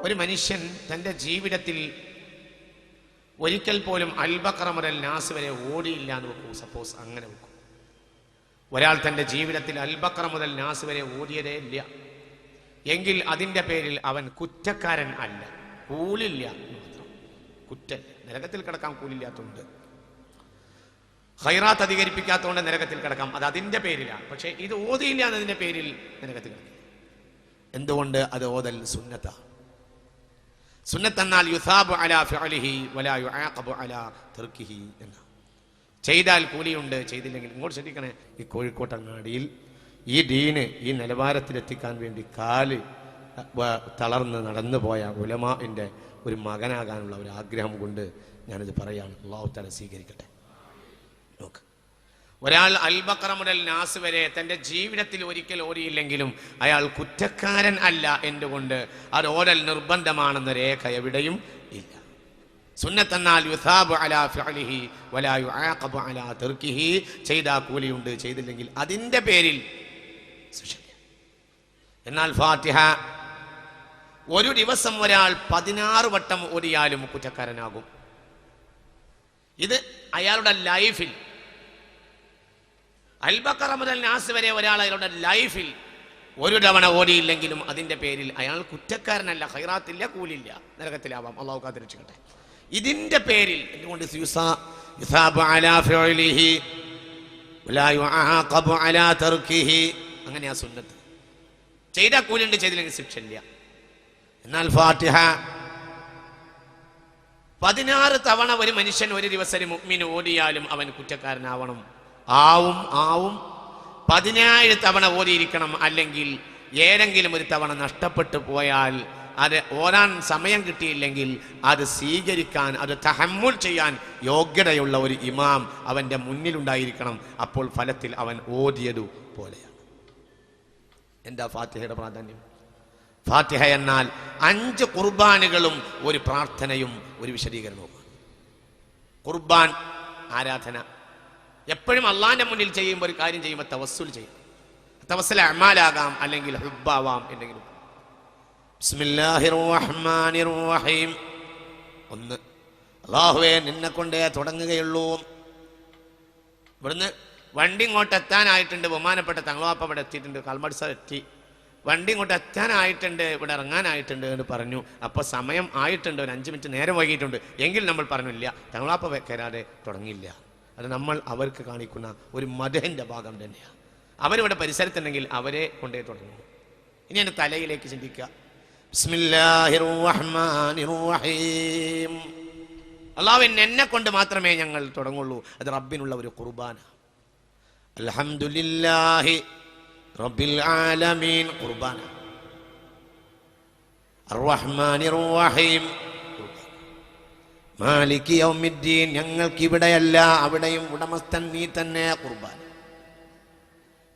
ഒരു മനുഷ്യൻ തൻ്റെ ജീവിതത്തിൽ ഒരിക്കൽ പോലും അൽ ബഖറ മുതൽ നാസ് വരെ ഓടിയില്ല എന്ന് വെക്കൂ. സപ്പോസ് അങ്ങനെ വെക്കൂ. ഒരാൾ തൻ്റെ ജീവിതത്തിൽ അൽ ബഖറ മുതൽ നാസ് വരെ ഓടിയതേ ഇല്ല എങ്കിൽ അതിൻ്റെ പേരിൽ അവൻ കുറ്റക്കാരൻ അല്ല, കൂലില്ല എന്ന് മാത്രം. കുറ്റം നരകത്തിൽ കിടക്കാൻ കൂലില്ലാത്തതുകൊണ്ട്, ഖൈറാത്ത് അധികരിപ്പിക്കാത്തതുകൊണ്ട് നരകത്തിൽ കിടക്കാം, അത് അതിൻ്റെ പേരിലാണ്. പക്ഷേ ഇത് ഓതിയില്ല എന്നതിൻ്റെ പേരിൽ നരകത്തിൽ കിടക്കില്ല. എന്തുകൊണ്ട്? അത് ഓതൽ സുന്നത്താണ്. സുന്നത്ത് എന്നാൽ യുസാബു അലാ ഫിഅലിഹി വലാ യുആഖബു അലാ തർക്കിഹി എന്ന. ചെയ്താൽ കൂലിയുണ്ട്, ചെയ്തില്ലെങ്കിൽ. ഇങ്ങോട്ട് ശ്രദ്ധിക്കണേ, ഈ കോഴിക്കോട്ടങ്ങാടിയിൽ ഈ ദീന് ഈ നിലവാരത്തിലെത്തിക്കാൻ വേണ്ടി കാല് തളർന്ന് നടന്നു പോയ ഉലമാഇന്റെ ഒരു മകനാകാനുള്ള ഒരു ആഗ്രഹം കൊണ്ട് ഞാനിത് പറയാണ്. അല്ലാഹു തആല സ്വീകരിക്കട്ടെ. നോക്ക്, ഒരാൾ അൽ ബഖറ മുതൽ നാസ് വരെ തൻ്റെ ജീവിതത്തിൽ ഒരിക്കൽ ഓടിയില്ലെങ്കിലും അയാൾ കുറ്റക്കാരൻ അല്ല. എന്തുകൊണ്ട്? അത് ഓരൽ നിർബന്ധമാണെന്ന രേഖ എവിടെയും ഇല്ല. സുന്നത്ത് എന്നാൽ യുസാബു അലാ ഫിഅലിഹി വലാ യുആഖബു അലാ തർക്കിഹി. ചെയ്താൽ കൂലിയുണ്ട്, ചെയ്തില്ലെങ്കിൽ അതിൻ്റെ പേരിൽ ശിക്ഷയില്ല. എന്നാൽ ഫാത്തിഹ ഒരു ദിവസം ഒരാൾ 16 വട്ടം ഓടിയാലും കുറ്റക്കാരനാകും. ഇത് അയാളുടെ ലൈഫിൽ അൽ ബഖറ മുതൽ നാസ് വരെ ഒരാൾ അയാളുടെ ലൈഫിൽ ഒരു തവണ ഓടിയില്ലെങ്കിലും അതിൻ്റെ പേരിൽ അയാൾ കുറ്റക്കാരനല്ല, ഖൈറാത്തില്ല, കൂലില്ല, നരകത്തിലാവാം. അല്ലാഹു കാത്തിരക്ഷിക്കട്ടെ. ഇതിൻ്റെ പേരിൽ എന്തുകൊണ്ട്? യുസാബു അലാ ഫിഅലിഹി വലാ യുആഖബു അലാ തർക്കിഹി. അങ്ങനെയാ സുന്നത്ത്. ചെയ്താൽ കൂലിയുണ്ട്, ചെയ്തില്ലെങ്കിൽ ശിക്ഷയില്ല. എന്നാൽ ഫാത്തിഹ 16 തവണ ഒരു മനുഷ്യൻ ഒരു ദിവസം മുഅ്മിൻ ഓടിയാലും അവൻ കുറ്റക്കാരനാവണം. ആവും 17 തവണ ഓതിയിരിക്കണം. അല്ലെങ്കിൽ ഏതെങ്കിലും ഒരു തവണ നഷ്ടപ്പെട്ടു പോയാൽ, അത് ഓരാൻ സമയം കിട്ടിയില്ലെങ്കിൽ അത് സ്വീകരിക്കാൻ, അത് തഹമ്മുൽ ചെയ്യാൻ യോഗ്യതയുള്ള ഒരു ഇമാം അവൻ്റെ മുന്നിലുണ്ടായിരിക്കണം. അപ്പോൾ ഫലത്തിൽ അവൻ ഓതിയതു പോലെയാണ്. എന്താ ഫാത്തിഹയുടെ പ്രാധാന്യം? ഫാത്തിഹ എന്നാൽ 5 ഖുർബാനുകളും ഒരു പ്രാർത്ഥനയും ഒരു വിശദീകരണവും. ഖുർബാൻ ആരാധന. എപ്പോഴും അള്ളാഹിന്റെ മുന്നിൽ ചെയ്യുമ്പോൾ ഒരു കാര്യം ചെയ്യുമ്പോൾ തവസ്സുൽ ചെയ്യും. തവസ്സുൽ അമാലാകാം, അല്ലെങ്കിൽ ഹുബ്ബാവാം, എന്തെങ്കിലും. ബിസ്മില്ലാഹിർ റഹ്മാനിർ റഹീം. ഒന്ന്, അല്ലാഹുവേ നിന്നെ കൊണ്ടേ തുടങ്ങുകയുള്ളൂ. ഇവിടുന്ന് വണ്ടി ഇങ്ങോട്ട് എത്താനായിട്ടുണ്ട്. ബഹുമാനപ്പെട്ട തങ്ങളാപ്പ ഇവിടെ എത്തിയിട്ടുണ്ട്, കൽമഡ്സ എത്തി. വണ്ടി ഇങ്ങോട്ട് എത്താനായിട്ടുണ്ട്, ഇവിടെ ഇറങ്ങാനായിട്ടുണ്ട് എന്ന് പറഞ്ഞു. അപ്പോൾ സമയം ആയിട്ടുണ്ട്, ഒരു 5 മിനിറ്റ് നേരം വൈകിയിട്ടുണ്ട്. എങ്കിൽ നമ്മൾ പറഞ്ഞില്ല, തങ്ങളാപ്പ കയറാതെ തുടങ്ങിയില്ല. അത് നമ്മൾ അവർക്ക് കാണിക്കുന്ന ഒരു മദഹിന്റെ ഭാഗം തന്നെയാണ്. അവരിവിടെ പരിസരത്തുണ്ടെങ്കിൽ അവരെ കൊണ്ടേ തുടങ്ങും. ഇനി എൻ്റെ തലയിലേക്ക് ചിന്തിക്കുക. ബിസ്മില്ലാഹിർ റഹ്മാനിർ റഹീം. അല്ലാഹു എന്നെ കൊണ്ട് മാത്രമേ ഞങ്ങൾ തുടങ്ങുള്ളൂ. അത് റബ്ബിനുള്ള ഒരു ഖുർബാന. അൽഹംദുലില്ലാഹി റബ്ബിൽ ആലമീൻ, ഖുർബാന. അർറഹ്മാനിർ റഹീം, മാലികി യൗമിദ്ദീൻ, ഞങ്ങൾക്ക് ഇവിടെയല്ല അവിടെയും ഉടമസ്ഥൻ നീ തന്നെ, ഖുർബാൻ.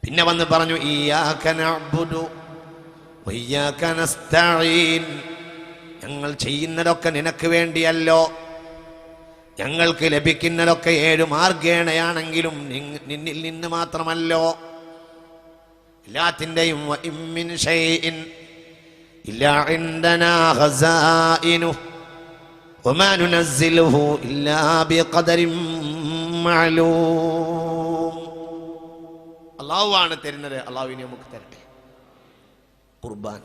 പിന്നെ വന്ന് പറഞ്ഞു ഇയ്യാക നഅ്ബുദു വഇയ്യാക നസ്തഈൻ, ഞങ്ങൾ ചെയ്യുന്നതൊക്കെ നിനക്ക് വേണ്ടിയല്ലോ, ഞങ്ങൾക്ക് ലഭിക്കുന്നതൊക്കെ 7 മാർഗേണയാണെങ്കിലും നിന്നിൽ നിന്ന് മാത്രമല്ലോ. എല്ലാത്തിൻ്റെയും വഇൻ മിൻ ശൈഇൻ ഇല്ലാ ഇൻദനാ ഖസാഇനുഹു വമാ നുനസ്സിലുഹു ഇല്ലാ ബിഖദരിൻ മഅലൂം. അല്ലാഹുവാണ് തരുന്നത്, അല്ലാഹുവിനെ നമുക്ക് തരട്ടെ. ഖുർബാൻ.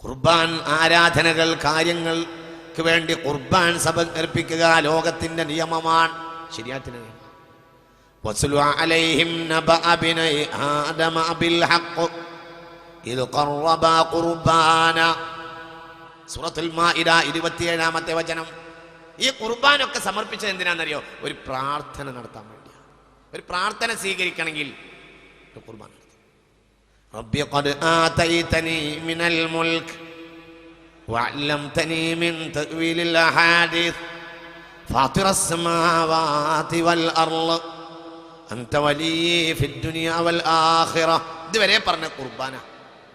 ഖുർബാൻ ആരാധനകൾ, കാര്യങ്ങൾക്ക് വേണ്ടി ഖുർബാൻ സമർപ്പിക്കുക ലോകത്തിന്റെ നിയമമാണ്, ശരീഅത്തിന്റെ നിയമം. വസ്ലു അലൈഹിം നബഅ ബിനൈ ആദമ ബിൽ ഹഖ് ഇദ് ഖറബാ ഖുർബാന. സൂറത്തുൽ മാഇദ 27-ാമത്തെ വചനം. ഈ ഖുർബാനൊക്കെ സമർപ്പിച്ചത് എന്തിനാണെന്നറിയോ? ഒരു പ്രാർത്ഥന നടത്താൻ വേണ്ടിയാണ്. ഒരു പ്രാർത്ഥന സ്വീകരിക്കണമെങ്കിൽ ഖുർബാൻ നടത്തും. റബ്ബി ഖദ് ആതൈതനി മിനൽ മുൽക് വഅല്ലംതനി മിൻ തഅ്വീലിൽ അഹാദീസ് ഫാത്തിറസ് സമാവാതി വൽ അർള് അൻത വലിയ്യി ഫിദ് ദുനിയ വൽ ആഖിറ. ഇതുവരെ പറഞ്ഞ ഖുർബാന.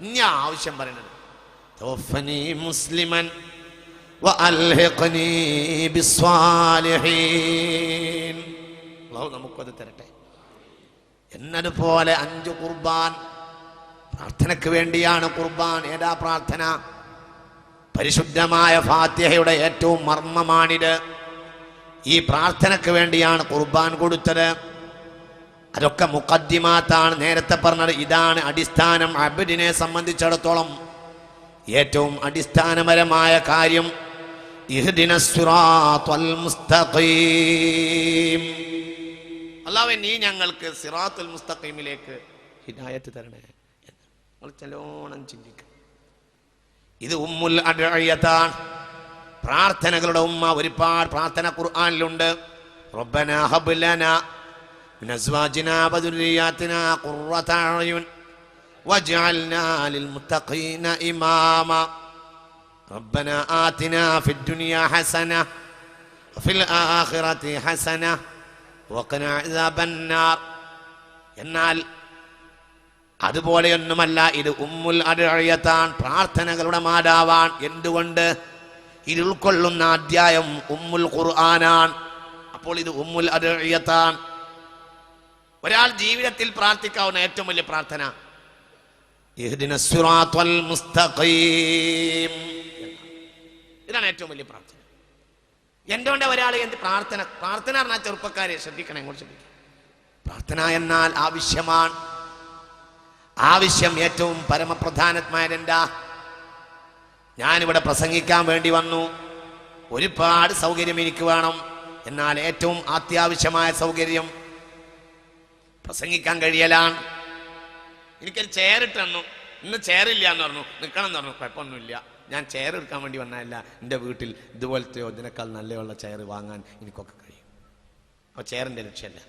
ഇനി ആവശ്യം പറയുന്നത് തവഫനി മുസ്ലിമൻ വഅൽഹിഖ്നി ബിസ്സാലിഹീൻ. അല്ലാഹു നമുക്കത് തരട്ടെ. എന്നതുപോലെ 5 ഖുർബാൻ പ്രാർത്ഥനയ്ക്ക് വേണ്ടിയാണ്. ഖുർബാൻ ഏതാ പ്രാർത്ഥന? പരിശുദ്ധമായ ഫാത്തിഹയുടെ ഏറ്റവും മർമ്മമാണിത്. ഈ പ്രാർത്ഥനയ്ക്ക് വേണ്ടിയാണ് ഖുർബാൻ കൊടുത്തത്. അതൊക്കെ മുഖദ്ദിമാത്താണ്. നേരത്തെ പറഞ്ഞത് ഇതാണ് അടിസ്ഥാനം. അബ്ദിനെ സംബന്ധിച്ചിടത്തോളം ഏറ്റവും അടിസ്ഥാനപരമായ കാര്യം ഇഹ്ദിനസ് സിറാത്തുൽ മുസ്തഖീം. അല്ലാഹുവേ നീ ഞങ്ങൾക്ക് സിറാത്തുൽ മുസ്തഖീമിലേക്ക് ഹിദായത്ത് തരണേ എന്ന് നമ്മൾ ചലോണം ചിന്തിക്കണം. ഇത് ഉമ്മുൽ അദ്ഇയത്താണ്, പ്രാർത്ഥനകളുടെ ഉമ്മ. ഒരുപാട് പ്രാർത്ഥന ഖുർആനിലുണ്ട്. റബ്ബനാ ഹബ് ലനാ മിൻ അസ്വാജിനാ വദുരിയാതിനാ ഖുർറത അയുൻ വജ്അൽനാ ലിൽ മുത്തഖീന ഇമാമാ റബ്ബനാ ആതിനാ ഫിദ് ദുനിയാ ഹസന വഫിൽ ആഖിറതി ഹസന വഖിനാ അദാബന്നാർ. എന്നാൽ അതുപോലെയൊന്നുമല്ല, ഇത് ഉമ്മുൽ അദ്ഇയത്താണ്, പ്രാർത്ഥനകളുടെ മാതാവാണ്. എന്തുകൊണ്ട്? ഇത് ഉൾക്കൊള്ളുന്ന അധ്യായം ഉമ്മുൽ ഖുർആനാണ്. അപ്പോൾ ഇത് ഉമ്മുൽ അദ്ഇയത്താണ്. ഒരാൾ ജീവിതത്തിൽ പ്രാർത്ഥിക്കാവുന്ന ഏറ്റവും വലിയ പ്രാർത്ഥന ഇഹ്ദിനസ് സിറാത്തുൽ മുസ്തഖീം, ഇതാണ് ഏറ്റവും വലിയ പ്രാർത്ഥന. എന്തുകൊണ്ട് ഒരാൾ എന്ത് പ്രാർത്ഥന പറഞ്ഞാൽ ചെറുപ്പക്കാരെ ശ്രദ്ധിക്കണം, എങ്ങോട്ട് ശ്രദ്ധിക്കണം. പ്രാർത്ഥന എന്നാൽ ആവശ്യമാണ്. ആവശ്യം ഏറ്റവും പരമപ്രധാനമായതെന്താ? ഞാനിവിടെ പ്രസംഗിക്കാൻ വേണ്ടി വന്നു, ഒരുപാട് സൗകര്യം എനിക്ക് വേണം. എന്നാൽ ഏറ്റവും അത്യാവശ്യമായ സൗകര്യം പ്രസംഗിക്കാൻ കഴിയലാണ്. എനിക്കൊരു ചെയറിട്ട് തന്നു, ഇന്ന് ചെയറില്ല എന്ന് പറഞ്ഞു, നിൽക്കണം എന്ന് പറഞ്ഞു. കുഴപ്പമൊന്നുമില്ല, ഞാൻ ചെയർ എടുക്കാൻ വേണ്ടി വന്നതല്ല. എൻ്റെ വീട്ടിൽ ഇതുപോലത്തെയോ ഇതിനേക്കാൾ നല്ലയുള്ള ചെയർ വാങ്ങാൻ എനിക്കൊക്കെ കഴിയും. അപ്പോൾ ചെയറിൻ്റെ ലക്ഷ്യമല്ല.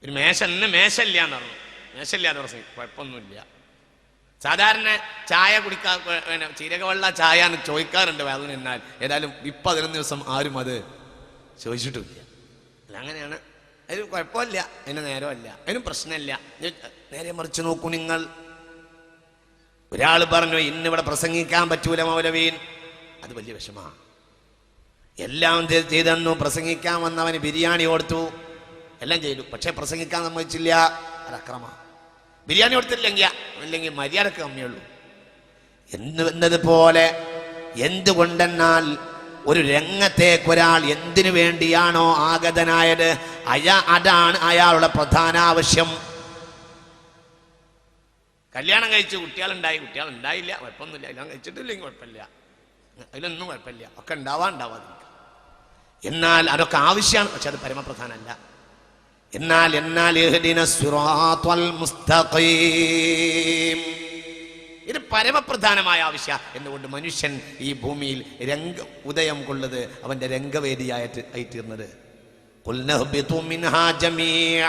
ഒരു മേശയില്ല എന്ന് പറഞ്ഞു, മേശയില്ല എന്ന് പറഞ്ഞു. കുഴപ്പമൊന്നുമില്ല. സാധാരണ ചായ കുടിക്കാൻ ചീരകവെള്ള ചായ എന്ന് ചോദിക്കാറുണ്ട് വേദന. എന്നാൽ ഏതായാലും ഇപ്പം 11 ദിവസം ആരും അത് ചോദിച്ചിട്ടില്ല. അല്ല, അങ്ങനെയാണ്. അതിന് കുഴപ്പമില്ല, അതിന് നേരമല്ല, അതിനും പ്രശ്നമില്ല. നേരെ മറിച്ച് നോക്കൂ നിങ്ങൾ. ഒരാൾ പറഞ്ഞു ഇന്നിവിടെ പ്രസംഗിക്കാൻ പറ്റൂല മൗലവീൻ. അത് വലിയ വിഷമാണ്. എല്ലാം ചെയ്തെന്നു. പ്രസംഗിക്കാൻ വന്നവന് ബിരിയാണി കൊടുത്തു, എല്ലാം ചെയ്തു, പക്ഷെ പ്രസംഗിക്കാൻ സമ്മതിച്ചില്ല. അത് അക്രമമാണ്. ബിരിയാണി കൊടുത്തില്ലെങ്കിൽ മര്യാദക്ക് കമ്മിയുള്ളൂ എന്നതുപോലെ. എന്തുകൊണ്ടെന്നാൽ ഒരു രംഗത്തേക്ക് ഒരാൾ എന്തിനു വേണ്ടിയാണോ ആഗതനായത് അതാണ് അയാളുടെ പ്രധാന ആവശ്യം. കല്യാണം കഴിച്ച് കുട്ടികളുണ്ടായില്ല, കുഴപ്പമൊന്നുമില്ല. കല്യാണം കഴിച്ചിട്ടില്ലെങ്കിൽ കുഴപ്പമില്ല, അതിലൊന്നും കുഴപ്പമില്ല, ഒക്കെ ഉണ്ടാവാതിരിക്കും. എന്നാൽ അതൊക്കെ ആവശ്യമാണ്, പക്ഷെ അത് പരമപ്രധാനമല്ല. എന്നാൽ ഇഹ്ദിനസ് സിറാത്തുൽ മുസ്തഖീം ഇത് പരമപ്രധാനമായ ആവശ്യം. എന്നുകൊണ്ട് മനുഷ്യൻ ഈ ഭൂമിയിൽ ഉദയം കൊള്ളത് അവന്റെ രംഗവേദിയായി തീർന്നത്. ഖുൽ നഹ്ബിതു മിൻഹാ ജമീഅ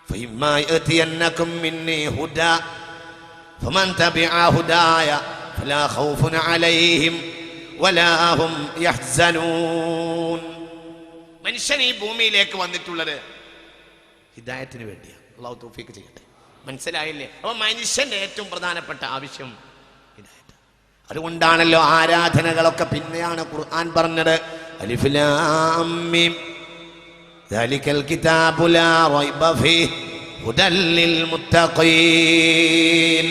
ഫഇമ്മാ യഅതിയന്നകും മിന്നി ഹുദാ ഫമൻ തബിഅ ഹുദായ ഫലാ ഖൗഫുൻ അലൈഹിം വലാ ഹും യഹ്സനൂൻ. മനുഷ്യൻ ഈ ഭൂമിയിലേക്ക് വന്നിട്ടുള്ളത് ഹിദായത്തിന് വേണ്ടിയാണ്. അല്ലാഹു തൗഫീഖ് ചെയ്യട്ടെ. മനസ്സിലായില്ലേ? അപ്പൊ മനുഷ്യന്റെ ഏറ്റവും പ്രധാനപ്പെട്ട ആവശ്യം ഹിദായത്ത്. അതുകൊണ്ടാണല്ലോ ആരാധനകളൊക്കെ പിന്നെയാണ് ഖുർആൻ പറഞ്ഞത്. അലിഫ് ലാം മീം ദാലികൽ കിതാബു ലാ റൈബ ഫീഹി ഹുദൽ ലിൽ മുത്തഖീൻ.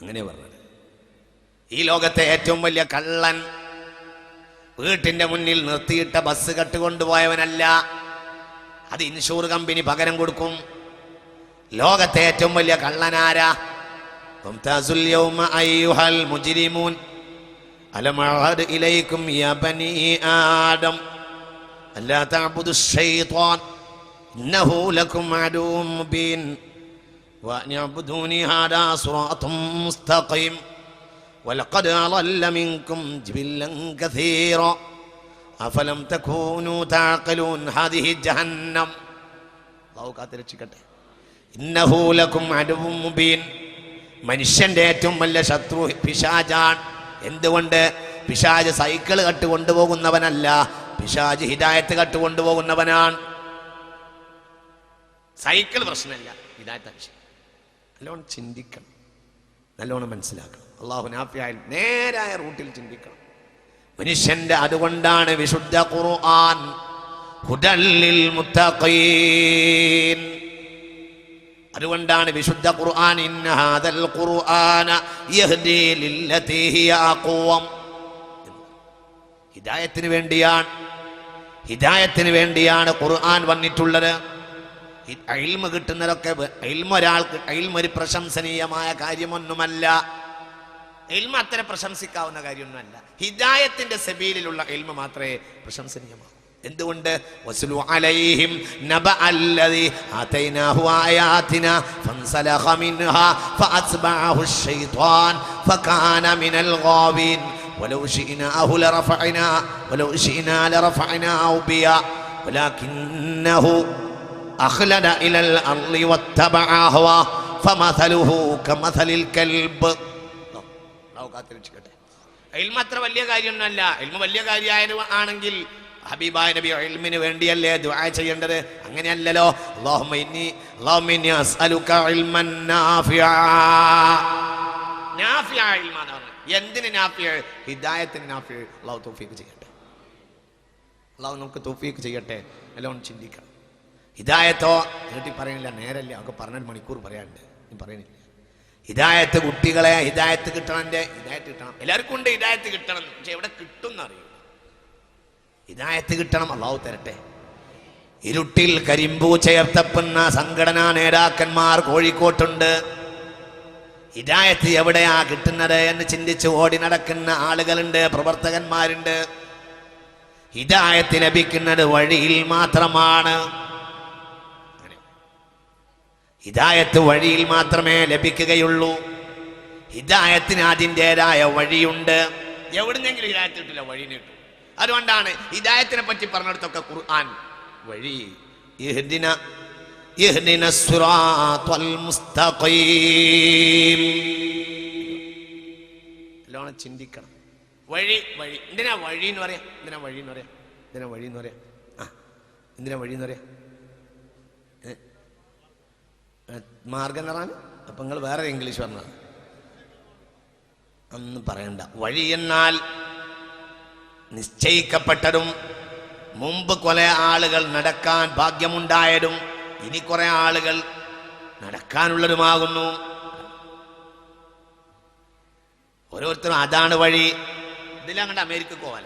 അങ്ങനെ പറഞ്ഞത്. ഈ ലോകത്തെ ഏറ്റവും വലിയ കള്ളൻ വീട്ടിന്റെ മുന്നിൽ നിർത്തിയിട്ട ബസ് കട്ടുകൊണ്ടുപോയവനല്ല, അത് ഇൻഷൂർ കമ്പനി പകരം കൊടുക്കും. ലോകത്തെ ഏറ്റവും വലിയ കള്ളനാരാ? മുംതാസുൽ യൗമ അയ്യുഹൽ മുജ്രിമൂൻ അലം അഅദ് ഇലൈക്കും യാ ബനി ആദം അല്ലാ തഅബുദുശ് ശൈത്വാൻ ഇന്നഹു ലക്കും അദുവ്വും മുബീൻ വഅൻ അഅ്ബുദൂനി ഹാദാ സിറാത്തും മുസ്തഖീം വലഖദ് അളല്ല മിൻകും ജിബില്ലൻ കസീറ അഫലം തകൂനു തഅഖിലൂൻ ഹാദിഹി ജഹന്നം. അല്ലാഹു കാത്തിരക്ഷിക്കട്ടെ. ഇന്നഹു ലക്കും അദുവ്വും മുബീൻ. മനുഷ്യന്റെ ഏറ്റവും വലിയ ശത്രു പിശാചാണ്. എന്തുകൊണ്ട്? പിശാച് സൈക്കിൾ കട്ടുകൊണ്ടുപോകുന്നവനല്ല, പിശാച് ഹിദായത്ത് കട്ടുകൊണ്ടുപോകുന്നവനാണ്. സൈക്കിൾ പ്രശ്നമല്ല, ഹിദായത്ത് ആവശ്യം. നല്ലോണം ചിന്തിക്കണം, നല്ലോണം മനസ്സിലാക്കണം. അല്ലാഹു നാഫിയായി നേരായ റൂട്ടിൽ ചിന്തിക്കണം മനുഷ്യന്റെ. അതുകൊണ്ടാണ് വിശുദ്ധ ഖുർആൻ ഹുദൽ ലിൽ മുത്തഖീൻ. അതുകൊണ്ടാണ് വിശുദ്ധ ഖുർആൻ ഇന്ന ഹാദൽ ഖുർആന യഹ്ദി ലില്ലതി ഹിയ അഖ്വം, ഹിദായത്തിന് വേണ്ടിയാണ് ഖുർആൻ വന്നിട്ടുള്ളത്. ഇൽമ കിട്ടുന്നതൊക്കെ ഒരാൾക്ക് ഒരു പ്രശംസനീയമായ കാര്യമൊന്നുമല്ല. ഇൽമ അത്ര പ്രശംസിക്കാവുന്ന കാര്യമൊന്നുമല്ല. ഹിദായത്തിന്റെ സബീലിലുള്ള ഇൽമ മാത്രമേ പ്രശംസനീയമാകൂ. എന്തുകൊണ്ട്? വസ്ലു അലൈഹിം നബഅല്ലദി ആതൈനാഹു ആയാതിനാ ഫൻസലഖ മിൻഹാ ഫഅത്ബഅഹു അശ്ശൈത്വാൻ ഫകാന മിനൽ ഗാവിൻ വലൗ ശിനാഹു ലറഫഅനാഹു ബിഹാ വലാകിന്നഹു അഖ്ലദ ഇലൽ അർളി വത്തബഅ ഹവാ ഫമസലുഹു കമസലിൽ കൽബ്. ഇൽമ അത്ര വലിയ കാര്യമൊന്നുമല്ല. ഇൽമ വലിയ കാര്യമാണെങ്കിൽ ഹബീബായ നബി ഇൽമിന് വേണ്ടിയല്ലേ ദുആ ചെയ്യേണ്ടത്? അങ്ങനെയല്ലല്ലോ. അല്ലാഹുമ്മ ഇന്നി അസ്അലുക ഇൽമൻ നാഫിഅ. നാഫിഅ ഇൽമാണ്. എന്തിന് നാഫിഅ? ഹിദായത്തിന് നാഫിഅ. അല്ലാഹു തൗഫീഖ് ചെയ്യട്ടെ. അല്ലാഹു നമുക്ക് തൗഫീഖ് ചെയ്യട്ടെ. നല്ലോണം ചിന്തിക്കണം. ഹിദായത്തോ നീട്ടി പറയുന്നില്ല, നേരല്ലേ, ഒക്കെ പറഞ്ഞ മണിക്കൂർ പറയാനുണ്ട്, നീ പറയുന്നില്ല. ഹിദായത്ത് കുട്ടികളെ ഹിദായത്ത് കിട്ടണം. ഹിദായത്ത് കിട്ടണം, എല്ലാവർക്കും ഉണ്ട് ഹിദായത്ത് കിട്ടണം. പക്ഷെ എവിടെ കിട്ടും എന്നറിയില്ല. ഹിദായത്ത് കിട്ടണം, അല്ലാഹു തരട്ടെ. ഇരുട്ടിൽ കരിമ്പൂച്ചയർത്തപ്പുന്ന സംഘടനാ നേതാക്കന്മാർ കോഴിക്കോട്ടുണ്ട്. ഹിദായത്ത് എവിടെയാ കിട്ടുന്നത് എന്ന് ചിന്തിച്ച് ഓടി നടക്കുന്ന ആളുകളുണ്ട്, പ്രവർത്തകന്മാരുണ്ട്. ഹിദായത്ത് ലഭിക്കുന്നത് വഴിയിൽ മാത്രമാണ്. ഹിദായത്ത് വഴിയിൽ മാത്രമേ ലഭിക്കുകയുള്ളൂ. ഹിദായത്തിന് അതിൻ്റെതായ വഴിയുണ്ട്. എവിടുന്നെങ്കിലും ഹിദായത്ത് കിട്ടില്ല, വഴി കിട്ടും. അതുകൊണ്ടാണ് ഹിദായത്തിനെ പറ്റി പറഞ്ഞിടത്തൊക്കെ ഖുർആൻ വഴി ഇഹ്ദിന സിറാത്തൽ മുസ്തഖീം. എല്ലാം ചിന്തിക്കണം. വഴി എന്തിനാ വഴി എന്ന് പറയാം? എന്തിനാ വഴി എന്ന് പറയാം? എന്തിനാ വഴി എന്ന് പറയാം? മാർഗം നിറാണ്. അപ്പൊ നിങ്ങൾ വേറെ ഇംഗ്ലീഷ് പറഞ്ഞതാണ്, ഒന്നും പറയണ്ട. വഴി എന്നാൽ നിശ്ചയിക്കപ്പെട്ടതും മുമ്പ് കുറെ ആളുകൾ നടക്കാൻ ഭാഗ്യമുണ്ടായതും ഇനി കുറെ ആളുകൾ നടക്കാനുള്ളതുമാകുന്നു. ഓരോരുത്തരും അതാണ് വഴി. ഇതിലങ്ങോട്ട് അമേരിക്കക്ക് പോകാല,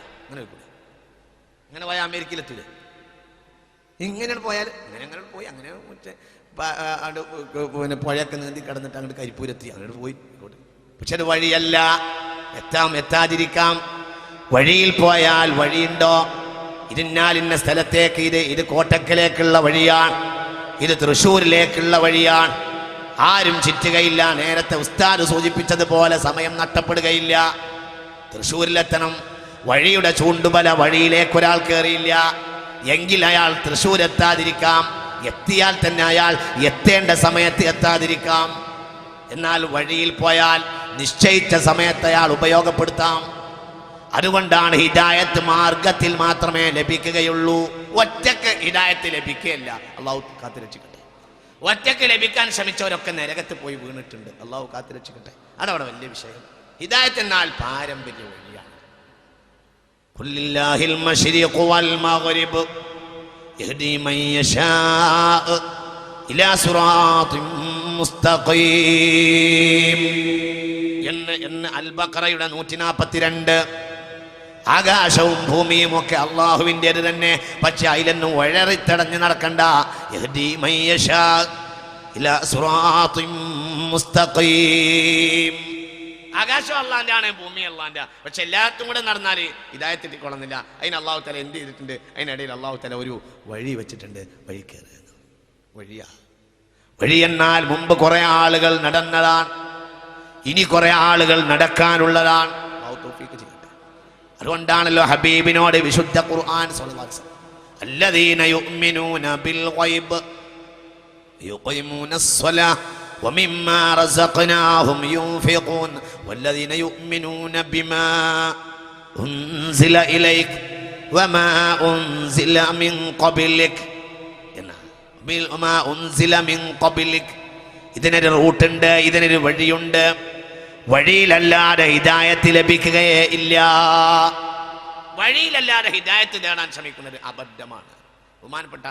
അങ്ങനെ പോയാൽ അമേരിക്കയിലെത്തൂല. ഇങ്ങനെ പോയാൽ ഇങ്ങനെ പോയി അങ്ങനെ പിന്നെ പുഴയൊക്കെ നീന്തി കിടന്നിട്ട് അങ്ങോട്ട് കരിപ്പൂരെത്തി അങ്ങോട്ട് പോയി. പക്ഷെ അത് വഴിയല്ല. എത്താതിരിക്കാം. വഴിയിൽ പോയാൽ വഴിയുണ്ടോ? ഇതിന്നാലിന്ന സ്ഥലത്തേക്ക്, ഇത് കോട്ടക്കലേക്കുള്ള വഴിയാണ്, ഇത് തൃശ്ശൂരിലേക്കുള്ള വഴിയാണ്. ആരും ചുറ്റുകയില്ല. നേരത്തെ ഉസ്താദ് സൂചിപ്പിച്ചതുപോലെ സമയം നഷ്ടപ്പെടുകയില്ല. തൃശ്ശൂരിലെത്തണം. വഴിയുടെ ചൂണ്ടുബല വഴിയിലേക്കൊരാൾ കയറിയില്ല എങ്കിൽ അയാൾ തൃശ്ശൂർ എത്താതിരിക്കാം. എത്തിയാൽ തന്നെ അയാൾ എത്തേണ്ട സമയത്ത് എത്താതിരിക്കാം. എന്നാൽ വഴിയിൽ പോയാൽ നിശ്ചയിച്ച സമയത്ത് അയാൾ ഉപയോഗപ്പെടുത്താം. അതുകൊണ്ടാണ് ഹിദായത്ത് മാർഗത്തിൽ മാത്രമേ ലഭിക്കുകയുള്ളൂ. ഒറ്റക്ക് ഹിദായത്ത് ലഭിക്കുകയില്ല. അള്ളാഹു കാത്തുരക്ഷിക്കട്ടെ. ഒറ്റക്ക് ലഭിക്കാൻ ശ്രമിച്ചവരൊക്കെ നരകത്ത് പോയി വീണിട്ടുണ്ട്. അള്ളാഹു കാത്തുരക്ഷിക്കട്ടെ. അതവിടെ വലിയ വിഷയം. ഹിദായത്ത് എന്നാൽ പാരമ്പര്യ വഴിയാണ്. ഖുല്ലില്ലാഹിൽ മശ്രിഖു വൽ മഗ്രിബ് യഹ്ദി മൻ യശാഅ ഇലാ സിറാത്തിൻ മുസ്തഖീം എന്ന് അൽ ബഖറയുടെ 142. ആകാശവും ഭൂമിയും ഒക്കെ അള്ളാഹുവിൻ്റെത് തന്നെ. പക്ഷെ അതിലൊന്നും വഴറിത്തടഞ്ഞ് നടക്കണ്ട. യഹ്ദി മൻ യശാഅ ഇലാ സിറാത്തിൻ മുസ്തഖീം. ആകാശം അള്ളാന്റെ ആണ്, ഭൂമി അള്ളാന്റെ. പക്ഷെ എല്ലാത്തും കൂടെ നടന്നാൽ ഹിദായത്ത് എത്തിക്കൊള്ളുന്നില്ല. അതിന് അള്ളാഹു തആല എന്ത് ചെയ്തിട്ടുണ്ട്? അതിനിടയിൽ അള്ളാഹു തആല ഒരു വഴി വെച്ചിട്ടുണ്ട്. വഴി കയറുക. വഴി എന്നാൽ മുമ്പ് കുറെ ആളുകൾ നടന്നതാണ്, ഇനി കുറെ ആളുകൾ നടക്കാനുള്ളതാണ്. അല്ലാഹു തൗഫീഖ് ചെയ്യട്ടെ. അതുകൊണ്ടാണല്ലോ ഹബീബിനോട് വിശുദ്ധ ഖുർആൻ സ്വല്ലല്ലാഹു അലൈഹി വസല്ലം അല്ലദീന യുഅ്മിനൂന ബിൽ ഗൈബ് യുഖീമൂനസ് സ്വലാഹ വമിമ്മാ റസഖ്നാഹും യുൻഫിഖൂൻ വല്ലദീന യുഅ്മിനൂന ബിമാ ഉൻസില ഇലൈക വമാ ഉൻസില മിൻ ഖബ്ലിക ബിൽമാ ഉൻസില മിൻ ഖബ്ലിക. ഇതിനൊരു റൂട്ടുണ്ട്, ഇതിനൊരു വഴിയുണ്ട്. വഴിയിലല്ലാതെ ഹിദായത്ത് ലഭിക്കുകയേ ഇല്ല. വഴിയിലല്ലാതെ ഹിദായത്ത് നേടാൻ ശ്രമിക്കുന്നത് അബദ്ധമാണ്. ബഹുമാനപ്പെട്ട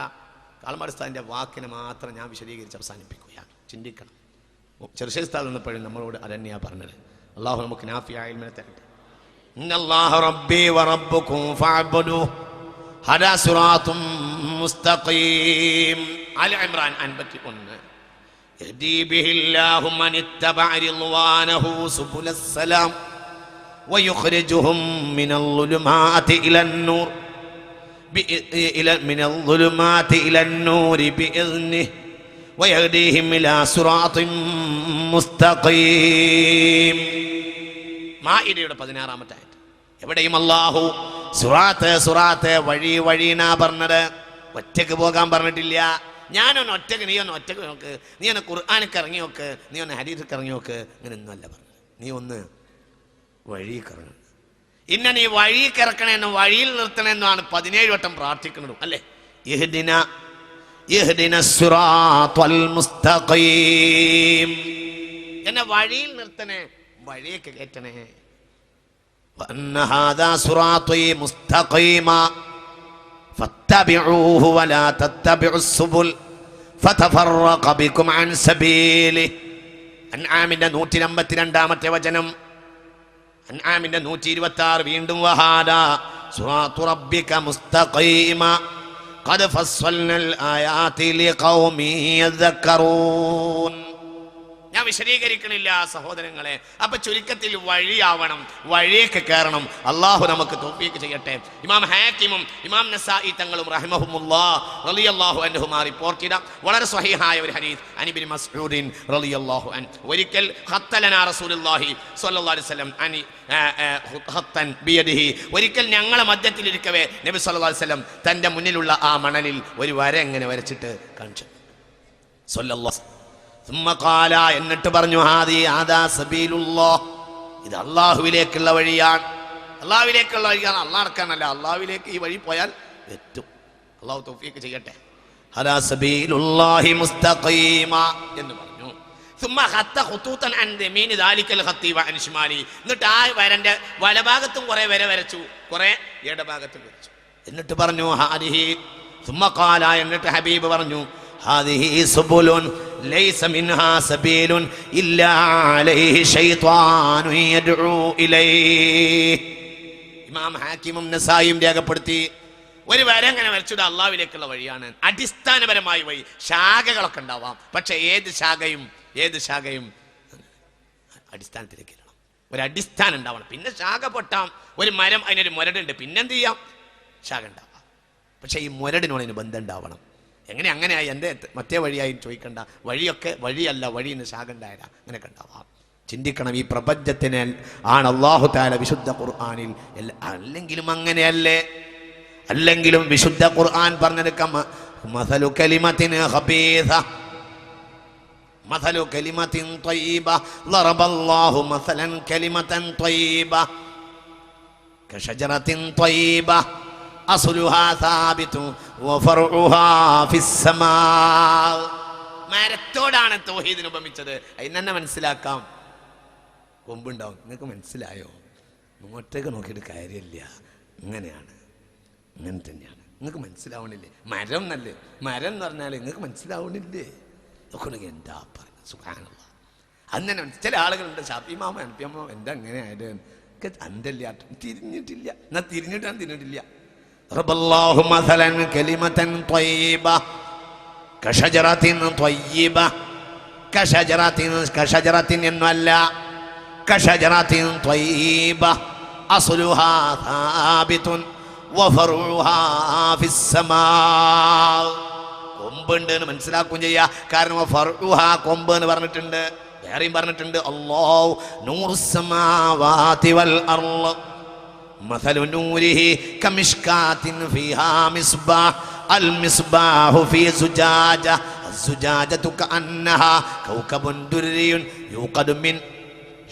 കാൾമാർ ഉസ്താദിന്റെ വാക്കിനെ മാത്രം ഞാൻ വിശദീകരിച്ച് അവസാനിപ്പിക്കുകയാണ്. ചിന്തിക്കണം. ചെറുശ്ശേരി ഉസ്താദ് വന്നപ്പോഴും നമ്മളോട് അതന്നെയാ പറഞ്ഞത്. അള്ളാഹു നമുക്ക് നാഫിയായ ഇൽമിനെ തരട്ടെ. ഇന്നല്ലാഹ റബ്ബി വറബ്ബുകും ഫഅബ്ദുഹു ഹദാ സിറാത്തും മുസ്തഖീം. ആലി ഇംറാൻ 51. യഹ്ദി ബിഹില്ലാഹു മൻ ഇത്തബഅ റിദ്വാനഹു സുബുലസ്സലാം വയുഖ്രിജുഹും മിനൽ ളുലുമാതി ഇലൻ-നൂർ മിനൽ ളുലുമാതി ഇലൻ-നൂർ ബിഇذനിഹി വയഹ്ദീഹിം ഇലാ സിറാത്തിൻ മുസ്തഖീം. മാഇദയുടെ 16-ാമത്തെ ആയത്ത്. എവിടെയും അല്ലാഹു സിറാത്ത് വഴി വഴിനാ പറഞ്ഞത്. ഒറ്റക്ക് പോകാൻ പറഞ്ഞിട്ടില്ല. ഞാനൊന്ന് ഒറ്റക്ക്, നീ ഒന്ന് ഒറ്റക്ക് നോക്ക്, നീ ഒന്ന് ഖുർആനിക്ക് ഇറങ്ങി നോക്ക്, നീ ഒന്ന് ഹദീസിക്ക് ഇറങ്ങി നോക്ക്, അങ്ങനെയൊന്നുമല്ല പറഞ്ഞത്. നീ ഒന്ന് വഴി ഇറങ്ങണം. ഇന്ന നീ വഴി ഇറക്കണമെന്നും വഴിയിൽ നിർത്തണമെന്നാണ് 17 വട്ടം പ്രാർത്ഥിക്കുന്നതും അല്ലേ. ഇഹ്ദിന സിറാത്തൽ മുസ്തഖീം. എന്നെ വഴിയിൽ നിർത്തണേ, വഴിയൊക്കെ കയറ്റണേ. വഅന്ന ഹാദാ സിറാത്തി മുസ്തഖീമാ ഫത്തബിഊഹു വലാ തത്തബിഉസ് സുബുൽ ഫതഫറഖ ബികും അൻ സബീലി. അൻആമിന്റെ 152-ാമത്തെ വചനം. അൻആമിന്റെ 126 വീണ്ടും വഹാദാ സിറാത്തു റബ്ബിക മുസ്തഖീമാ ഖദ് ഫസ്സൽനൽ ആയാതി ലിഖൗമി യദക്കറൂൻ. ഞാൻ വിശദീകരിക്കണില്ല സഹോദരങ്ങളെ. അപ്പൊ ചുരുക്കത്തിൽ വഴിയാവണം, വഴിയൊക്കെ കയറണം. അള്ളാഹു നമുക്ക് തൗഫീഖ് ചെയ്യട്ടെ. ഇമാം ഹാക്കിമും ഇമാം നസായി തങ്ങളും റഹിമഹുമുല്ലാഹ് റളിയല്ലാഹു അൻഹുമാ റിപ്പോർട്ട് ചെയ്ത വളരെ സ്വഹീഹായ ഒരു ഹദീസ്. അൻ ഇബ്നു മസ്ഊദിൻ റളിയല്ലാഹു അൻഹു ഒരിക്കൽ ഖത്തലനാ റസൂലുള്ളാഹി സ്വല്ലല്ലാഹു അലൈഹി വസല്ലം അനി ഖത്തൻ ബിയദിഹി. ഒരിക്കൽ ഞങ്ങളെ മധ്യത്തിലിരിക്കവേ നബി സ്വല്ലല്ലാഹു അലൈഹി വസല്ലം തന്റെ മുന്നിലുള്ള ആ മണലിൽ ഒരു വര എങ്ങനെ വരച്ചിട്ട് കാണിച്ചു. സ്വല്ലല്ലാഹു എന്നിട്ട് പറഞ്ഞു, ഹാദാ സബീലുല്ലാഹ്, ഇത് അള്ളാഹുവിലേക്കുള്ള വഴിയാണ്. അള്ളാഹുവിലേക്കുള്ള വഴിയാണ്, അള്ളാഹ് നടക്കാനല്ല. അള്ളാഹുവിലേക്ക് ഈ വഴി പോയാൽ എത്തും. അള്ളാഹു തൗഫീഖ് ചെയ്യട്ടെ. ഹദാ സബീലുല്ലാഹി മുസ്തഖീമാ എന്ന് പറഞ്ഞു. എന്നിട്ട് ആ വരന്റെ വലഭാഗത്തും കുറെ വര വരച്ചു, കുറെ ഇടഭാഗത്തും വരച്ചു. എന്നിട്ട് പറഞ്ഞു എന്നിട്ട് ഹബീബ് പറഞ്ഞു, ഹാദിഹി സുബുലുൻ ലൈസ മിൻഹാ സബീലുൻ ഇല്ലാ അലൈഹി ശൈത്വാനു യദ്ഉ ഇലൈഹി. ഇമാം ഹാക്കിമും നസായിയും രേഖപ്പെടുത്തി. ഒരു വര അങ്ങനെ വരച്ചത് അള്ളാഹുവിലേക്കുള്ള വഴിയാണ്. അടിസ്ഥാനപരമായ വഴി. ശാഖകളൊക്കെ ഉണ്ടാവാം, പക്ഷെ ഏത് ശാഖയും അടിസ്ഥാനത്തിലേക്ക് ഇടണം. ഒരു അടിസ്ഥാനം ഉണ്ടാവണം. പിന്നെ ശാഖ പൊട്ടാം. ഒരു മരം, അതിനൊരു മുരടുണ്ട്, പിന്നെന്ത് ചെയ്യാം, ശാഖ ഉണ്ടാവാം. പക്ഷെ ഈ മുരടിനോട് അതിന് ബന്ധം ഉണ്ടാവണം. അങ്ങനെയായി എൻ്റെ മറ്റേ വഴിയായി ചോദിക്കണ്ട. വഴിയൊക്കെ വഴിയല്ല, വഴിന്ന് ശാഖ ഉണ്ടായതാ. അങ്ങനെയൊക്കെ ഉണ്ടാവാം. ചിന്തിക്കണം. ഈ പ്രപഞ്ചത്തിന് ആണ് അല്ലാഹു തആല വിശുദ്ധ ഖുർആനിൽ അല്ലെങ്കിലും അങ്ങനെയല്ലേ, അല്ലെങ്കിലും വിശുദ്ധ ഖുർആൻ പറഞ്ഞെടുക്കാം. മസലു കലിമത്തിൻ ഖബീസ മസലു കലിമത്തിൻ ത്വയ്യിബ ളറബല്ലാഹു മസലൻ കലിമത്തൻ ത്വയ്യിബ കശജറത്തിൻ ത്വയ്യിബ അസ്ലുഹാ സാബിതു വഫർഉഹാ ഫിസ്സമാ. മരത്തോടാണ് തൗഹീദിനെ ഉപമിച്ചത്. അതിന് തന്നെ മനസ്സിലാക്കാം. കൊമ്പുണ്ടാവും. നിങ്ങൾക്ക് മനസ്സിലായോ? മുഖത്തേക്ക് നോക്കിയിട്ട് കാര്യമില്ല. അങ്ങനെയാണ്, അങ്ങനെ തന്നെയാണ്. നിങ്ങൾക്ക് മനസ്സിലാവണില്ലേ? മരം എന്നല്ലേ, മരം എന്ന് പറഞ്ഞാൽ നിങ്ങൾക്ക് മനസ്സിലാവണില്ലേ? നോക്കണെങ്കിൽ എന്താ പറയുന്നത്? സുബ്ഹാനല്ലാഹ്. അങ്ങനെ ചില ആളുകളുണ്ട്, ഷാഫിമാമ അൻപിയമ്മ എന്താ അങ്ങനെ ആയത്, അന്തല്ല, തിരിഞ്ഞിട്ടില്ല. എന്നാ തിരിഞ്ഞിട്ടില്ല. റബ്ബല്ലാഹു മസലൻ കലിമത്തൻ ത്വയ്യിബ കശജറത്തിൻ ത്വയ്യിബ. കശജറത്തിൻ എന്നല്ല, കശജറത്തിൻ ത്വയ്യിബ അസ്ലുഹാ സാബിതുൻ വഫർഉഹാ ഫിസ്സമാ. കൊമ്പുണ്ട് എന്ന് മനസ്സിലാക്കുകയും ചെയ്യാ. കാരണം ഫർഉഹാ കൊമ്പ് എന്ന് പറഞ്ഞിട്ടുണ്ട്, വേറെയും പറഞ്ഞിട്ടുണ്ട്. അല്ലാഹു നൂറുസ് സമാവാതി വൽ അർള് മസലു നൂരിഹി കമിഷ്കാത്തിൻ ഫീഹാ മിസ്ബാഹ് അൽ മിസ്ബാഹു ഫീ സുജാജ അസ്സുജാജതു കഅന്നഹാ കൗകബുൻ ദുർരിയുൻ യൂഖദു മിൻ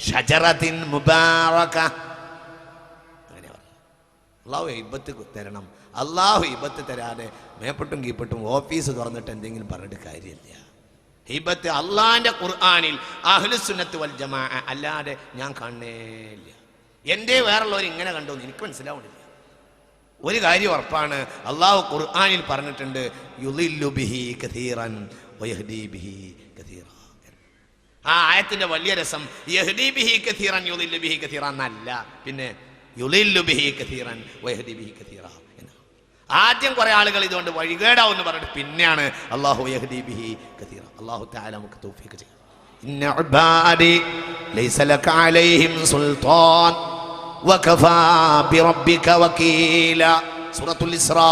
ഷജറത്തിൻ മുബാറക. അങ്ങനെ പറഞ്ഞു. അല്ലാഹു ഇബത്ത് തരണം. അല്ലാഹു ഇബത്ത് തരാതെ മേപ്പെട്ടും കീപ്പെട്ടും ഓഫീസ് തുറന്നിട്ട് എന്തെങ്കിലും പറഞ്ഞിട്ട് കാര്യമില്ല. ഹിബത്ത് അള്ളാന്റെ ഖുർആനിൽ അഹ്ലുസുന്നത്ത് വൽ ജമാഅ അല്ലാതെ ഞാൻ കാണേയില്ല. എൻ്റെ വേറുള്ളവർ ഇങ്ങനെ കണ്ടോന്ന് എനിക്ക് മനസ്സിലാവണില്ല. ഒരു കാര്യം ഉറപ്പാണ്, അള്ളാഹു ഖുർആനിൽ പറഞ്ഞിട്ടുണ്ട്, യുളില്ലു ബിഹി കസീറൻ വയഹ്ദി ബിഹി കസീറ. ആ ആയത്തിന്റെ വലിയ രസം യഹ്ദി ബിഹി കസീറൻ യുളില്ലു ബിഹി കസീറ എന്നല്ല, പിന്നെ യുളില്ലു ബിഹി കസീറൻ വയഹ്ദി ബിഹി കസീറ. ആദ്യം കുറെ ആളുകൾ ഇതുകൊണ്ട് വഴികേടാവും എന്ന് പറഞ്ഞിട്ട് പിന്നെയാണ് അല്ലാഹു യഹ്ദി ബിഹി കസീറ. അല്ലാഹു തആല നമുക്ക് തൗഫീഖ് ചെയ്യട്ടെ. ഇന്ന ഇബാദി ലൈസ ലക അലൈഹിം സുൽത്താൻ വകഫാ ബിറബ്ബിക വകീല. സൂറത്തുൽ ഇസ്രാ.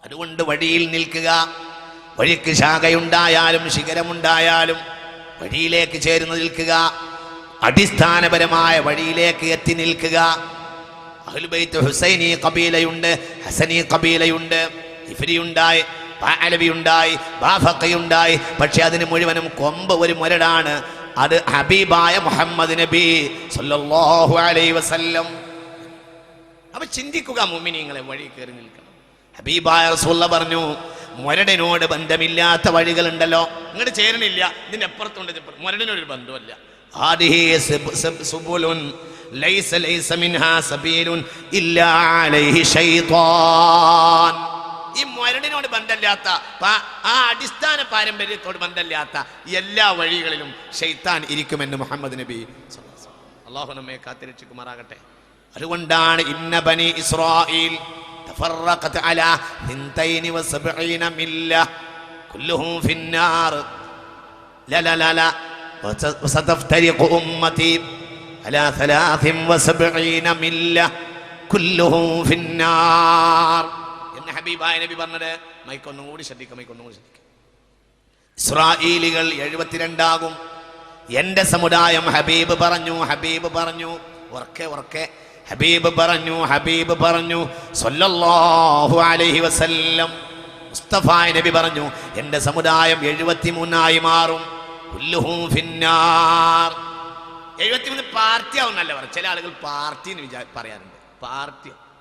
അതുകൊണ്ട് വഴിയിൽ നിൽക്കുക. വഴിക്ക് ശാഖയുണ്ടായാലും ശിഖരമുണ്ടായാലും വഴിയിലേക്ക് ചേർന്ന് നിൽക്കുക. അടിസ്ഥാനപരമായ വഴിയിലേക്ക് എത്തി നിൽക്കുക. അഹ്ലുൽ ബൈത്ത് ഹുസൈനി ഖബീലയുണ്ട്, ഹസനി ഖബീലയുണ്ട്, ഇഫ്രിയുണ്ടായി, അലവിയുണ്ടായി, ബാഫഖയുണ്ടായി. പക്ഷെ അതിന് മുഴുവനും കൊമ്പ് ഒരു മുരടാണ്. അത് ഹബീബായ മുഹമ്മദ് നബി സല്ലല്ലാഹു അലൈഹി വസല്ലം. അപ്പൊ ചിന്തിക്കുക മുഅ്മിനീങ്ങളെ, വഴി കയറി നിൽക്കണം. ഹബീബായ റസൂലുള്ളാഹി പറഞ്ഞു, മുരടിനോട് ബന്ധമില്ലാത്ത വഴികളുണ്ടല്ലോ, ഇങ്ങോട്ട് ചേരണില്ല, ഇതിന്റെ അപ്പുറത്തുണ്ട്, മുരടിനോടൊരു ബന്ധമല്ല. ആദിഹി സുബുലുൻ ലൈസ ലൈസ മിൻഹാ സബീലുൻ ഇല്ലാ അലൈഹി ശൈത്താൻ. ഈ മുരടിനോട് ബന്ധമില്ലാത്ത, ആ അടിസ്ഥാന പാരമ്പര്യത്തോട് ബന്ധമില്ലാത്ത എല്ലാ വഴികളിലും ശൈത്താൻ ഇരിക്കുമെന്ന് മുഹമ്മദ് നബി. അല്ലാഹു നമ്മെ കാത്തിരക്ഷിക്കുമാറാകട്ടെ. അതുകൊണ്ടാണ് ഇന്ന ബനി ഇസ്രായീൽ തഫറഖത് അലാ 72 മില്ല കുല്ലുഹും ഫിന്നാർ ലാ ലാ ലാ ലാ വസതഫ്തരിഖു ഉമ്മതി അലാ 73 മില്ല കുല്ലുഹും ഫിന്നാർ എന്ന് ഹബീബായ നബി പറഞ്ഞത്. മൈക്കൊന്നും കൂടി ശ്രദ്ധിക്കാം. ഇസ്രായേലികൾ 72 ആകും. എന്റെ സമുദായം ഹബീബ് പറഞ്ഞു ഉറക്കെ ഹബീബ് പറഞ്ഞു സല്ലല്ലാഹു അലൈഹി വസല്ലം. മുസ്തഫ നബി പറഞ്ഞു, എന്റെ സമുദായം 73 മാറും. കുല്ലുഹും ഫിന്നാർ. 73 പാർട്ടി ആവുന്നല്ല പറഞ്ഞു. ചില ആളുകൾ പാർട്ടി എന്ന് പറയാറുണ്ട്.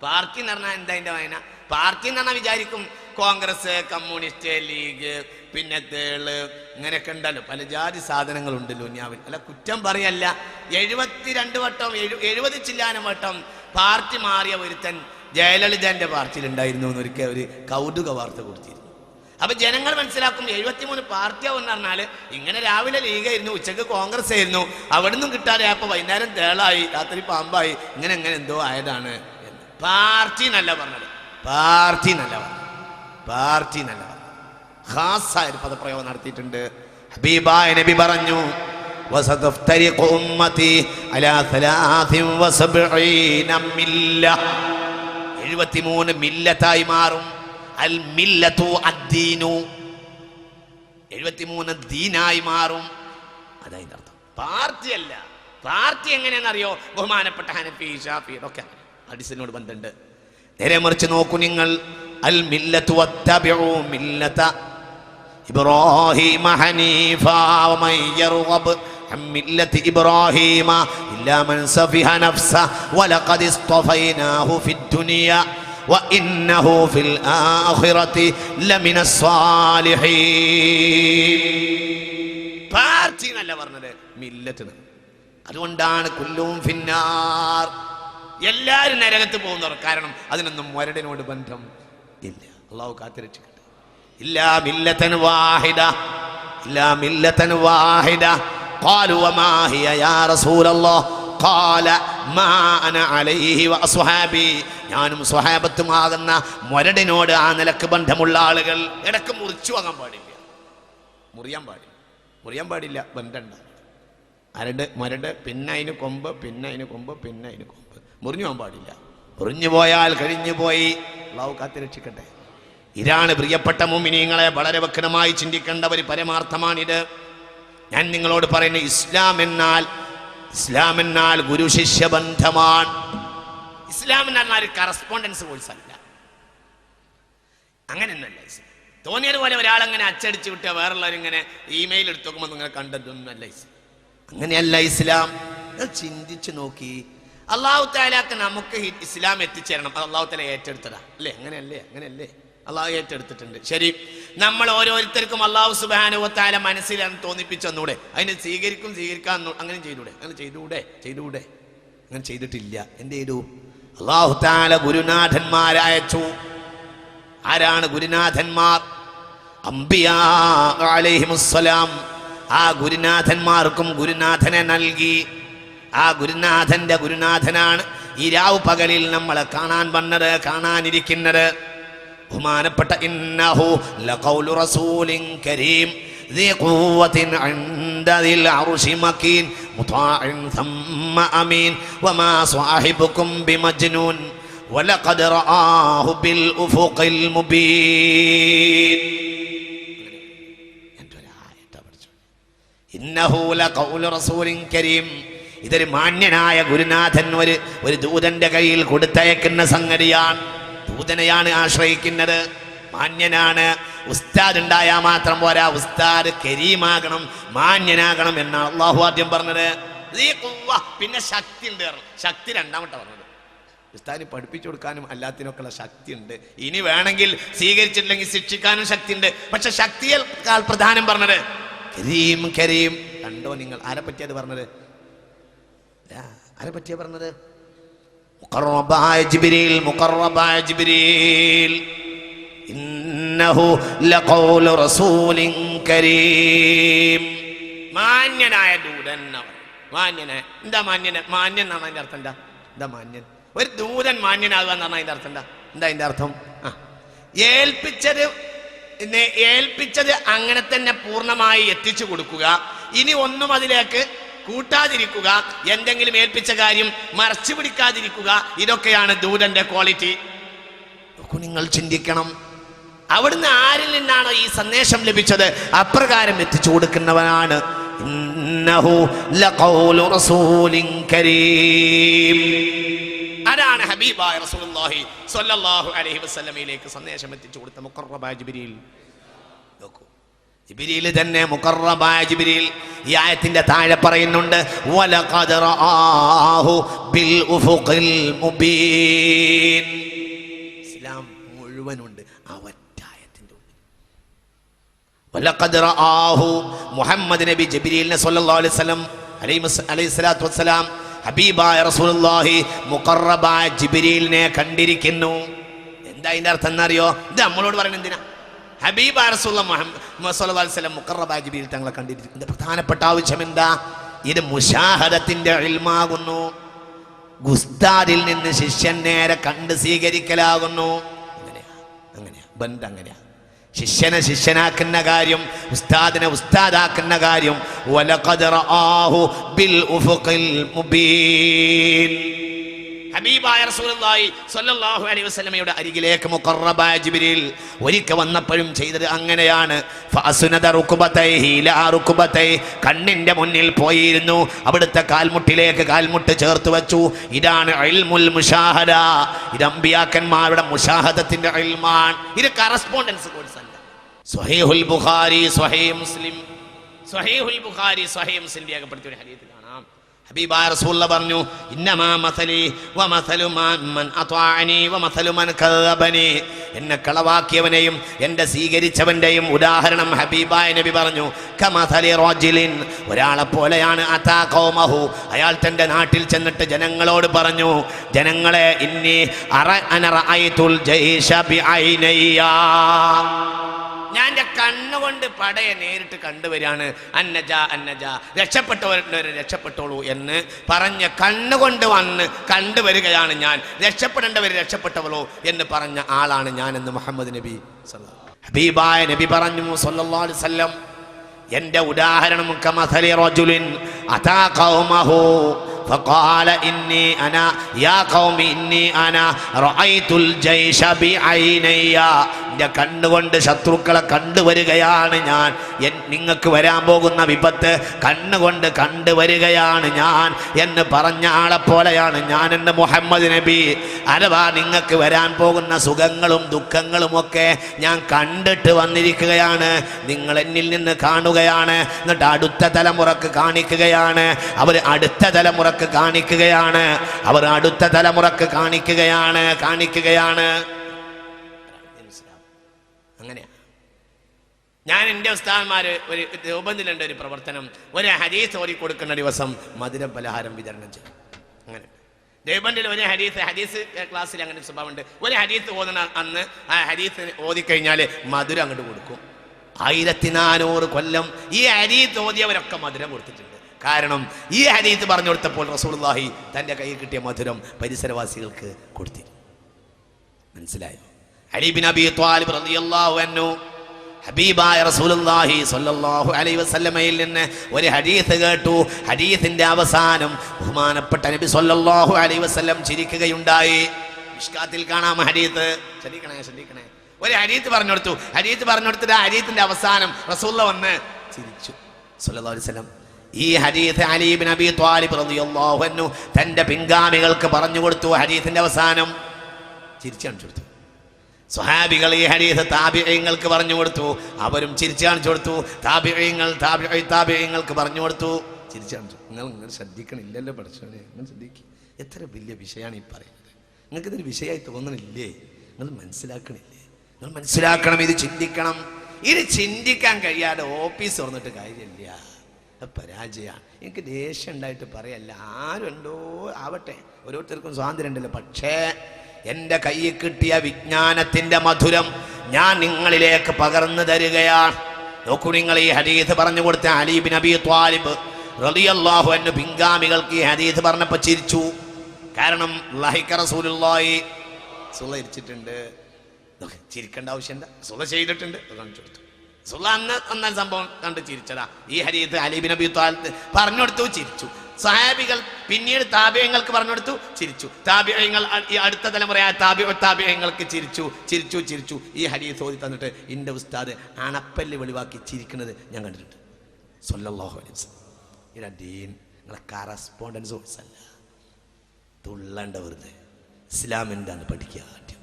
പാർട്ടി എന്ന് പറഞ്ഞാൽ എന്താ അതിന്റെ വായന? പാർട്ടി എന്ന് പറഞ്ഞാൽ വിചാരിക്കും കോൺഗ്രസ്, കമ്മ്യൂണിസ്റ്റ് ലീഗ്, പിന്നെ തേള്, ഇങ്ങനെയൊക്കെ ഉണ്ടല്ലോ, പല ജാതി സാധനങ്ങളുണ്ടല്ലോ. ഞാൻ അല്ല, കുറ്റം പറയല്ല. 72 വട്ടം 70 ചില്ലാനം വട്ടം പാർട്ടി മാറിയ ഒരുത്തൻ ജയലളിതന്റെ പാർട്ടിയിൽ ഉണ്ടായിരുന്നു എന്നൊരിക്കൽ ഒരു കൗതുക വാർത്ത കൊടുത്തിരുന്നു. അപ്പൊ ജനങ്ങൾ മനസ്സിലാക്കും 73 പാർട്ടിയാവും എന്ന് പറഞ്ഞാൽ ഇങ്ങനെ രാവിലെ ലീഗായിരുന്നു, ഉച്ചക്ക് കോൺഗ്രസ് ആയിരുന്നു, അവിടെ നിന്നും കിട്ടാതെ അപ്പൊ വൈകുന്നേരം തേളായി, രാത്രി പാമ്പായി, ഇങ്ങനെ എന്തോ ആയതാണ്. പാർട്ടി എന്നല്ല പറഞ്ഞത്. ഖാസായ പദപ്രയോഗം നടത്തിയിട്ടുണ്ട്. ഹബീബായ നബി പറഞ്ഞു, വസതഫ്തരിഖു ഉമ്മതി അലാ 73 മില്ല. 73 മില്ലത്തായി മാറും. അൽ മില്ലത്തു അദ്ദീനു. 73 ദീനായി മാറും. അതതിന്റെ അർത്ഥം. പാർട്ടിയല്ല. പാർട്ടി എങ്ങനെയാണെന്നറിയോ? ബഹുമാനപ്പെട്ട ഹനഫി, ഷാഫി ഒക്കെ ഹദീസിനോട് ബന്ധമുണ്ട്. നേരെ മറിച്ച് നോക്കൂ നിങ്ങൾ. അൽ മില്ലത്തു വത്തബിഉ മില്ലത ഇബ്രാഹീമ ഹനീഫാ വമൻ യർഗബ് അൻ മില്ലതി ഇബ്രാഹീമ ഇല്ലാ മൻ സഫിഹ നഫ്സ വലഖദ് ഇസ്തഫൈനാഹു ഫിദ്ദുനിയ വഇന്നഹു ഫിൽ ആഖിറതി ലമിനസ് സാലിഹീൻ. പാർട്ടി എന്നല്ല പറഞ്ഞത്, മില്ലത്ത്. അതുകൊണ്ടാണ് കുല്ലും ഫിന്നാർ, എല്ലാവരും നരകത്ത് പോകുന്നവർ. കാരണം അതിനൊന്നും മുരടിനോട് ബന്ധം ഇല്ല. അള്ളാഹു കാത്തിരക്ഷിക്കട്ടെ. ഇല്ലാ മില്ലതൻ വാഹിദ ഖാലു വമാ ഹിയ യാ റസൂലല്ലാഹ് ഖാല മാ അന അലൈഹി വഅസ്ഹാബി. ഞാനും സ്വഹാബത്തുമാകുന്ന മുരടിനോട് ആ നിലക്ക് ബന്ധമുള്ള ആളുകൾ. ഇടക്ക് മുറിച്ചു വാങ്ങാൻ പാടില്ല, മുറിയാൻ പാടില്ല. ബന്ധമുണ്ട്. മുരട്, പിന്നെ അതിന് കൊമ്പ്, പിന്നെ അതിന് കൊമ്പ്, പിന്നെ അതിന് കൊമ്പ്. മുറിഞ്ഞു പോകാൻ പാടില്ല. മുറിഞ്ഞു പോയാൽ കഴിഞ്ഞു പോയി. അല്ലാഹു കാത്തിരക്ഷിക്കട്ടെ. ഇതാണ് പ്രിയപ്പെട്ട മുഅ്മിനീങ്ങളെ വളരെ വ്യക്തമായി ചിന്തിക്കേണ്ട ഒരു പരമാർത്ഥമാണിത്. ഞാൻ നിങ്ങളോട് പറയുന്നത്, ഇസ്ലാം എന്നാൽ ഗുരു ശിഷ്യ ബന്ധമാണ്. ഇസ്ലാം എന്നാൽ കറസ്പോണ്ടൻസ് കോഴ്സ് അല്ല. അങ്ങനെയൊന്നല്ല ഇസ്ലാം. തോന്നിയതുപോലെ ഒരാളങ്ങനെ അച്ചടിച്ച് വിട്ടാൽ വേറുള്ളവരിങ്ങനെ ഇമെയിൽ എടുത്ത് നോക്കുമ്പോൾ നിങ്ങൾ കണ്ടതൊന്നുമല്ല ഇസ്ലാം. അങ്ങനെയല്ല ഇസ്ലാം. ചിന്തിച്ചു നോക്കി. അല്ലാഹു തആലക്ക് നമുക്ക് ഇസ്ലാം എത്തിച്ചേരണം. അത് അല്ലാഹു തആല ഏറ്റെടുത്തതാ അല്ലേ? അങ്ങനെയല്ലേ അല്ലാഹു ഏറ്റെടുത്തിട്ടുണ്ട്. ശരി, നമ്മൾ ഓരോരുത്തർക്കും അല്ലാഹു സുബ്ഹാനഹു വ തആല മനസ്സിലാണ് തോന്നിപ്പിച്ചെന്നൂടെ? അതിനെ സ്വീകരിക്കാൻ അങ്ങനെ ചെയ്തൂടെ? അങ്ങനെ ചെയ്തിട്ടില്ല. എന്ത് ചെയ്തു? അല്ലാഹു തആല ഗുരുനാഥന്മാരയച്ചു. ആരാണ് ഗുരുനാഥന്മാർ? അംബിയാ അലൈഹിമുസ്സലാം. ആ ഗുരുനാഥന്മാർക്കും ഗുരുനാഥനെ നൽകി. ആ ഗുരുനാഥന്റെ ഗുരുനാഥനാണ് ഈ രാവ് പകലിൽ നമ്മളെ കാണാൻ വന്നത്, കാണാനിരിക്കുന്നത്. ബഹുമാനപ്പെട്ട ഇന്നഹു ലഖൗലു റസൂലിൻ കരീം ذي قوة عند ذي العرش مكين مطاع ثم أمين وما صاحبكم بمجنون ولقد رآه بالأفق المبين. إنه لقول رسول كريم. ഇതൊരു മാന്യനായ ഗുരുനാഥൻ ഒരു ദൂതന്റെ കയ്യിൽ കൊടുത്തയക്കുന്ന സംഗതിയാണ്. ദൂതനെയാണ് ആശ്രയിക്കുന്നത്, മാന്യനാണ്. ഉസ്താദ് ഉണ്ടായാൽ മാത്രം പോരാ, ഉസ്താദ് കരീമാകണം, മാന്യനാകണം എന്നാണ് അള്ളാഹു ആദ്യം പറഞ്ഞത്. പിന്നെ ശക്തി ഉണ്ട്, ശക്തി രണ്ടാമത്തെ പറഞ്ഞത്. ഉസ്താദിന് പഠിപ്പിച്ചു കൊടുക്കാനും എല്ലാത്തിനൊക്കെയുള്ള ശക്തി ഉണ്ട്. ഇനി വേണമെങ്കിൽ സ്വീകരിച്ചിട്ടില്ലെങ്കിൽ ശിക്ഷിക്കാനും ശക്തി ഉണ്ട്. പക്ഷെ ശക്തിയേക്കാൾ പ്രധാനം പറഞ്ഞത് കരീം കരീം. കണ്ടോ നിങ്ങൾ? ആരെ പറ്റി അത് പറഞ്ഞത്? ആരെ പറ്റിയാ പറഞ്ഞത്? മുഖറബായ ജിബ്രീൽ, മുഖറബായ ജിബ്രീൽ. ഇന്നഹു ലഖൗലു റസൂലിൻ കരീം. മാന്യനായ ദൂതൻ. മാന്യനായ എന്താ മാന്യൻ? മാന്യൻ എന്നാണ് അതിന്റെ അർത്ഥം. എന്താ മാന്യൻ? ഒരു ദൂതൻ മാന്യനാകുക എന്ന് പറഞ്ഞാൽ അതിന്റെ അർത്ഥം എന്താ? അതിന്റെ അർത്ഥം? ഏൽപ്പിച്ചത് അങ്ങനെ തന്നെ പൂർണ്ണമായി എത്തിച്ചു കൊടുക്കുക. ഇനി ഒന്നും അതിലേക്ക് കൂട്ടാതിരിക്കുക, എന്തെങ്കിലും ഏൽപ്പിച്ച കാര്യം മറച്ചു പിടിക്കാതിരിക്കുക. ഇതൊക്കെയാണ് ദൂതന്റെ ക്വാളിറ്റി. നിങ്ങൾ ചിന്തിക്കണം, അവിടുന്ന് ആരിൽ നിന്നാണോ ഈ സന്ദേശം ലഭിച്ചത് അപ്രകാരം എത്തിച്ചു കൊടുക്കുന്നവനാണ്. ഇന്നഹു ലഖൗലു റസൂലിൻ കരീം. അതാണ് ഹബീബായ റസൂലുള്ളാഹി സ്വല്ലല്ലാഹു അലൈഹി വസല്ലമയിലേക്ക് സന്ദേശം എത്തിച്ചു കൊടുത്ത മുഖറബായ ജിബ്രീൽ. നോക്കൂ, ജിബ്രീൽ തന്നെ, മുഖറബായ ജിബ്രീൽ. ഈ ആയത്തിന്റെ താഴെ പറയുന്നുണ്ട് വലഖദ് റആഹു ബിൽ ഉഫുഖിൽ മുബീൻ. ഇസ്ലാം മുഴുവനുണ്ട് ആ ഒറ്റായത്തിന്റെ ഉള്ളിൽ. വലഖദ് റആഹു, മുഹമ്മദ് നബി ജിബ്രീലിനെ സ്വല്ലല്ലാഹു അലൈഹി വസല്ലം അലൈഹിസ്സലാത്തു വസ്സലാം ഹബീബായ റസൂലുള്ളാഹി മുഖറബായ ജിബ്രീലിനെ കണ്ടിരിക്കുന്നു. എന്താ അതിന്റെ അർത്ഥം എന്നറിയോ? ഇത് നമ്മളോട് പറയുന്നത് എന്തിനാ? ഹബീബായ റസൂലുള്ളാഹി മുഹമ്മദ് സ്വല്ലല്ലാഹു അലൈഹി വസല്ലം മുഖറബായ ജിബ്രീൽ തങ്ങളെ കണ്ടിരിക്കുന്നു. പ്രധാനപ്പെട്ട ആവശ്യം എന്താ? ഇത് മുശാഹദത്തിന്റെ ഇൽമാകുന്നു. ഉസ്താദിൽ നിന്ന് ശിഷ്യൻ നേരെ കണ്ട് സ്വീകരിക്കലാകുന്നു. അങ്ങനെയാ ബന്ധം. അങ്ങനെയാ ശിഷ്യനെ ശിഷ്യനാക്കുന്ന കാര്യം, ഉസ്താദിനെ ഉസ്താദാക്കുന്ന കാര്യം. വലഖദ് റആഹു ബിൽ ഉഫുഖിൽ മുബീൻ. ഹബീബായ റസൂലുള്ളാഹി സ്വല്ലല്ലാഹു അലൈഹി വസല്ലമയുടെ അരികിലേക്ക് മുഖറബായ ജിബ്രീൽ ഒരിക്കൽ വന്നപ്പോഴും ചെയ്തത് അങ്ങനെയാണ്. ഫഅസ്നദ റുക്ബതൈഹി ഇലാ റുക്ബതൈഹി, കണ്ണിന്റെ മുന്നിൽ പോയിരുന്നു, അവിടുത്തെ കാൽമുട്ടിലേക്ക് കാൽമുട്ട് ചേർത്ത് വെച്ചു. ഇതാണ് ഇൽമുൽ മുശാഹദ. ഇത് അമ്പിയാക്കന്മാരുടെ മുശാഹദത്തിന്റെ ഇൽമാണ്. ഇത് കറസ്പോണ്ടൻസ് കോഴ്സ് അല്ല. സ്വഹീഹുൽ ബുഖാരി, സ്വഹീഹ് മുസ്ലിം, സ്വഹീഹുൽ ബുഖാരി, സ്വഹീഹ് മുസ്ലിം രേഖപ്പെടുത്തിയ ഒരു ഹദീസ് കാണാം. ഹബീബായ റസൂലുള്ളാഹി പറഞ്ഞു ഇന്നമാ മസലി വമസലു മൻ അത്വാഅനി വമസലു മൻ കദബനി. എന്നെ കളവാക്കിയവനെയും എന്റെ സ്വീകരിച്ചവന്റെയും ഉദാഹരണം ഹബീബായ നബി പറഞ്ഞു കമസലി റജുലിൻ, ഒരാളെ പോലെയാണ്. അതാ ഖൗമഹു, അയാൾ തന്റെ നാട്ടിൽ ചെന്നിട്ട് ജനങ്ങളോട് പറഞ്ഞു, ജനങ്ങളെ ഇന്നി അന റഅയ്തുൽ ജൈശ ബിഐനയ്യ, ഞാൻ എൻ്റെ കണ്ണുകൊണ്ട് പടയെ നേരിട്ട് കണ്ടുവരികയാണ്. അന്നജ അന്നജ, രക്ഷപ്പെട്ടവരെ രക്ഷപ്പെട്ടോളൂ എന്ന് പറഞ്ഞ് കണ്ണുകൊണ്ട് വന്ന് കണ്ടുവരികയാണ് ഞാൻ. രക്ഷപ്പെടേണ്ടവർ രക്ഷപ്പെട്ടവളോ എന്ന് പറഞ്ഞ ആളാണ് ഞാൻ എന്ന് മുഹമ്മദ് നബി ഹബീബായ നബി പറഞ്ഞു സല്ലല്ലാഹു അലൈഹി വസല്ലം. എൻ്റെ ഉദാഹരണം കമസലി റജുലിൻ അതാ ഖൗമഹു فقال إني أنا يا قوم إني أنا رأيت الجيش بعيني. എൻ്റെ കണ്ണുകൊണ്ട് ശത്രുക്കളെ കണ്ടുവരികയാണ് ഞാൻ. നിങ്ങൾക്ക് വരാൻ പോകുന്ന വിപത്ത് കണ്ണുകൊണ്ട് കണ്ടുവരികയാണ് ഞാൻ എന്ന് പറഞ്ഞ ആളെപ്പോലെയാണ് ഞാൻ എന്ന് മുഹമ്മദ് നബി. അഥവാ നിങ്ങൾക്ക് വരാൻ പോകുന്ന സുഖങ്ങളും ദുഃഖങ്ങളും ഒക്കെ ഞാൻ കണ്ടിട്ട് വന്നിരിക്കുകയാണ്. നിങ്ങൾ എന്നിൽ നിന്ന് കാണുകയാണ്, എന്നിട്ട് അടുത്ത തലമുറക്ക് കാണിക്കുകയാണ്. അവർ അടുത്ത തലമുറക്ക് കാണിക്കുകയാണ്. അവർ അടുത്ത തലമുറക്ക് കാണിക്കുകയാണ്. അങ്ങനെയാ. ഞാൻ എൻ്റെ ഉസ്താദന്മാര് ഒരു ദേവബന്ദിലുണ്ട് ഒരു പ്രവർത്തനം, ഒരു ഹദീസ് ഓതി കൊടുക്കുന്ന ദിവസം മധുര പലഹാരം വിതരണം ചെയ്യും. അങ്ങനെ ദേവബന്ദിൽ ഒരു ഹദീസ് ക്ലാസ്സിൽ അങ്ങനെ സ്വഭാവമുണ്ട്. ഒരു ഹദീസ് ഓതുന്ന അന്ന് ആ ഹദീസ് ഓതിക്കഴിഞ്ഞാൽ മധുരം അങ്ങോട്ട് കൊടുക്കും. 1400 കൊല്ലം ഈ ഹദീസ് ഓതിയവരൊക്കെ മധുരം കൊടുത്തിട്ടുണ്ട്. കാരണം ഈ ഹദീസ് പറഞ്ഞു കൊടുത്തപ്പോൾ റസൂലുള്ളാഹി തൻ്റെ കയ്യിൽ കിട്ടിയ മധുരം പരിസരവാസികൾക്ക് കൊടുത്തിരുന്നു. മനസ്സിലായോ? അലി ബിൻ അബീ ത്വാലിബ് റളിയല്ലാഹു അൻഹു ഹബീബായ റസൂലുള്ളാഹി സ്വല്ലല്ലാഹു അലൈഹി വസല്ലമയിൽ നിന്ന് ഒരു ഹദീസ് കേട്ടു. ഹദീസിന്റെ അവസാനം ബഹുമാനപ്പെട്ട നബി സ്വല്ലല്ലാഹു അലൈഹി വസല്ലം ചിരിക്കുകയുണ്ടായി. മിഷ്കാത്തിൽ കാണാം ഹദീസ്. ശ്രദ്ധിക്കണേ. ഒരു ഹദീസ് പറഞ്ഞു കൊടുത്തു. ഹദീസ് പറഞ്ഞു കൊടുത്തിട്ട് ആ ഹദീസിന്റെ അവസാനം റസൂലുള്ളാഹി വന്ന് ചിരിച്ചു സ്വല്ലല്ലാഹു അലൈഹി വസല്ലം. ഈ ഹദീസ് അലി ബിൻ അബീ ത്വാലിബ് റളിയല്ലാഹു അൻഹു തന്റെ പിൻഗാമികൾക്ക് പറഞ്ഞു കൊടുത്തു. ഹദീസിന്റെ അവസാനം ചിരിച്ചു കാണിച്ചു കൊടുത്തു. സ്വഹാബികൾ ഈ ഹദീസ് താബിഈങ്ങൾക്ക് പറഞ്ഞു കൊടുത്തു. അവരും ചിരിച്ചു കാണിച്ചു കൊടുത്തു. താബിഈങ്ങൾക്ക് പറഞ്ഞു കൊടുത്തു. ചിരിച്ചു കാണിച്ചു. നിങ്ങൾ ശ്രദ്ധിക്കണില്ലല്ലോ പഠിച്ചോനെ, നിങ്ങൾ ശ്രദ്ധിക്കുക. എത്ര വലിയ വിഷയമാണ് ഈ പറയുന്നത്. നിങ്ങൾക്ക് ഇതൊരു വിഷയമായി തോന്നണില്ലേ? നിങ്ങൾ മനസ്സിലാക്കണില്ലേ? നിങ്ങൾ മനസ്സിലാക്കണം. ഇത് ചിന്തിക്കണം. ഇത് ചിന്തിക്കാൻ കഴിയാതെ ഓഫീസ് തുറന്നിട്ട് കാര്യമില്ല. പരാജയമാണ്. എനിക്ക് ദേഷ്യം ഉണ്ടായിട്ട് പറയല്ല. ആരുണ്ടോ ആവട്ടെ, ഓരോരുത്തർക്കും സ്വാതന്ത്ര്യം ഉണ്ടല്ലോ. പക്ഷേ എൻ്റെ കയ്യിൽ കിട്ടിയ വിജ്ഞാനത്തിൻ്റെ മധുരം ഞാൻ നിങ്ങളിലേക്ക് പകർന്നു തരികയാണ്. നോക്കൂ, നിങ്ങൾ ഈ ഹദീസ് പറഞ്ഞു കൊടുത്ത അലി ബിൻ അബീ ത്വാലിബ് റളിയല്ലാഹു അൻഹു പിൻഗാമികൾക്ക് ഈ ഹദീസ് പറഞ്ഞപ്പോൾ ചിരിച്ചു. കാരണം റസൂലുള്ളാഹി ഇരിച്ചിട്ടുണ്ട്. ചിരിക്കേണ്ട ആവശ്യമുണ്ട്. സുല ചെയ്തിട്ടുണ്ട്, കാണിച്ചു കൊടുത്തു. സുല അന്ന സംഭവം കണ്ട് ചിരിച്ചതാ. ഈ ഹദീസ് അലി ബിൻ അബീ ത്വാലിബ് പറഞ്ഞു കൊടുത്തു, ചിരിച്ചു. സഹാബികൾ പിന്നീട് താബിഈങ്ങൾക്ക് പറഞ്ഞു കൊടുത്തു, ചിരിച്ചു. താബിഈങ്ങൾ അടുത്ത തലമുറയായ താബിഈങ്ങൾക്ക് ചിരിച്ചു. ഈ ഹദീസ് ഓതി തന്നിട്ട് എൻ്റെ ഉസ്താദ് അണപ്പല്ല് വെളിവാക്കി ചിരിക്കുന്നത് ഞാൻ കണ്ടിട്ടുണ്ട്. സ്വല്ലല്ലാഹു അലൈഹി വസല്ലം. ഇതാ ദീൻ. നിങ്ങളെ കറസ്പോണ്ടൻസ് കോഴ്സല്ല, തുള്ളണ്ട വെറുതെ. ഇസ്ലാമിൻ്റെ ആണ് പഠിക്കുക. ആദ്യം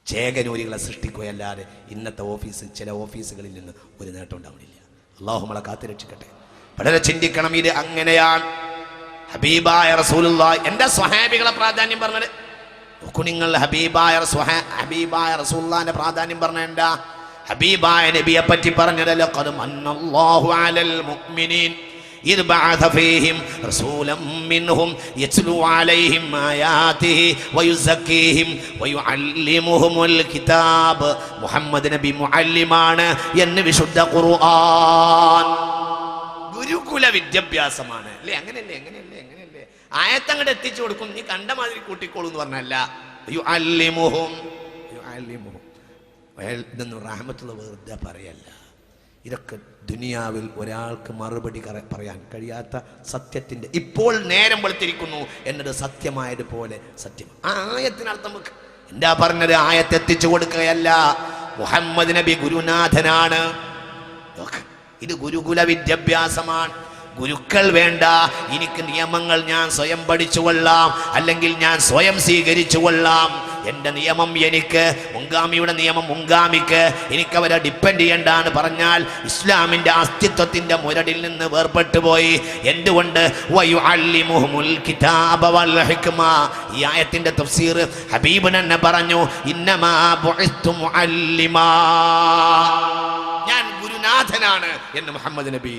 ചേകനൂരികളെ സൃഷ്ടിക്കുകയല്ലാതെ ഇന്നത്തെ ചില ഓഫീസുകളിൽ നിന്ന് ഒരു നേട്ടം ഉണ്ടാവുന്നില്ല. അല്ലാഹു നമ്മളെ കാത്തുരക്ഷിക്കട്ടെ. വളരെ ചിന്തിക്കണം. ഇത് അങ്ങനെയാണ്. ഹബീബായ റസൂലുള്ളാഹി എൻ്റെ സ്വഹാബികളെ പ്രാധാന്യം പറഞ്ഞത് നോക്കൂ നിങ്ങൾ. ഹബീബായ റസൂലുള്ളാഹിന്റെ പ്രാധാന്യം പറഞ്ഞ എന്താ? ഹബീബായ നബിയെ പറ്റി പറഞ്ഞത് ലഖദ് മന്നല്ലാഹു അലൽ മുഅ്മിനീൻ إذ بعث فيهم رسولا منهم يتلو عليهم آياته ويزكيهم ويعلمهم الكتاب. മുഹമ്മദ് നബി മുഅല്ലിമാണ് എന്ന് വിശുദ്ധ ഖുർആൻ. ഗുരുകുല വിദ്യാഭ്യാസമാണ് അല്ലേ? അങ്ങനെയല്ലേ? ആയത്തങ്ങോട്ട് എത്തിച്ചു കൊടുക്കും. നീ കണ്ട മാതിരി കൂട്ടിക്കോളൂ എന്ന് പറഞ്ഞല്ല. യുഅല്ലിമുഹും. ഇതൊന്നും റഹ്മത്തുള്ള വെറുതെ പറയല്ല. ഇതൊക്കെ ദുനിയാവിൽ ഒരാൾക്ക് മറുപടി പറയാൻ കഴിയാത്ത സത്യത്തിൻ്റെ ഇപ്പോൾ നേരം വെളുത്തിരിക്കുന്നു എന്നത് സത്യമായതുപോലെ സത്യം. ആ ആയത്തിനർത്ഥം വെക്ക്. എന്താ പറഞ്ഞത്? ആയത്തെത്തിച്ചു കൊടുക്കുകയല്ല. മുഹമ്മദ് നബി ഗുരുനാഥനാണ്. ഇത് ഗുരുകുല വിദ്യാഭ്യാസമാണ്. ഗുരുക്കൾ വേണ്ട. എനിക്ക് നിയമങ്ങൾ ഞാൻ സ്വയം പഠിച്ചു കൊള്ളാം, അല്ലെങ്കിൽ ഞാൻ സ്വയം സ്വീകരിച്ചു കൊള്ളാം. എൻ്റെ നിയമം എനിക്ക്, മുൻഗാമിയുടെ നിയമം മുൻഗാമിക്ക്, എനിക്കവരെ ഡിപ്പെൻഡ് ചെയ്യേണ്ടാന്ന് പറഞ്ഞാൽ ഇസ്ലാമിൻ്റെ അസ്തിത്വത്തിൻ്റെ മുരടിൽ നിന്ന് വേർപെട്ടു പോയി. എന്തുകൊണ്ട്? വയുഅല്ലിമുഹുൽ കിതാബ വൽ ഹിക്മ. ഈ ആയത്തിൻ്റെ തഫ്സീർ ഹബീബ് തന്നെ പറഞ്ഞു, ഇന്നമാ ബുഇസ്തു മുഅല്ലിമാ. ഞാൻ ഗുരുനാഥനാണ് എന്ന് മുഹമ്മദ് നബി.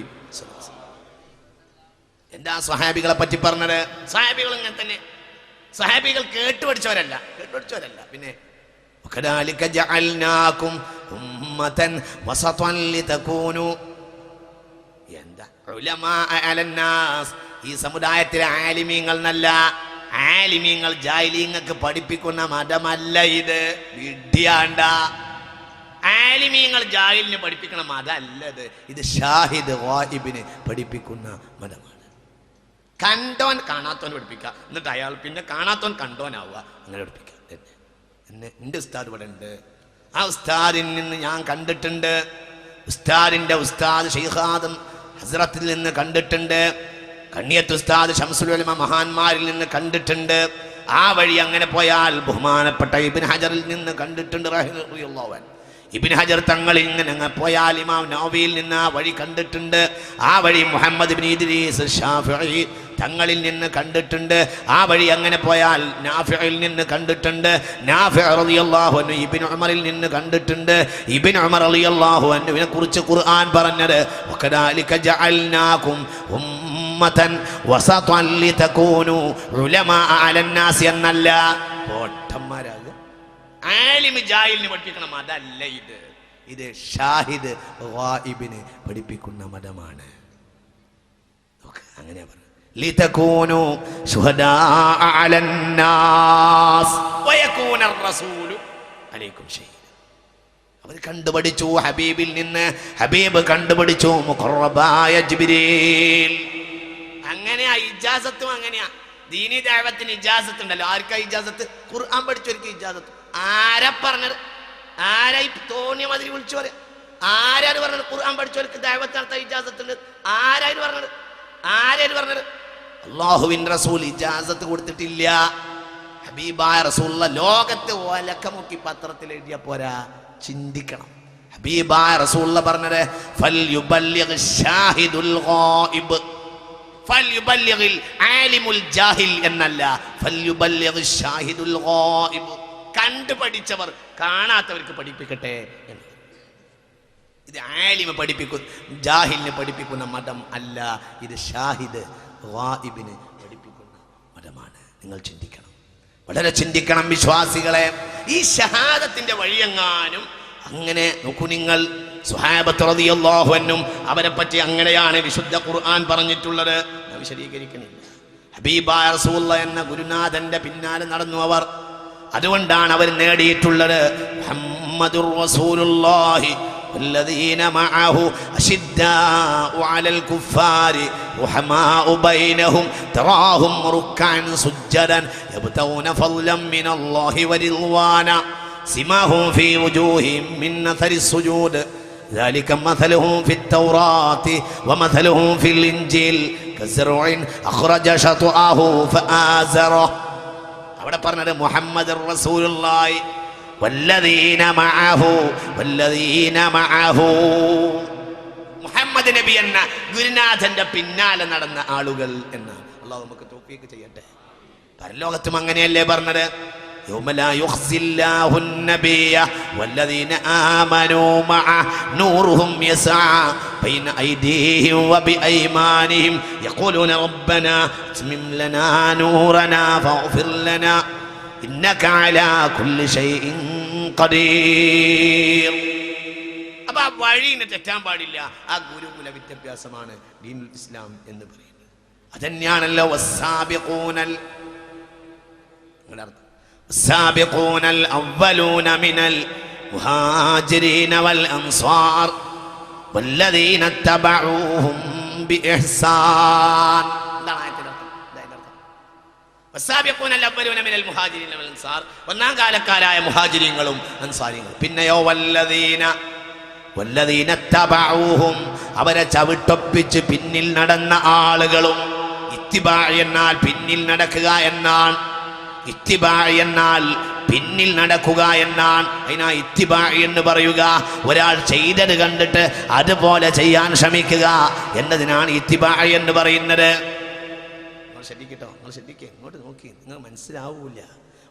എന്താ സ്വഹാബികളെ പറ്റി പറഞ്ഞത്? സ്വഹാബികൾ ഇങ്ങനെ തന്നെ. സഹാബികൾ കേട്ടുപഠിച്ചവരല്ല. പിന്നെ വകദാലിക ജഅൽനാകും ഉമ്മതൻ വസതൻ ലിതകൂനു. എന്താ ഉലമാ അലന്നാസ്? ഈ സമുദായത്തിലെ ആലിമീങ്ങൾ എന്നല്ല. ആലിമീങ്ങൾ ജാഹിലീങ്ങൾക്ക് പഠിപ്പിക്കുന്ന മതമല്ല ഇത്. വിഡ്ഢിയാണ്ട. ആലിമീങ്ങൾ ജാഹിലിന് പഠിപ്പിക്കുന്ന മതമല്ലത്. ഇത് ഷാഹിദ് ഗായിബിന് പഠിപ്പിക്കുന്ന മതമാണ്. കണ്ടോൻ കാണാത്തോൻ പഠിപ്പിക്കുക, എന്നിട്ട് അയാൾ പിന്നെ കാണാത്തോൻ കണ്ടോനാവുക. അങ്ങനെ പഠിപ്പിക്കുക. എൻ്റെ ഉസ്താദ് ഇവിടെ ഉണ്ട്. ആ ഉസ്താദിൽ നിന്ന് ഞാൻ കണ്ടിട്ടുണ്ട്. ഉസ്താദിൻ്റെ ഉസ്താദ് ഷെയ്ഖാദം ഹസ്രത്തിൽ നിന്ന് കണ്ടിട്ടുണ്ട്. കണ്ണിയത്ത് ഉസ്താദ് ശംസുൽ ഉലമ മഹാന്മാരിൽ നിന്ന് കണ്ടിട്ടുണ്ട്. ആ വഴി അങ്ങനെ പോയാൽ ബഹുമാനപ്പെട്ട ഇബ്നു ഹജറിൽ നിന്ന് കണ്ടിട്ടുണ്ട് റഹിമഹുല്ലാഹു അൻഹു. ഇബ്നു ഹജർ തങ്ങളിൽ ഇങ്ങനെ പോയാൽ ഇമാം നവവിയിൽ നിന്ന് ആ വഴി കണ്ടിട്ടുണ്ട്. ആ വഴി മുഹമ്മദ് ഇബ്നു ഇദ്രീസ് ശാഫിഈ തങ്ങളിൽ നിന്ന് കണ്ടിട്ടുണ്ട്. ആ വഴി അങ്ങനെ പോയാൽ നാഫിഇൽ നിന്ന് കണ്ടിട്ടുണ്ട്. നാഫിഅ റളിയല്ലാഹു അൻഹു ഇബ്നു ഉമറിൽ നിന്ന് കണ്ടിട്ടുണ്ട്. ഇബ്നു ഉമർ റളിയല്ലാഹു അൻഹുവിനെ കുറിച്ച് ഖുർആൻ പറഞ്ഞത് വകദാലിക ജഅൽനാകും ഉമ്മതൻ വസതൻ ലിതകൂനു ഉലമാ അലന്നാസ് എന്നല്ല. പോട്ടന്മാരാകും. ആലിമ് ജാഹിലിന് പഠിപ്പിക്കണം അതല്ല ഇത്. ഇത് ഷാഹിദ് ഗായിബിന് പഠിപ്പിക്കുന്ന മതമാണ്. അങ്ങനെ പറഞ്ഞു, ലിതകൂനു ശുഹദാ അലന്നാസ് വയകൂന റസൂലു അലൈക്കും ഷഹീദ. അവർ കണ്ടുപഠിച്ചു ഹബീബിൽ നിന്ന്, ഹബീബ് കണ്ടുപഠിച്ചു മുഖറബായ ജിബ്രീൽ. അങ്ങനെയാ ഇജാസത്തും. അങ്ങനെയാ ദീനി ദഅവത്തിന് ഇജാസത്ത് ഉണ്ടല്ലോ. ആർക്കാ ഇജാസത്ത്? ഖുർആൻ പഠിച്ചവർക്ക് ഇജാസത്ത്. ആരാ പറഞ്ഞത്? ആരാ തോന്നിയ മാതിരി വിളിച്ചു പറയാ? ആരാണ് പറഞ്ഞത് ഖുർആൻ പഠിച്ചവർക്ക് ദഅവത്ത് നടത്താൻ ഇജാസത്ത് ഉണ്ട്? ആരാണ് പറഞ്ഞത്? ആരാണ് പറഞ്ഞത്? അല്ലാഹുവിന്റെ റസൂൽ ഇജാസത്ത് കൊടുത്തിട്ടില്ല. ഹബീബായ റസൂലുള്ള ലോകത്തെ ഒലക്കമുക്കി പത്രത്തിൽ എഴുതിയ പോരാ, ചിന്തിക്കണം. ഹബീബായ റസൂലുള്ള പറഞ്ഞത് ഫൽയുബല്ലിഗ് ഷാഹിദുൽ ഗായിബ്, ഫൽയുബല്ലിഗിൽ ആലിമുൽ ജാഹിൽ എന്നല്ല, ഫൽയുബല്ലിഗ് ഷാഹിദുൽ ഗായിബ്. കണ്ടുപഠിച്ചവർ കാണാത്തവർക്ക് പഠിപ്പിക്കട്ടെ എന്ന്. ഇത് ആലിമ പഠിപ്പിക്കുന്ന, ജാഹിലിനെ പഠിപ്പിക്കുന്ന മതം അല്ല. ഇത് ഷാഹിദ് ഗായിബിനെ പഠിപ്പിക്കുന്ന മതമാണ്. നിങ്ങൾ ചിന്തിക്കണം, വളരെ ചിന്തിക്കണം വിശ്വാസികളെ. ഈ ഷഹാദത്തിന്റെ വഴിയെങ്ങാനും അങ്ങനെ നോക്കൂ നിങ്ങൾ. സ്വഹാബത്ത് റളിയല്ലാഹു അൻഹും അവരെ പറ്റി അങ്ങനെയാണ് വിശുദ്ധ ഖുർആൻ പറഞ്ഞിട്ടുള്ളത്. ഞാൻ വിശദീകരിക്കണില്ല. ഹബീബായ റസൂലുള്ളാഹി എന്ന ഗുരുനാഥന്റെ പിന്നാലെ നടന്നു അവർ. അതുകൊണ്ടാണ് അവർ നേടിയിട്ടുള്ളത് മുഹമ്മദുർ റസൂലുള്ളാഹി വല്ലദീന മഅഹു അശിദ്ദാഉ അലൽ കുഫാരി റഹമാഉ ബൈനഹും തറാഹും റുക്അൻ സുജ്ജദൻ യബ്തഗൂന ഫളൻ മിനല്ലാഹി വറിദ്വാന സിമാഹും ഫീ വുജൂഹിഹിം മിൻ അഥരി സുജൂദ് ذلك مثلهم في التوراة ومثلهم في الإنجيل كزرع أخرج شطأه فآزره. അവിടെ പറഞ്ഞത് മുഹമ്മദ് റസൂലുള്ളാഹി വല്ലദീന മഅഹു, വല്ലദീന മഅഹു. മുഹമ്മദ് നബി എന്ന ഗുരുനാഥന്റെ പിന്നാലെ നടന്ന ആളുകൾ എന്നാണ്. അല്ലാഹു നമുക്ക് തൗഫീഖ് ചെയ്യട്ടെ. പരലോകത്തും അങ്ങനെയല്ലേ പറഞ്ഞത്? يوم لا يخزي الله النبي والذين آمنوا معه نورهم يسعى بين أيديهم وبأيمانهم يقولون ربنا اتمم لنا نورنا فاغفر لنا إنك على كل شيء قدير. അപ്പോൾ ആ വഴിനെ തെറ്റാൻ പാടില്ല. ആ ഗുരുകുല വിദ്യാഭ്യാസമാണ് ദീനുൽ ഇസ്ലാം എന്ന് പറയുന്നത്. അതന്നെയാണല്ലോ വസ്സാബിഖൂനൽ السابقون الأولون من المهاجرين والأنصار والذين اتبعوهم بإحسان. والسابقون الأولون من المهاجرين والأنصار ഒന്നാം കാലക്കാരായ മുഹാജിരീങ്ങളും അൻസാരികളും. പിന്നെയോ വല്ലദീന തബഊഹും അവരെ ചവിട്ടൊപ്പിച്ച് പിന്നിൽ നടന്ന ആളുകളും. ഇത്തിബാ എന്നാൽ പിന്നിൽ നടക്കുക എന്നാണ്. ഇത്തിബാ എന്നാൽ പിന്നിൽ നടക്കുക എന്നാണ്. അതിനാ ഇത്തിബാ എന്ന് പറയുക. ഒരാൾ ചെയ്തത് കണ്ടിട്ട് അതുപോലെ ചെയ്യാൻ ശ്രമിക്കുക എന്നതിനാണ് ഇത്തിബാ എന്ന് പറയുന്നത്. നിങ്ങൾ ശ്രദ്ധിക്കട്ടോ, നിങ്ങൾ ശ്രദ്ധിക്കുക, ഇങ്ങോട്ട് നോക്കി, നിങ്ങൾ മനസ്സിലാവൂല.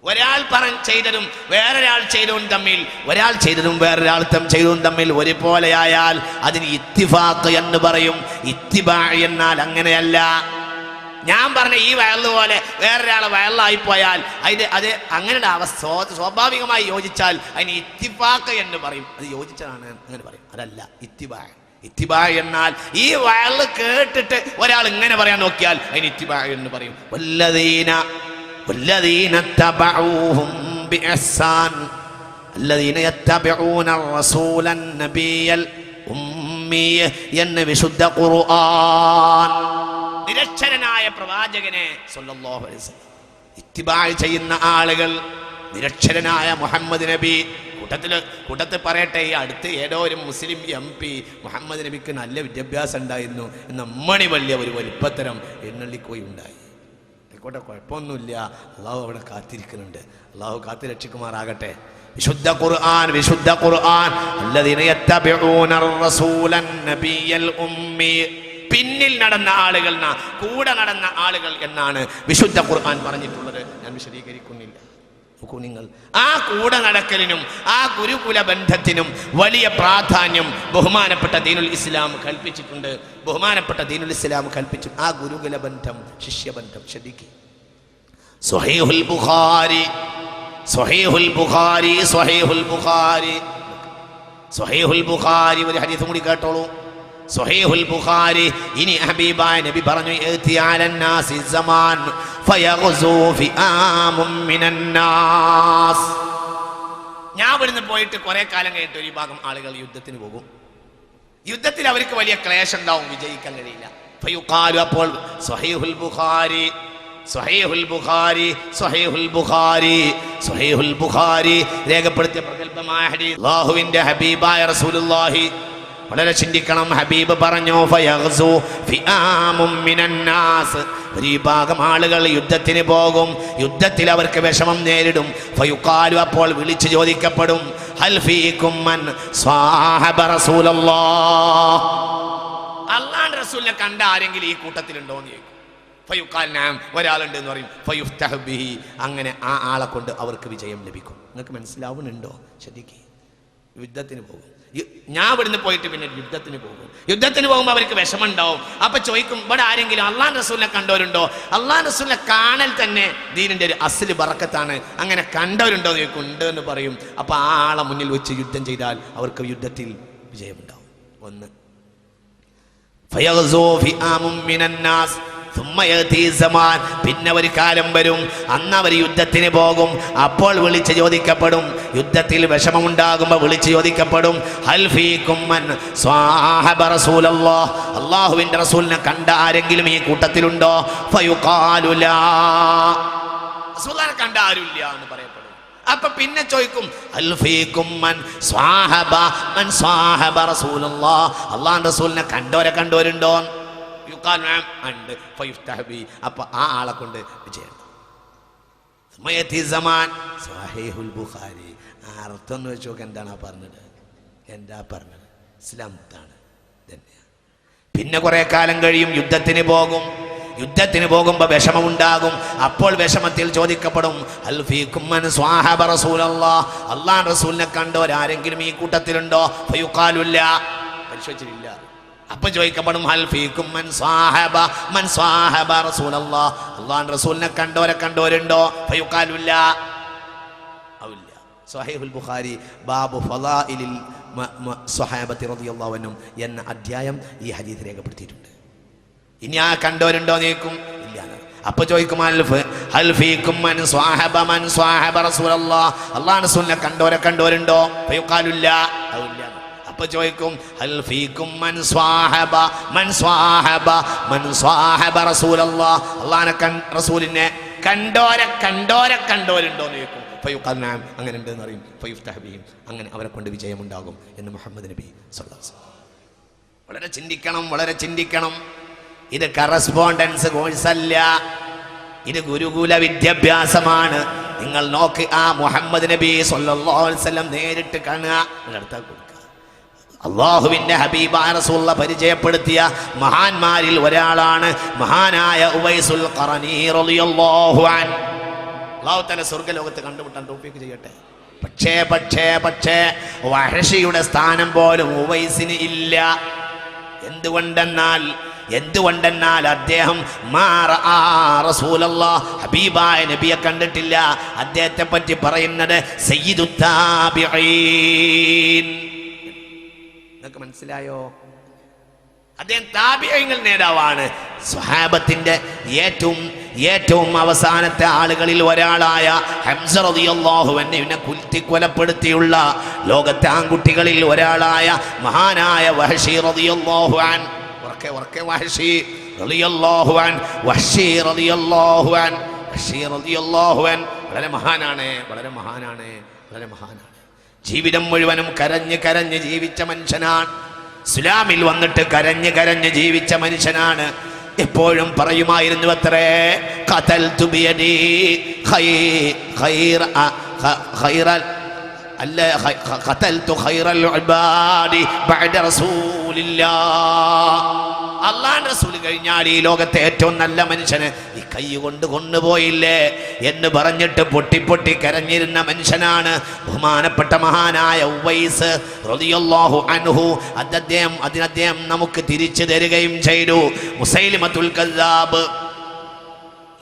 ഒരാൾ ചെയ്തതും വേറൊരാൾ ചെയ്തതും തമ്മിൽ, ഒരാൾ ചെയ്തതും വേറൊരാൾ ചെയ്തതും തമ്മിൽ ഒരുപോലെയായാൽ അതിന് ഇത്തിഫാഖ് എന്ന് പറയും. ഇത്തിബാ എന്നാൽ അങ്ങനെയല്ല. ഞാൻ പറഞ്ഞ ഈ വയല് പോലെ വേറൊരാളെ വയലായി പോയാൽ അത് അങ്ങനെ അവസ്ഥ സ്വാഭാവികമായി യോജിച്ചാൽ അതിന് ഇത്തിഫാഖ് എന്ന് പറയും. അത് യോജിച്ചതാണ് അങ്ങനെ പറയും. അതല്ല ഇത്തിബാ. ഇത്തിബാ എന്നാൽ ഈ വയല് കേട്ടിട്ട് ഒരാൾ ഇങ്ങനെ പറയാൻ നോക്കിയാൽ അതിന് ഇത്തിബാ എന്ന് പറയും. വല്ലദീന തബഊഹും ബിഇഹ്സാൻ അല്ലദീന യത്തബഊന റസൂലൻ നബിയൽ ഉമ്മി എന്ന് വിശുദ്ധ ഖുർആൻ. നിരക്ഷരനായ പ്രവാചകനെ സല്ലല്ലാഹു അലൈഹി വസല്ലം ഇത്തിബാ ചെയ്യുന്ന ആളുകൾ, നിരക്ഷരനായ മുഹമ്മദ് നബി. കൂട്ടത്തിൽ പറയട്ടെ, ഈ അടുത്ത് ഏതോ ഒരു മുസ്ലിം MP മുഹമ്മദ് നബിക്ക് നല്ല വിദ്യാഭ്യാസം ഉണ്ടായിരുന്നു എന്ന അമ്മണി വലിയ ഒരു വലിപ്പത്തരം എണ്ണള്ളിക്കോയി ഉണ്ടായി. ആയിക്കോട്ടെ, കുഴപ്പമൊന്നുമില്ല. അള്ളാഹു അവിടെ കാത്തിരിക്കുന്നുണ്ട്. അള്ളാഹു കാത്തു രക്ഷിക്കുമാറാകട്ടെ. വിശുദ്ധ ഖുർആൻ അല്ലദീന യത്തബഊന റസൂലൻ നബിയൽ ഉമ്മി. പിന്നിൽ നടന്ന ആളുകൾ, കൂടെ നടന്ന ആളുകൾ എന്നാണ് വിശുദ്ധ ഖുർആൻ പറഞ്ഞിട്ടുള്ളത്. ഞാൻ വിശദീകരിക്കുന്നില്ല. നോക്കൂ നിങ്ങൾ, ആ കൂടെ നടക്കലിനും ആ ഗുരുകുല ബന്ധത്തിനും വലിയ പ്രാധാന്യം ബഹുമാനപ്പെട്ട ദീനുൽ ഇസ്ലാം കൽപ്പിച്ചിട്ടുണ്ട്. ബഹുമാനപ്പെട്ട ദീനുൽ ഇസ്ലാം കൽപ്പിച്ചു ആ ഗുരുകുല ബന്ധം, ശിഷ്യബന്ധം. ശ്രദ്ധിക്കുക, സ്വഹീഹുൽ ബുഖാരി സ്വഹീഹുൽ ബുഖാരി ഒരു ഹദീസ് കൂടി കേട്ടോളൂ. സ്വഹീഹുൽ ബുഖാരി. ഇനി ഹബീബായ നബി പറഞ്ഞു ഇഅ്തിയാലന്നാസി സമാൻ ഫയഗ്സു ഫിആമും മിനന്നാസ്. ഞാൻ ഇവിടുന്ന് പോയിട്ട് കുറെ കാലം കഴിഞ്ഞിട്ട് ഒരു ഭാഗം ആളുകൾ യുദ്ധത്തിന് പോകും. യുദ്ധത്തിൽ അവർക്ക് വലിയ ക്ലേശം ഉണ്ടാവും, വിജയിക്കാൻ കഴിയില്ല. ഫയുഖാലു, അപ്പോൾ സ്വഹീഹുൽ ബുഖാരി സ്വഹീഹുൽ ബുഖാരി സ്വഹീഹുൽ ബുഖാരി സ്വഹീഹുൽ ബുഖാരി രേഖപ്പെടുത്തിയ പ്രഗൽഭമായ ഹദീസ്. അല്ലാഹുവിന്റെ ഹബീബായ റസൂലുള്ളാഹി വളരെ ചിന്തിക്കണം. ഹബീബ് പറഞ്ഞു ഫയഗ്സു ഫിആമും മിനന്നാസ്, ഒരു വിഭാഗം ആളുകൾ യുദ്ധത്തിന് പോകും. യുദ്ധത്തിൽ അവർക്ക് വിഷമം നേരിടും. ഫയുഖാലു, അപ്പോൾ വിളിച്ചു ചോദിക്കപ്പെടും ഹൽ ഫീകും മൻ സ്വഹബ റസൂലല്ലാഹ്, അല്ലാഹുവിന്റെ റസൂലിനെ കണ്ട ആരെങ്കിലും ഈ കൂട്ടത്തിലുണ്ടോ എന്ന് ചോദിക്കും. ഫയുഖാൽ നഅം, ഒരാളുണ്ട് എന്ന് പറയും. ഫയുഫ്തഹു ബിഹി, അങ്ങനെ ആ ആളെ കൊണ്ട് അവർക്ക് വിജയം ലഭിക്കും. നിങ്ങൾക്ക് മനസ്സിലാവുന്നുണ്ടോ? ശ്രദ്ധിക്കുക. യുദ്ധത്തിന് പോകും. ഞാൻ ഇവിടുന്ന് പോയിട്ട് പിന്നെ യുദ്ധത്തിന് പോകും. യുദ്ധത്തിന് പോകുമ്പോൾ അവർക്ക് വിഷമം ഉണ്ടാവും. അപ്പൊ ചോദിക്കും ഇവിടെ ആരെങ്കിലും അല്ലാഹുവിന്റെ റസൂലിനെ കണ്ടവരുണ്ടോ? അല്ലാഹുവിന്റെ റസൂലിനെ കാണൽ തന്നെ ദീനിന്റെ ഒരു അസ്ല് ബറക്കത്താണ്. അങ്ങനെ കണ്ടവരുണ്ടോ എന്ന് ചോദിക്കും. ഉണ്ട് എന്ന് പറയും. അപ്പൊ ആ ആളെ മുന്നിൽ വെച്ച് യുദ്ധം ചെയ്താൽ അവർക്ക് യുദ്ധത്തിൽ വിജയമുണ്ടാവും. ഒന്ന് ഫയഗ്സു ഫിആമും മിനന്നാസ് പിന്നെ ഒരു കാലം വരും, അന്ന് അവർ യുദ്ധത്തിന് പോകും. അപ്പോൾ വിളിച്ച് ചോദിക്കപ്പെടും, യുദ്ധത്തിൽ വിഷമമുണ്ടാകുമ്പോൾ വിളിച്ച് ചോദിക്കപ്പെടും ഹൽ ഫീകും മൻ സ്വഹബ റസൂലല്ലാഹ്, അല്ലാഹുവിന്റെ റസൂലിനെ കണ്ട ആരെങ്കിലും ഈ കൂട്ടത്തിലുണ്ടോ? ഫയുഖാലു ലാ, റസൂലിനെ കണ്ട ആരുമില്ല എന്ന് പറയപ്പെടും. അപ്പൊ പിന്നെ ചോദിക്കും ഹൽ ഫീകും മൻ സ്വഹബ റസൂലല്ലാഹ്, അല്ലാഹുവിന്റെ റസൂലിനെ കണ്ടോരുണ്ടോ? അപ്പൊ ആ ആളെ കൊണ്ട് വിജയം. അർത്ഥം എന്ന് വെച്ച് നോക്ക്, എന്താണ് പറഞ്ഞത്? എന്താ പറഞ്ഞത്? ഇസ്ലാമാണ്. പിന്നെ കുറെ കാലം കഴിയും, യുദ്ധത്തിന് പോകും. യുദ്ധത്തിന് പോകുമ്പോൾ വിഷമമുണ്ടാകും. അപ്പോൾ വിഷമത്തിൽ ചോദിക്കപ്പെടും ഹൽ ഫീകും മൻ സ്വഹബ റസൂലല്ലാഹ്, അല്ലാഹുവിന്റെ റസൂലിനെ കണ്ടോരാരെങ്കിലും ഈ കൂട്ടത്തിലുണ്ടോ? ഫയുഖാലു ലാ, പരിശോധിച്ചിട്ടില്ല. അപ്പൊ ചോദിക്കപ്പെടും ഹൽ ഫീകും മൻ സ്വഹബ റസൂലല്ലാഹ്, അല്ലാഹുവിന്റെ റസൂലിനെ കണ്ടോരുണ്ടോ? ഫയുഖാലു ലാ, അവില്ല. സ്വഹീഹുൽ ബുഖാരി ബാബു ഫളായിലിൽ സ്വഹാബത്തി റളിയല്ലാഹു അൻഹും എന്ന അധ്യായം ഈ ഹദീസ് രേഖപ്പെടുത്തിയിട്ടുണ്ട്. ഇനി ആ കണ്ടോരുണ്ടോ നീക്കും ഇല്ല. അപ്പൊ ചോദിക്കും ഹൽ ഫീകും മൻ സ്വഹബ റസൂലല്ലാഹ്, അല്ലാഹുവിന്റെ റസൂലിനെ കണ്ടോരുണ്ടോ? ഫയുഖാലു ലാ, അവില്ല. അപ്പൊ ചോദിക്കും ഹൽ ഫീകും മൻ സ്വഹബ റസൂലല്ലാഹ്, അല്ലാഹുവിനെ റസൂലിനെ കണ്ടോരുണ്ടോ എന്ന് ചോദിക്കും. ഫയുഖാൽ നഅം, അങ്ങനെ ഉണ്ട് എന്ന് പറയും. ഫയുഫ്തഹു ബിഹിം, അങ്ങനെ അവരെ കൊണ്ട് വിജയമുണ്ടാകും എന്ന് മുഹമ്മദ് നബി സ്വല്ലല്ലാഹു അലൈഹി വസല്ലം. വളരെ ചിന്തിക്കണം. ഇത് കറസ്പോണ്ടൻസ് കോഴ്സല്ല, ഇത് ഗുരുകുല വിദ്യാഭ്യാസമാണ്. നിങ്ങൾ നോക്ക്, ആ മുഹമ്മദ് നബി സ്വല്ലല്ലാഹു അലൈഹി വസല്ലം നേരിട്ട് കാണുക, അടുത്ത കൊടുക്കുക. അല്ലാഹുവിന്റെ ഹബീബായ റസൂലുള്ളാഹി പരിചയപ്പെടുത്തിയ മഹാന്മാരിൽ ഒരാളാണ് മഹാനായ ഉവൈസുൽ ഖറനി റളിയല്ലാഹു അൻഹു. അല്ലാഹു തആല സ്വർഗ്ഗലോകത്ത് കണ്ടുമുട്ടാൻ തൗഫീഖ് ചെയ്യട്ടെ. പക്ഷേ വഹ്ശിയുടെ സ്ഥാനം പോലും ഉവൈസിന് ഇല്ല. എന്തുകൊണ്ടെന്നാൽ അദ്ദേഹം ഹബീബായ നബിയെ കണ്ടിട്ടില്ല. അദ്ദേഹത്തെ പറ്റി പറയുന്നത് സയ്യിദുത് താബിഈൻ. നിങ്ങൾക്ക് മനസ്സിലായോ? അദ്ദേഹം താബിഈങ്ങൾ നേതാവാണ്. സ്വഹാബത്തിന്റെ ഏറ്റവും അവസാനത്തെ ആളുകളിൽ ഒരാളായ ഹംസ റളിയല്ലാഹു അൻഹുവിനെ കൊലപ്പെടുത്തിയുള്ള ലോകത്തെ ആൺകുട്ടികളിൽ ഒരാളായ മഹാനായ വഹ്ശി റളിയല്ലാഹു അൻഹു. വഹ്ശി റളിയല്ലാഹു അൻഹു വളരെ മഹാനാണ്. ജീവിതം മുഴുവനും കരഞ്ഞ് ജീവിച്ച മനുഷ്യനാണ്. ഇസ്ലാമിൽ വന്നിട്ട് കരഞ്ഞ് ജീവിച്ച മനുഷ്യനാണ്. എപ്പോഴും പറയുമായിരുന്നു അത്രേ, ഖതൽതു ബിയദി ഖതൽതു ഖൈറൽ ഇബാദി ബഅദ റസൂലില്ലാഹ്. അല്ലാഹുവിന്റെ റസൂൽ കഴിഞ്ഞാൽ ഈ ലോകത്തെ ഏറ്റവും നല്ല മനുഷ്യന് ഈ കൈ കൊണ്ട് കൊണ്ടുപോയില്ലേ എന്ന് പറഞ്ഞിട്ട് പൊട്ടി കരഞ്ഞിരുന്ന മനുഷ്യനാണ് ബഹുമാനപ്പെട്ട മഹാനായ ഉവൈസ് റളിയല്ലാഹു അൻഹു. അദ്ദേഹം നമുക്ക് തിരിച്ചു തരികയും ചെയ്തു. മുസൈലിമത്തുൽ കദ്ദാബ്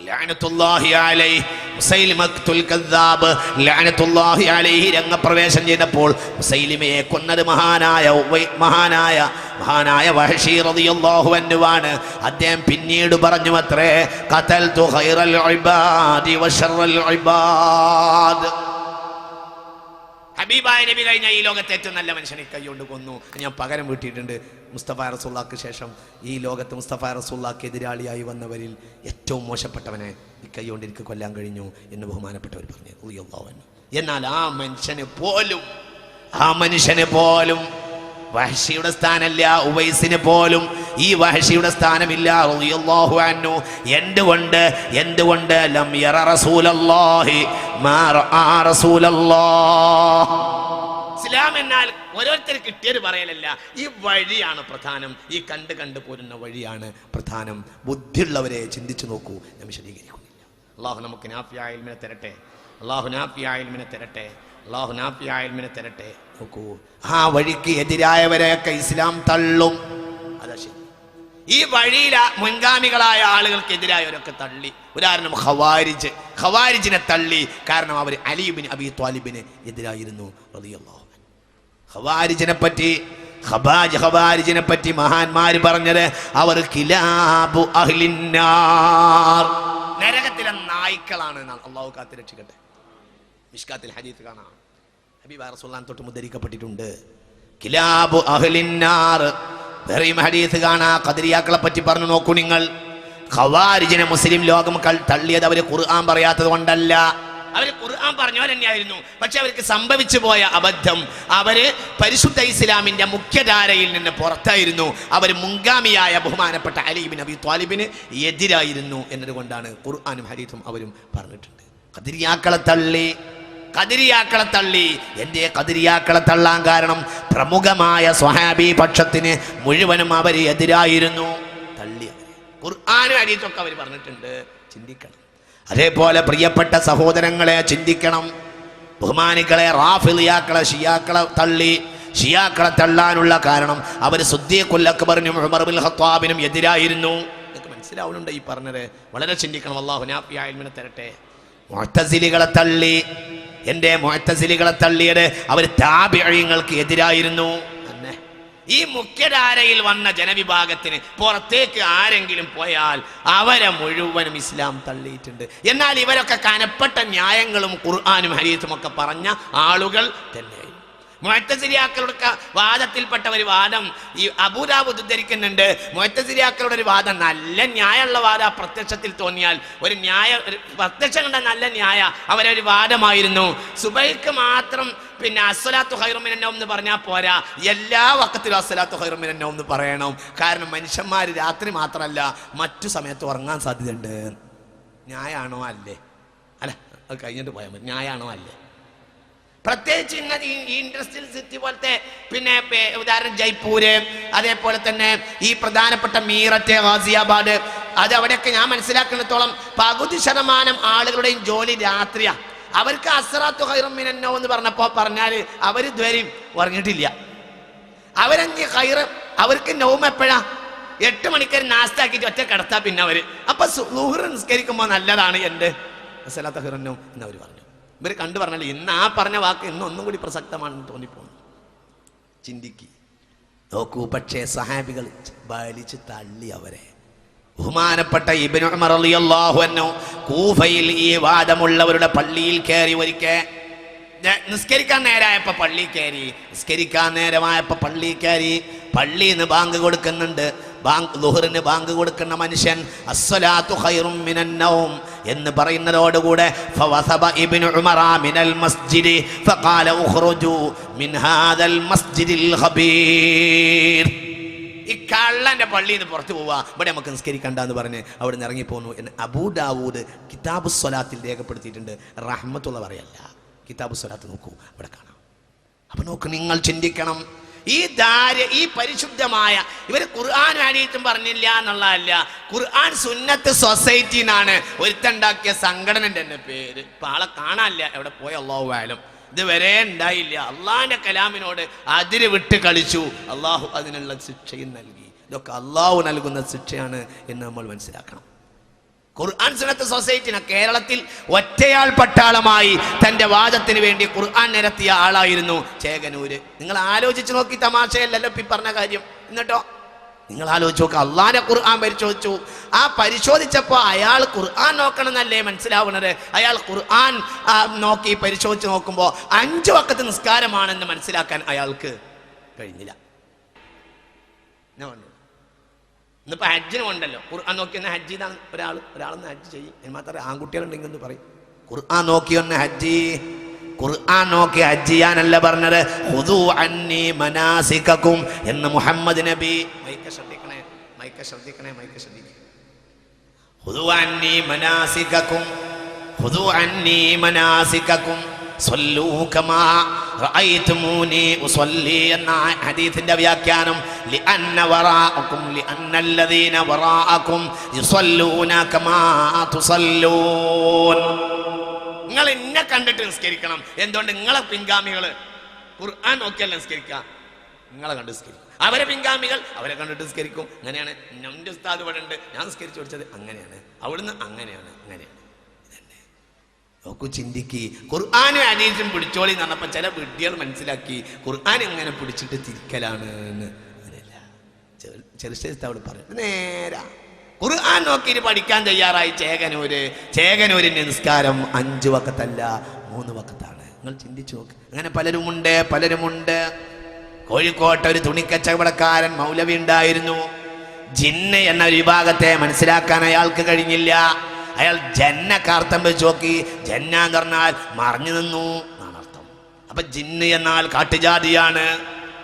ലഅനത്തുല്ലാഹി അലൈഹി മുസൈലിമത്തുൽ കദ്ദാബ് ലഅനത്തുല്ലാഹി അലൈഹി രംഗപ്രവേശം ചെയ്തപ്പോൾ മുസൈലിമയെ കൊന്നത് മഹാനായ വഹശി റളിയല്ലാഹു അൻഹുവാണ്. അദ്ദേഹം പിന്നീട് പറഞ്ഞു അത്രേ, ഖതൽതു ഖൈറൽ ഇബാദി വശറൽ ഇബാദ്. ഹബീബായ നബി കഴിഞ്ഞ ഈ ലോകത്തെ ഏറ്റവും നല്ല മനുഷ്യനെ കൈകൊണ്ട് കൊന്നു. ഞാൻ പകരം വീട്ടിയിട്ടുണ്ട്. മുസ്തഫ റസൂലുള്ളാഹിക്ക് ശേഷം ഈ ലോകത്ത് മുസ്തഫ റസൂലുള്ളാഹിക്ക് എതിരാളിയായി വന്നവരിൽ ഏറ്റവും മോശപ്പെട്ടവനെ ഈ കൈകൊണ്ട് എനിക്ക് കൊല്ലാൻ കഴിഞ്ഞു എന്ന് ബഹുമാനപ്പെട്ടവർ പറഞ്ഞു റളിയല്ലാഹു അൻഹു. എന്നാൽ ആ മനുഷ്യന് പോലും വഹശിയുടെ സ്ഥാനമില്ല, ഉവൈസിന് പോലും ഈ വഹശിയുടെ സ്ഥാനമില്ല റളിയല്ലാഹു അൻഹു. എന്തുകൊണ്ട് ലം യറ റസൂലല്ലാഹി മാ റഅ റസൂലല്ലാഹ്. ഇസ്ലാം എന്നാൽ ഓരോരുത്തർ കിട്ടിയത് പറയലല്ല, ഈ വഴിയാണ് പ്രധാനം, ഈ കണ്ട് പോരുന്ന വഴിയാണ് പ്രധാനം. ബുദ്ധിയുള്ളവരെ ചിന്തിച്ചു നോക്കൂ. ഞാൻ വിശദീകരിക്കുന്നില്ല. അള്ളാഹു നമുക്ക് നാഫിയായ ഇൽമിനെ തരട്ടെ. നോക്കൂ, ആ വഴിക്ക് എതിരായവരെയൊക്കെ ഇസ്ലാം തള്ളും. അതാ ശരി. ഈ വഴിയിൽ മുൻഗാമികളായ ആളുകൾക്കെതിരായവരൊക്കെ തള്ളി. ഉദാഹരണം ഖവാരിജിനെ തള്ളി. കാരണം അവർ അലി ഇബ്നു അബീ ത്വാലിബിന് എതിരായിരുന്നു റളിയല്ലാഹു അൻഹു. ഖവാരിജിനെ പറ്റി മഹാന്മാര് പറഞ്ഞത് അവർ കിലാബു അഹ്ലിന്നാർ, നരകത്തിലെ നായ്ക്കളാണ് എന്നാണ്. അള്ളാഹു കാത്ത് രക്ഷിക്കട്ടെ. മിഷ്കാത്തിൽ ഹദീസ് കാണാം, ഹബീബ് റസൂലുള്ളാഹി തൊട്ട് മുദ്രിക്കപ്പെട്ടിട്ടുണ്ട്. കിലാബു അഹ്ലിന്നാർ. വേറെയും ഹദീസ് കാണാം. ഖദരിയാക്കളെ പറ്റി പറഞ്ഞു നോക്കൂ നിങ്ങൾ. ഖവാരിജിനെ മുസ്ലിം ലോകം തള്ളിയത് അവര് ഖുർആൻ പറയാത്തത് കൊണ്ടല്ല. അവർ ഖുർആൻ പറഞ്ഞവർ തന്നെയായിരുന്നു. പക്ഷെ അവർക്ക് സംഭവിച്ചു പോയ അബദ്ധം, അവര് പരിശുദ്ധ ഇസ്ലാമിന്റെ മുഖ്യധാരയിൽ നിന്ന് പുറത്തായിരുന്നു. അവർ മുൻഗാമിയായ ബഹുമാനപ്പെട്ട അലി ഇബ്നു അബീ ത്വാലിബിന് എതിരായിരുന്നു എന്നതുകൊണ്ടാണ് ഖുർആനും ഹദീസും അവരും പറഞ്ഞിട്ടുണ്ട്. ഖദരിയാക്കളെ തള്ളി. എന്റെ ഖദരിയാക്കളെ തള്ളാൻ കാരണം പ്രമുഖമായ സ്വഹാബി പക്ഷത്തിന് മുഴുവനും അവർ എതിരായിരുന്നു. തള്ളി. ഖുർആനും ഹദീസും അവർ പറഞ്ഞിട്ടുണ്ട്. ചിന്തിക്കണം. അതേപോലെ പ്രിയപ്പെട്ട സഹോദരങ്ങളെ ചിന്തിക്കണം. ബഹുമാനികളെ റാഫിളിയാക്കളെ ഷിയാക്കളെ തള്ളാനുള്ള കാരണം അവർ സിദ്ദീഖുൽ അക്ബറിനും ഉമർ ഇബ്നുൽ ഖത്താബിനും എതിരായിരുന്നു. ഇതൊക്കെ മനസ്സിലാവുന്നുണ്ട് ഈ പറഞ്ഞത്? വളരെ ചിന്തിക്കണം. അല്ലാഹു നാഫിയായ ഇൽമിനെ തരട്ടെ. മുഅ്തസിലികളെ തള്ളിയത് അവർ താബിഈങ്ങൾക്ക് എതിരായിരുന്നു. ഈ മുഖ്യധാരയിൽ വന്ന ജനവിഭാഗത്തിന് പുറത്തേക്ക് ആരെങ്കിലും പോയാൽ അവരെ മുഴുവനും ഇസ്ലാം തള്ളിയിട്ടുണ്ട്. എന്നാൽ ഇവരൊക്കെ കനപ്പെട്ട ന്യായങ്ങളും ഖുർആനും ഹദീസും ഒക്കെ പറഞ്ഞ ആളുകൾ തന്നെയായിരുന്നു. മുഅ്തസിലിയാക്കളുടെ വാദത്തിൽപ്പെട്ട ഒരു വാദം ഈ അബൂദാവൂദ് ഉദ്ധരിക്കുന്നുണ്ട്. മുഅ്തസിലിയാക്കളുടെ ഒരു വാദം നല്ല ന്യായമുള്ള വാദം പ്രത്യക്ഷത്തിൽ തോന്നിയാൽ പ്രത്യക്ഷം കണ്ട നല്ല ന്യായ അവരൊരു വാദമായിരുന്നു. സുബൈക്ക് മാത്രം പിന്നെ അസ്സലാത്തു ഖൈറും മിനൻ നൗം എന്ന് പറഞ്ഞാൽ പോരാ, എല്ലാ വഖത്തിലും അസ്സലാത്തു ഖൈറും മിനൻ നൗം എന്ന് പറയണം. കാരണം മനുഷ്യന്മാർ രാത്രി മാത്രമല്ല മറ്റു സമയത്ത് ഉറങ്ങാൻ സാധ്യതയുണ്ട്. ന്യായാണോ അല്ലേ? അല്ല, അത് കഴിഞ്ഞിട്ട് പോയാൽ മതി. ന്യായാണോ അല്ലേ? പ്രത്യേകിച്ച് ഇങ്ങനെ ഈ ഇൻഡസ്ട്രിയൽ സിറ്റി പോലത്തെ പിന്നെ ഉദാഹരണം ജയ്പൂര്, അതേപോലെ തന്നെ ഈ പ്രധാനപ്പെട്ട മീററ്റ്, ഗാസിയാബാദ്, അത് അവിടെയൊക്കെ ഞാൻ മനസ്സിലാക്കുന്നിടത്തോളം പകുതി ശതമാനം ആളുകളുടെയും ജോലി രാത്രിയാണ്. അവർക്ക് അസ്സലാത്തു ഖൈറും മിനൻ നൗം എന്ന് പറഞ്ഞാൽ അവർ ഇതുവരെയും ഉറങ്ങിയിട്ടില്ല. അവർക്ക് നൗം എപ്പോഴാ? 8 മണിക്കൂർ നാസ്താക്കിയിട്ട് ഒറ്റ കിടത്താ പിന്നെ അവര്. അപ്പൊ ളുഹ്ർ നിസ്കരിക്കുമ്പോൾ നല്ലതാണ് എൻ്റെ അസ്സലാത്തു ഖൈറുൻ നൗം എന്ന് അവർ പറഞ്ഞു. ഇവർ കണ്ടു പറഞ്ഞാൽ ഇന്ന് ആ പറഞ്ഞ വാക്ക് ഇന്ന് ഒന്നും കൂടി പ്രസക്തമാണെന്ന് തോന്നിപ്പോന്നു. ചിന്തിക്ക് നോക്കൂ. പക്ഷേ സഹാബികൾ വലിച്ച് തള്ളി അവരെ. ബഹുമാനപ്പെട്ട ഇബ്നു ഉമർ റളിയല്ലാഹു അൻഹു കൂഫയിൽ ഈ വാദമുള്ളവരുടെ പള്ളിയിൽ കയറി. ഒരിക്കൽ നിസ്കരിക്കാൻ നേരമായപ്പോൾ പള്ളിയിൽ കയറി. പള്ളിയിൽ നിന്ന് ബാങ്ക് കൊടുക്കുന്നുണ്ട്. ളുഹറിന് ബാങ്ക് കൊടുക്കുന്ന മനുഷ്യൻ അസ്സലാത്തു ഖൈറും മിനൻ നൗം എന്ന് പറയുന്നതോടുകൂടെ ഫവസബ ഇബ്നു ഉമറ മിനൽ മസ്ജിദി ഫഖാല ഉഖ്റുജു മിൻ ഹാദൽ മസ്ജിദിൽ ഖബീർ. ഈ കള്ളന്റെ പള്ളിയിൽ നിന്ന് പുറത്തു പോവാ, ഇവിടെ നമുക്ക് നിസ്കരിക്കണ്ടെന്ന് പറഞ്ഞ് അവിടെ നിന്ന് ഇറങ്ങിപ്പോന്നു എന്ന് അബൂ ദാവൂദ് കിതാബു സ്വലാത്തിൽ രേഖപ്പെടുത്തിയിട്ടുണ്ട്. റഹ്മത്തുള്ള പറയല്ല, കിതാബു സ്വലാത്ത് നോക്കൂ, ഇവിടെ കാണാം. അപ്പൊ നോക്ക്, നിങ്ങൾ ചിന്തിക്കണം. ഈ പരിശുദ്ധമായ ഇവർ ഖുർആൻ ഹദീസും പറഞ്ഞില്ല എന്നുള്ളതല്ല, ഖുർആൻ സുന്നത്ത് സൊസൈറ്റി എന്നാണ് ഒരുത്തുണ്ടാക്കിയ സംഘടനന്റെ തന്നെ പേര്. ഇപ്പൊ ആളെ കാണാനില്ല, എവിടെ പോയി അല്ലാഹു അഅലം. ഇതുവരെ ഉണ്ടായില്ല. അള്ളാഹിന്റെ കലാമിനോട് അതിര് വിട്ട് കളിച്ചു. അള്ളാഹു അതിനുള്ള ശിക്ഷയും നൽകി. ഇതൊക്കെ അള്ളാഹു നൽകുന്ന ശിക്ഷയാണ് എന്ന് നമ്മൾ മനസ്സിലാക്കണം. ഖുർആൻ സുന്നത്ത് സൊസൈറ്റിനെ കേരളത്തിൽ ഒറ്റയാൾ പട്ടാളമായി തന്റെ വാദത്തിന് വേണ്ടി ഖുർആൻ നിരത്തിയ ആളായിരുന്നു ചേകനൂര്. നിങ്ങൾ ആലോചിച്ച് നോക്കി, തമാശയല്ലല്ലോ ഈ പറഞ്ഞ കാര്യം. എന്നിട്ടോ നിങ്ങൾ ആലോചിച്ച് നോക്കുക, അള്ളാന്റെ ഖുർആൻ പരിശോധിച്ചു. ആ പരിശോധിച്ചപ്പോൾ അയാൾ ഖുർആൻ നോക്കണം എന്നല്ലേ മനസ്സിലാവുന്നത്. അയാൾ ഖുർആൻ നോക്കി പരിശോധിച്ച് നോക്കുമ്പോൾ 5 വഖത്ത് നിസ്കാരമാണെന്ന് മനസ്സിലാക്കാൻ അയാൾക്ക് കഴിഞ്ഞില്ല. ഇന്നിപ്പോൾ ഹജ്ജിന് ഉണ്ടല്ലോ, ഖുർആൻ നോക്കി ഒന്ന് ഹജ്ജ് ചെയ്താണ് ഒരാളൊന്ന് ഹജ്ജ് ചെയ്യും. എന്ന് മാത്രമേ ആൺകുട്ടികളുണ്ടെങ്കിൽ ഒന്ന് പറയും ഖുർആൻ നോക്കി ഒന്ന് ഹജ്ജ്. ഖുർആൻ നോക്കി ഹജ്ജ് ചെയ്യാനല്ല പറഞ്ഞത്, ഖുദൂ അന്നി മനാസികക്കും എന്ന് മുഹമ്മദ് നബി. മൈക്ക് ശ്രദ്ധിക്കണേ. ഖുദൂ അന്നി മനാസികക്കും സ്വല്ലൂ കമാ റഅയ്തുമൂനി ഉസല്ലി എന്ന ഹദീസിന്റെ വ്യാഖ്യാനം ലിഅന്നല്ലദീന വറാഅക്കും യുസല്ലൂന കമാ തുസല്ലൂൻ. നിങ്ങൾ എന്നെ കണ്ടിട്ട് നിസ്കരിക്കണം. എന്തുകൊണ്ട്? നിങ്ങളെ പിൻഗാമികൾ ഖുർആൻ നോക്കിയല്ല നിസ്കരിക്കുക, നിങ്ങളെ കണ്ട് നിസ്കരിക്കും. അവരെ പിൻഗാമികൾ അവരെ കണ്ടിട്ട് നിസ്കരിക്കും. അങ്ങനെയാണ് എൻ്റെ ഉസ്താദ് ഇവിടെ ഉണ്ട്, ഞാൻ നിസ്കരിച്ചു പഠിച്ചത് അങ്ങനെയാണ്, അവിടുന്ന് അങ്ങനെയാണ്. നോക്കൂ, ചിന്തിക്ക്. ഖുർആനും ഹദീസും പിടിച്ചോളി എന്ന് പറഞ്ഞപ്പോൾ ചില വിഡ്ഢികൾ മനസ്സിലാക്കി ഖുർആൻ എങ്ങനെ പിടിച്ചിട്ട് തിരിക്കലാണ് എന്ന്. അങ്ങനെയല്ല, ചെറുശ്ശേരി പറഞ്ഞു നേരാ. ഖുർആൻ നോക്കിയിട്ട് പഠിക്കാൻ തയ്യാറായി ചേകനൂരിന്റെ നിസ്കാരം 5 വഖത്തല്ല 3 വഖത്താണ്. നിങ്ങൾ ചിന്തിച്ചു നോക്ക്. അങ്ങനെ പലരുമുണ്ട്. കോഴിക്കോട്ടെ ഒരു തുണിക്കച്ചവടക്കാരൻ മൗലവി ഉണ്ടായിരുന്നു. ജിന്ന് എന്ന ഒരു വിഭാഗത്തെ മനസ്സിലാക്കാൻ അയാൾക്ക് കഴിഞ്ഞില്ല. അയാൾ ജന്നക്കാർത്ഥം വെച്ച് നോക്കി. ജന്ന എന്ന് പറഞ്ഞാൽ മറിഞ്ഞു നിന്നു എന്നാണ് അർത്ഥം. അപ്പൊ ജിന്ന് എന്നാൽ കാട്ടുജാതിയാണ്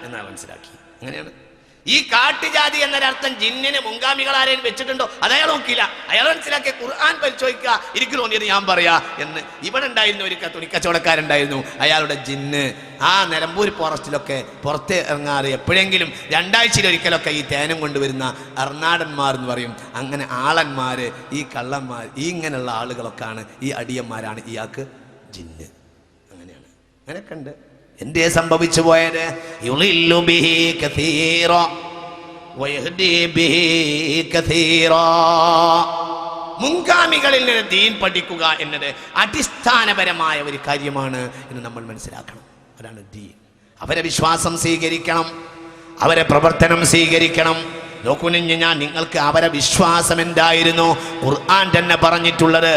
എന്നാൽ മനസ്സിലാക്കി. അങ്ങനെയാണ് ഈ കാട്ടുജാതി എന്നൊരർത്ഥം ജിന്നിന് മുൻഗാമികൾ ആരെയും വെച്ചിട്ടുണ്ടോ? അത് അയാൾ നോക്കിയില്ല. അയാൾ മനസ്സിലാക്കിയ ഖുർആൻ പരിശോധിക്കുക, എനിക്ക് തോന്നിയത് ഞാൻ പറയാ എന്ന്. ഇവിടെ ഉണ്ടായിരുന്നു ഒരു തുണിക്കച്ചവടക്കാരുണ്ടായിരുന്നു. അയാളുടെ ജിന്ന് ആ നിലമ്പൂർ ഫോറസ്റ്റിലൊക്കെ പുറത്ത് ഇറങ്ങാറ് എപ്പോഴെങ്കിലും 2 ആഴ്ചയിലൊരിക്കലൊക്കെ ഈ തേനം കൊണ്ടുവരുന്ന അർണാടന്മാർ എന്ന് പറയും. അങ്ങനെ ആളന്മാര്, ഈ കള്ളന്മാർ, ഈ ഇങ്ങനെയുള്ള ആളുകളൊക്കെയാണ്, ഈ അടിയന്മാരാണ് ഇയാൾക്ക് ജിന്ന്. അങ്ങനെയാണ്. അങ്ങനെയൊക്കെ ഉണ്ട്. എന്തേ സംഭവിച്ചു പോയത്? മുൻഗാമികളിൽ നിന്ന് ദീൻ പഠിക്കുക എന്നത് അടിസ്ഥാനപരമായ ഒരു കാര്യമാണ് എന്ന് നമ്മൾ മനസ്സിലാക്കണം. അതാണ് ദീൻ. അവരെ വിശ്വാസം സ്വീകരിക്കണം, അവരെ പ്രവർത്തനം സ്വീകരിക്കണം. നോക്കൂ, ഞാൻ നിങ്ങൾക്ക് അവരെ വിശ്വാസം എന്തായിരുന്നു ഖുർആൻ തന്നെ പറഞ്ഞിട്ടുള്ളത്.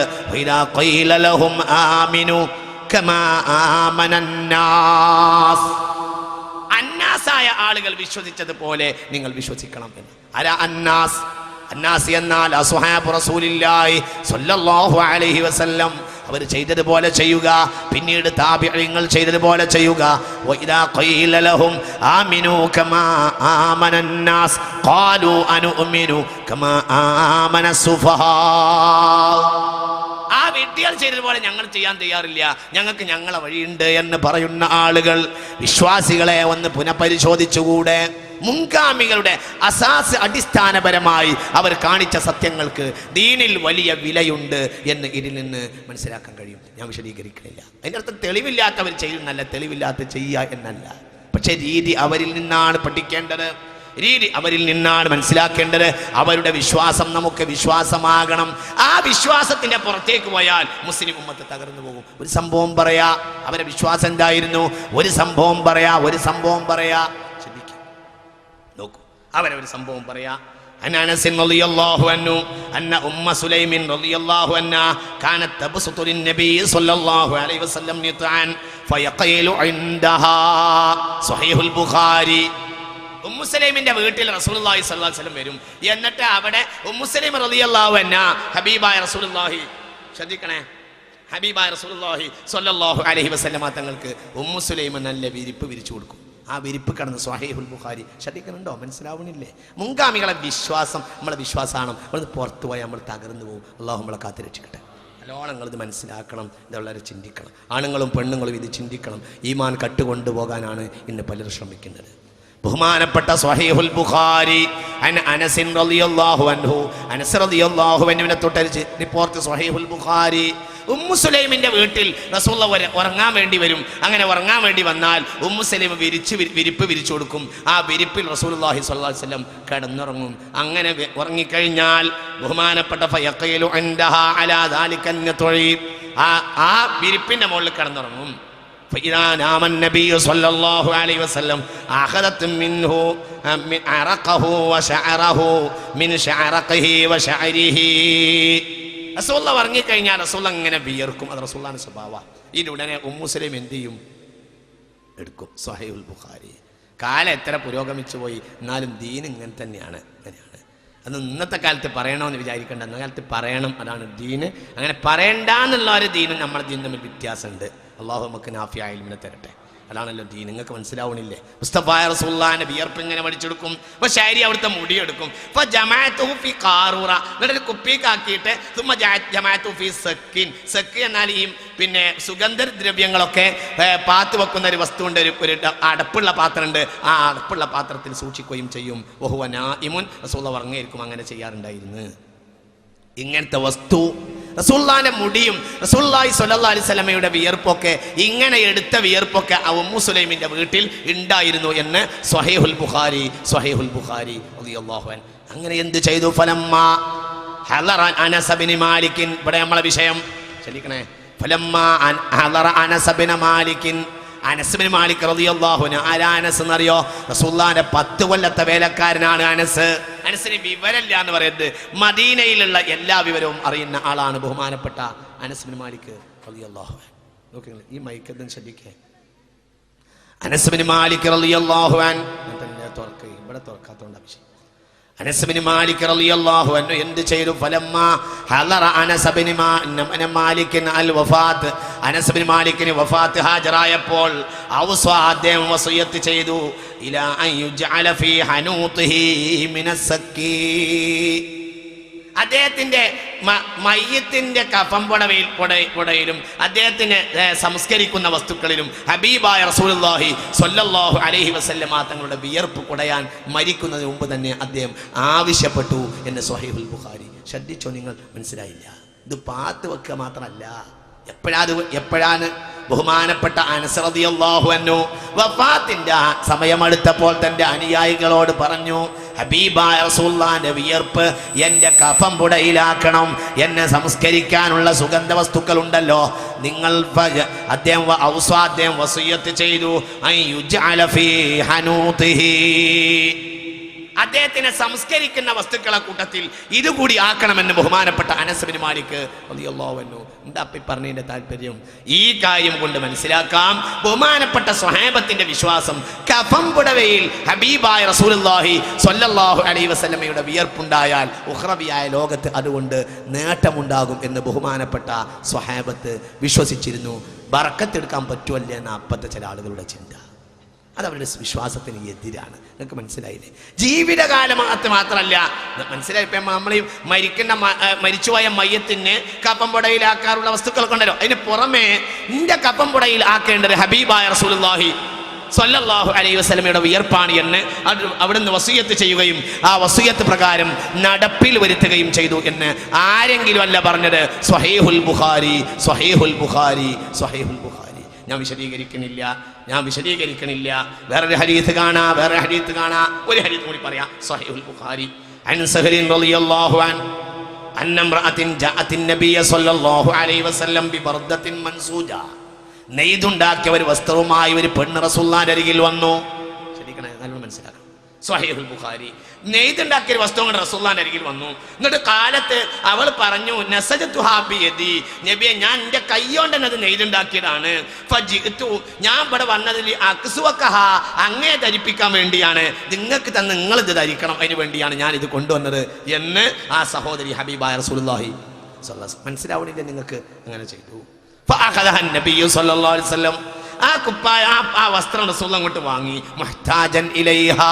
അന്നാസായ ആളുകൾ വിശ്വസിച്ചതുപോലെ നിങ്ങൾ വിശ്വസിക്കണം എന്ന്. ആരാ അന്നാസ്? അന്നാസ് എന്നാൽ അസ്ഹാബു റസൂലില്ലാഹി സ്വല്ലല്ലാഹു അലൈഹി വസല്ലം. അവർ ചെയ്തതുപോലെ ചെയ്യുക, പിന്നീട് താബിഈങ്ങൾ ചെയ്തതുപോലെ ചെയ്യുക. വഇദാ ഖീല ലഹും ആമിനൂ കമാ ആമനന്നാസ് ഖാലൂ അനുഅ്മിനു കമാ ആമനസ്സുഫഹാ. ആ വിഡ്ഢികൾ ചെയ്തതുപോലെ ഞങ്ങൾ ചെയ്യാൻ തയ്യാറില്ല, ഞങ്ങൾക്ക് ഞങ്ങളെ വഴിയുണ്ട് എന്ന് പറയുന്ന ആളുകൾ വിശ്വാസികളെ ഒന്ന് പുനഃപരിശോധിച്ചുകൂടെ? മുൻഗാമികളുടെ അസാസ് അടിസ്ഥാനപരമായി അവർ കാണിച്ച സത്യങ്ങൾക്ക് ദീനിൽ വലിയ വിലയുണ്ട് എന്ന് ഇതിൽ നിന്ന് മനസ്സിലാക്കാൻ കഴിയും. ഞാൻ വിശദീകരിക്കുന്നില്ല. അതിൻ്റെ അർത്ഥം തെളിവില്ലാത്തവർ ചെയ്യുന്നല്ല, തെളിവില്ലാത്ത ചെയ്യുക എന്നല്ല. പക്ഷെ രീതി അവരിൽ നിന്നാണ് പഠിക്കേണ്ടത്, രീതി അവരിൽ നിന്നാണ് മനസ്സിലാക്കേണ്ടത്. അവരുടെ വിശ്വാസം നമുക്ക് വിശ്വാസമാകണം. ആ വിശ്വാസത്തിന്റെ പുറത്തേക്ക് പോയാൽ മുസ്ലിം ഉമ്മത്ത് തകർന്നു പോകും. ഒരു സംഭവം പറയാ, അവരുടെ വിശ്വാസം എന്തായിരുന്നു? ഒരു സംഭവം പറയാ. ശ്രദ്ധിക്കുക, നോക്കൂ, അവരൊരു സംഭവം പറയാ. عن أنس رضي الله عنه أن أم سليم رضي الله عنها كانت تبسط للنبي صلى الله عليه وسلم نطعا فيقيل عندها. صحيح البخاري. ഉമ്മു സലൈമിന്റെ വീട്ടിൽ റസൂലുള്ളാഹി സ്വല്ലല്ലാഹു അലൈഹി വസല്ലം വരും. എന്നിട്ട് അവിടെ ഉമ്മു സലൈം റളിയല്ലാഹു അൻഹാ ഹബീബായ റസൂലുള്ളാഹി, ശ്രദ്ധിക്കണേ, ഹബീബായ റസൂലുള്ളാഹി സ്വല്ലല്ലാഹു അലൈഹി വസല്ലം തങ്ങൾക്ക് ഉമ്മു സലൈം നല്ല വിരിപ്പ് വിരിച്ചു കൊടുക്കും. ആ വിരിപ്പ് കടന്ന് സ്വഹീഹുൽ ബുഖാരി. ശ്രദ്ധിക്കുന്നുണ്ടോ? മനസ്സിലാവണില്ലേ? മുൻഗാമികളെ വിശ്വാസം നമ്മളെ വിശ്വാസമാണ്. നമ്മൾ പുറത്തു പോയാൽ നമ്മൾ തകർന്നു പോകും. അള്ളാഹു നമ്മളെ കാത്തുരക്ഷിക്കട്ടെ. നല്ലോണം നിങ്ങളിത് മനസ്സിലാക്കണം, ഇത് വളരെ ചിന്തിക്കണം. ആണുങ്ങളും പെണ്ണുങ്ങളും ഇത് ചിന്തിക്കണം. ഈമാൻ കട്ടുകൊണ്ടുപോകാനാണ് ഇന്ന് പലരും ശ്രമിക്കുന്നത്. ബഹുമാനപ്പെട്ട സ്വഹീഹുൽ ബുഖാരി അൻ അനസ് റളിയല്ലാഹു അൻഹു, അനസ് റളിയല്ലാഹു അൻഹുവിനെ തൊട്ടരിച്ച് റിപ്പോർട്ട് സ്വഹീഹുൽ ബുഖാരി. ഉമ്മു സുലൈമിന്റെ വീട്ടിൽ റസൂലുള്ളാഹി ഉറങ്ങാൻ വേണ്ടി വരും. അങ്ങനെ ഉറങ്ങാൻ വേണ്ടി വന്നാൽ ഉമ്മു സുലൈം വിരിപ്പ് വിരിച്ചു കൊടുക്കും. ആ വിരിപ്പിൽ റസൂലുള്ളാഹി സ്വല്ലല്ലാഹു അലൈഹി വസല്ലം കിടന്നുറങ്ങും. അങ്ങനെ ഉറങ്ങിക്കഴിഞ്ഞാൽ ബഹുമാനപ്പെട്ട ഫയഖീലു ഇൻദഹാ അലാ ദാലിക അൻതുഇ ആ വിരിപ്പിന്റെ മുകളിൽ കിടന്നുറങ്ങും. فإذا نام النبي صلى الله عليه وسلم أخذت منه من عرقه وشعره من شعرقه وشعره. റസൂലുള്ള ഉറങ്ങിക്കഴിഞ്ഞാൽ റസൂൽ അങ്ങനെ വിയർക്കും. അത് റസൂലുള്ളാഹിന്റെ സ്വഭാവമാണ്. ഇതിനുടനെ ഉമ്മു സലീം എന്ത് ചെയ്യും? എടുക്കും. സ്വഹീഹുൽ ബുഖാരി. കാലം എത്ര പുരോഗമിച്ചു പോയി, എന്നാലും ദീൻ ഇങ്ങനെ തന്നെയാണ്. അങ്ങനെയാണ്. അത് ഇന്നത്തെ കാലത്ത് പറയണമെന്ന് വിചാരിക്കേണ്ട, അന്ന കാലത്ത് പറയണം. അതാണ് ദീന്. അങ്ങനെ പറയണ്ടെന്നുള്ള ഒരു ദീനും നമ്മുടെ ദീനും തമ്മിൽ വ്യത്യാസമുണ്ട്. അള്ളാഹു നമുക്ക് നാഫിയായ ഇൽമിനെ തരട്ടെ. അതാണല്ലോ ദീൻ. നിങ്ങൾക്ക് മനസ്സിലാവണില്ലേ? മുസ്തഫായ റസൂലുള്ളാഹിന്റെ വിയർപ്പ് ഇങ്ങനെ വലിച്ചെടുക്കും. അപ്പോൾ ശാരി അവിടുത്തെ മുടിയെടുക്കും. അപ്പോൾ ജമാഅത്തുഹു ഫി ഖാറൂറ, എന്നിട്ട് കുപ്പിക്കാക്കിയിട്ട് ജമാഅത്തുഹു ഫി സക്കിൻ. സക്ക് എന്നാൽ ഈ പിന്നെ സുഗന്ധദ്രവ്യങ്ങളൊക്കെ പാത്ത് വെക്കുന്ന ഒരു വസ്തുണ്ട്, ഒരു അടപ്പുള്ള പാത്രമുണ്ട്. ആ അടപ്പുള്ള പാത്രത്തിൽ സൂക്ഷിക്കുകയും ചെയ്യും. വഹുവ നായിമുൻ, റസൂലുള്ളാഹി ഉറങ്ങിയിരിക്കും. അങ്ങനെ ചെയ്യാറുണ്ടായിരുന്നു. ഇങ്ങനത്തെ വസ്തു റസൂലുള്ളാഹിന്റെ മുടിയും റസൂലുള്ളാഹി സ്വല്ലല്ലാഹി അലൈഹി വസല്ലമയുടെ വിയർപ്പൊക്കെ, ഇങ്ങനെ എടുത്ത വിയർപ്പൊക്കെ ഉമ്മു സുലൈമിന്റെ വീട്ടിൽ ഉണ്ടായിരുന്നു എന്ന് സ്വഹീഹുൽ ബുഖാരി റളിയല്ലാഹു അൻഹു. അങ്ങനെ എന്ത് ചെയ്തു? ഫലമ്മാ ഹളറ അനസ് ബിൻ മാലിക്, ഇവിടെ നമ്മളെ വിഷയം ശ്രദ്ധിക്കണേ. ഫലമ്മാ ഹളറ Anas bin Malik, Anas bin Malik റളിയല്ലാഹു അൻഹു. ആരാ അനസ് എന്നറിയോ? റസൂലുള്ളാഹിന്റെ 10 കൊല്ലത്തെ വേലക്കാരനാണ് അനസ്. അനസിന് വിവരമില്ല എന്ന് പറയുന്നത്, മദീനയിലുള്ള എല്ലാ വിവരവും അറിയുന്ന ആളാണ് ബഹുമാനപ്പെട്ട അനസ് ബിൻ മാലിക് റളിയല്ലാഹു അൻഹു. നോക്കുക, ഈ മൈക്കതും ശ്രദ്ധിക്കേ. അനസ് ബിൻ മാലിക് റളിയല്ലാഹു അൻഹു, ഇവിടെ തുറക്കാത്തോണ്ട് വിഷയം. അനസ് ബിൻ മാലിക് റളിയല്ലാഹു അൻഹു എന്ത് ചെയ്തു? ഫലമ്മാ ഹളറ അനസ് ബിൻ മാലിക് അൽ വഫാത്ത്, അനസ് ബിൻ മാലിക്കിന് വഫാത്ത് ഹാജരായപ്പോൾ അദ്ദേഹം വസിയത്ത് ചെയ്തു, ഇലാ അൻ യുജ്അല ഫീ ഹനൂതിഹി മിനസ് സക്കി, അദ്ദേഹത്തിന്റെ മയ്യത്തിന്റെ കഫം പുടയിലും അദ്ദേഹത്തിന് സംസ്കരിക്കുന്ന വസ്തുക്കളിലും ഹബീബായ റസൂലുള്ളാഹി സ്വല്ലല്ലാഹു അലൈഹി വസല്ലമ തങ്ങളുടെ വിയർപ്പ് കുടയാൻ മരിക്കുന്നതിന് മുമ്പ് തന്നെ അദ്ദേഹം ആവശ്യപ്പെട്ടു എന്ന് സ്വഹീഹുൽ ബുഖാരി. ശ്രദ്ധിച്ചോ? നിങ്ങൾ മനസ്സിലായില്ല? ഇത് പാത്ത് വെക്കുക മാത്രമല്ല, എപ്പോഴാണ് ബഹുമാനപ്പെട്ട അനസ് റളിയല്ലാഹു അൻഹു വഫാത്തിന്റെ സമയമെടുത്തപ്പോൾ തന്റെ അനുയായികളോട് പറഞ്ഞു, ഹബീബായ റസൂലുള്ളാഹിന്റെ വിയർപ്പ് എൻ്റെ കഫം പുടയിലാക്കണം, എന്നെ സംസ്കരിക്കാനുള്ള സുഗന്ധ വസ്തുക്കൾ ഉണ്ടല്ലോ, നിങ്ങൾ അദ്ദേഹം വസിയത്ത് ചെയ്തു അൻ യുജ്അല ഫീ ഹനൂതിഹി, അദ്ദേഹത്തിനെ സംസ്കരിക്കുന്ന വസ്തുക്കളെ കൂട്ടത്തിൽ ഇതുകൂടി ആക്കണമെന്ന് ബഹുമാനപ്പെട്ട അനസ് ബിൻ മാലിക് റളിയല്ലാഹു അൻഹു. എന്താ പറഞ്ഞതിന്റെ താല്പര്യം? ഈ കാര്യം കൊണ്ട് മനസ്സിലാക്കാം ബഹുമാനപ്പെട്ട സ്വഹാബത്തിന്റെ വിശ്വാസം. കഫം പുടവയിൽ ഹബീബായ റസൂലുള്ളാഹി സ്വല്ലല്ലാഹു അലൈഹി വസല്ലമയുടെ വിയർപ്പുണ്ടായാൽ ഉഖ്റവിയായ ലോകത്ത് അതുകൊണ്ട് നേട്ടമുണ്ടാകും എന്ന് ബഹുമാനപ്പെട്ട സ്വഹാബത്ത് വിശ്വസിച്ചിരുന്നു. ബർക്കത്തെടുക്കാൻ പറ്റുമല്ല എന്ന അപ്പത്തെ ചില ആളുകളുടെ ചിന്ത. അതവരുടെ വിശ്വാസത്തിന് എതിരാണ്. നിങ്ങൾക്ക് മനസ്സിലായില്ലേ? ജീവിതകാലത്ത് മാത്രമല്ല, മനസ്സിലായി. ഇപ്പം നമ്മൾ ഈ മരിച്ചുപോയ മയ്യത്തിന് കഫം പുടയിലാക്കാറുള്ള വസ്തുക്കളൊക്കെ ഉണ്ടല്ലോ, അതിന് പുറമെ നിന്റെ കഫം പുടയിൽ ആക്കേണ്ടത് ഹബീബായ റസൂലുള്ളാഹി സ്വല്ലല്ലാഹു അലൈഹി വസല്ലമയുടെ വിയർപ്പാണ് എന്ന് അവിടുന്ന് വസിയത്ത് ചെയ്യുകയും ആ വസിയത്ത് പ്രകാരം നടപ്പിൽ വരുത്തുകയും ചെയ്തു എന്ന് ആരെങ്കിലും അല്ല പറഞ്ഞത്. സ്വഹീഹുൽ ബുഖാരി. ഞാൻ വിശദീകരിക്കണില്ല. വേറൊരു ഹദീസ് കാണാ, ഒരു ഹദീസ് കൂടി പറയാം. സ്വഹീഹുൽ ബുഖാരി. അൻ സഹലിൻ റളിയല്ലാഹു അൻഹു അന്ന ഇംറഅത്തിൻ ജാഅത്തിൻ നബിയ സ്വല്ലല്ലാഹു അലൈഹി വസല്ലം ബിബർദത്തിൻ മൻസൂജ, നെയ്തുണ്ടാക്കിയ ഒരു വസ്ത്രവുമായി ഒരു പെണ്ണ് റസൂലുള്ളാഹിന്റെ അരികിൽ വന്നു. ശരിക്കണേ, നല്ലോണം മനസ്സിലാക്കണം. സ്വഹീഹുൽ ബുഖാരി. നെയ്തുണ്ടാക്കിയ ഒരു വസ്തു കൊണ്ട് റസൂലുള്ളാഹിന്റെ അരികിൽ വന്നു. എന്നിട്ട് കാലത്ത് അവൾ പറഞ്ഞു, നസജതുഹാ ബിയദി, നബിയെ ഞാൻ എൻ്റെ കൈകൊണ്ട് തന്നെ അത് നെയ്തുണ്ടാക്കിയതാണ്. ഫജിഅതു, ഞാൻ ഇവിടെ വന്നതിൽ അക്സുവക്കഹ, അങ്ങേ ധരിപ്പിക്കാൻ വേണ്ടിയാണ്, നിങ്ങൾക്ക് തന്നെ നിങ്ങൾ ഇത് ധരിക്കണം, അതിന് വേണ്ടിയാണ് ഞാൻ ഇത് കൊണ്ടുവന്നത് എന്ന് ആ സഹോദരി ഹബീബായ റസൂലുള്ളാഹി സ്വല്ലല്ലാഹു അലൈഹി വസല്ലം. മനസ്സിലാവണില്ലേ നിങ്ങൾക്ക്? അങ്ങനെ ചെയ്തു. ഫഅഖദഹ നബിയ്യു സ്വല്ലല്ലാഹു അലൈഹി വസല്ലം, ആ കുപ്പായ ആ വസ്ത്രം റസൂൽ അങ്ങോട്ട് വാങ്ങി. മുഹ്താജൻ ഇലൈഹാ,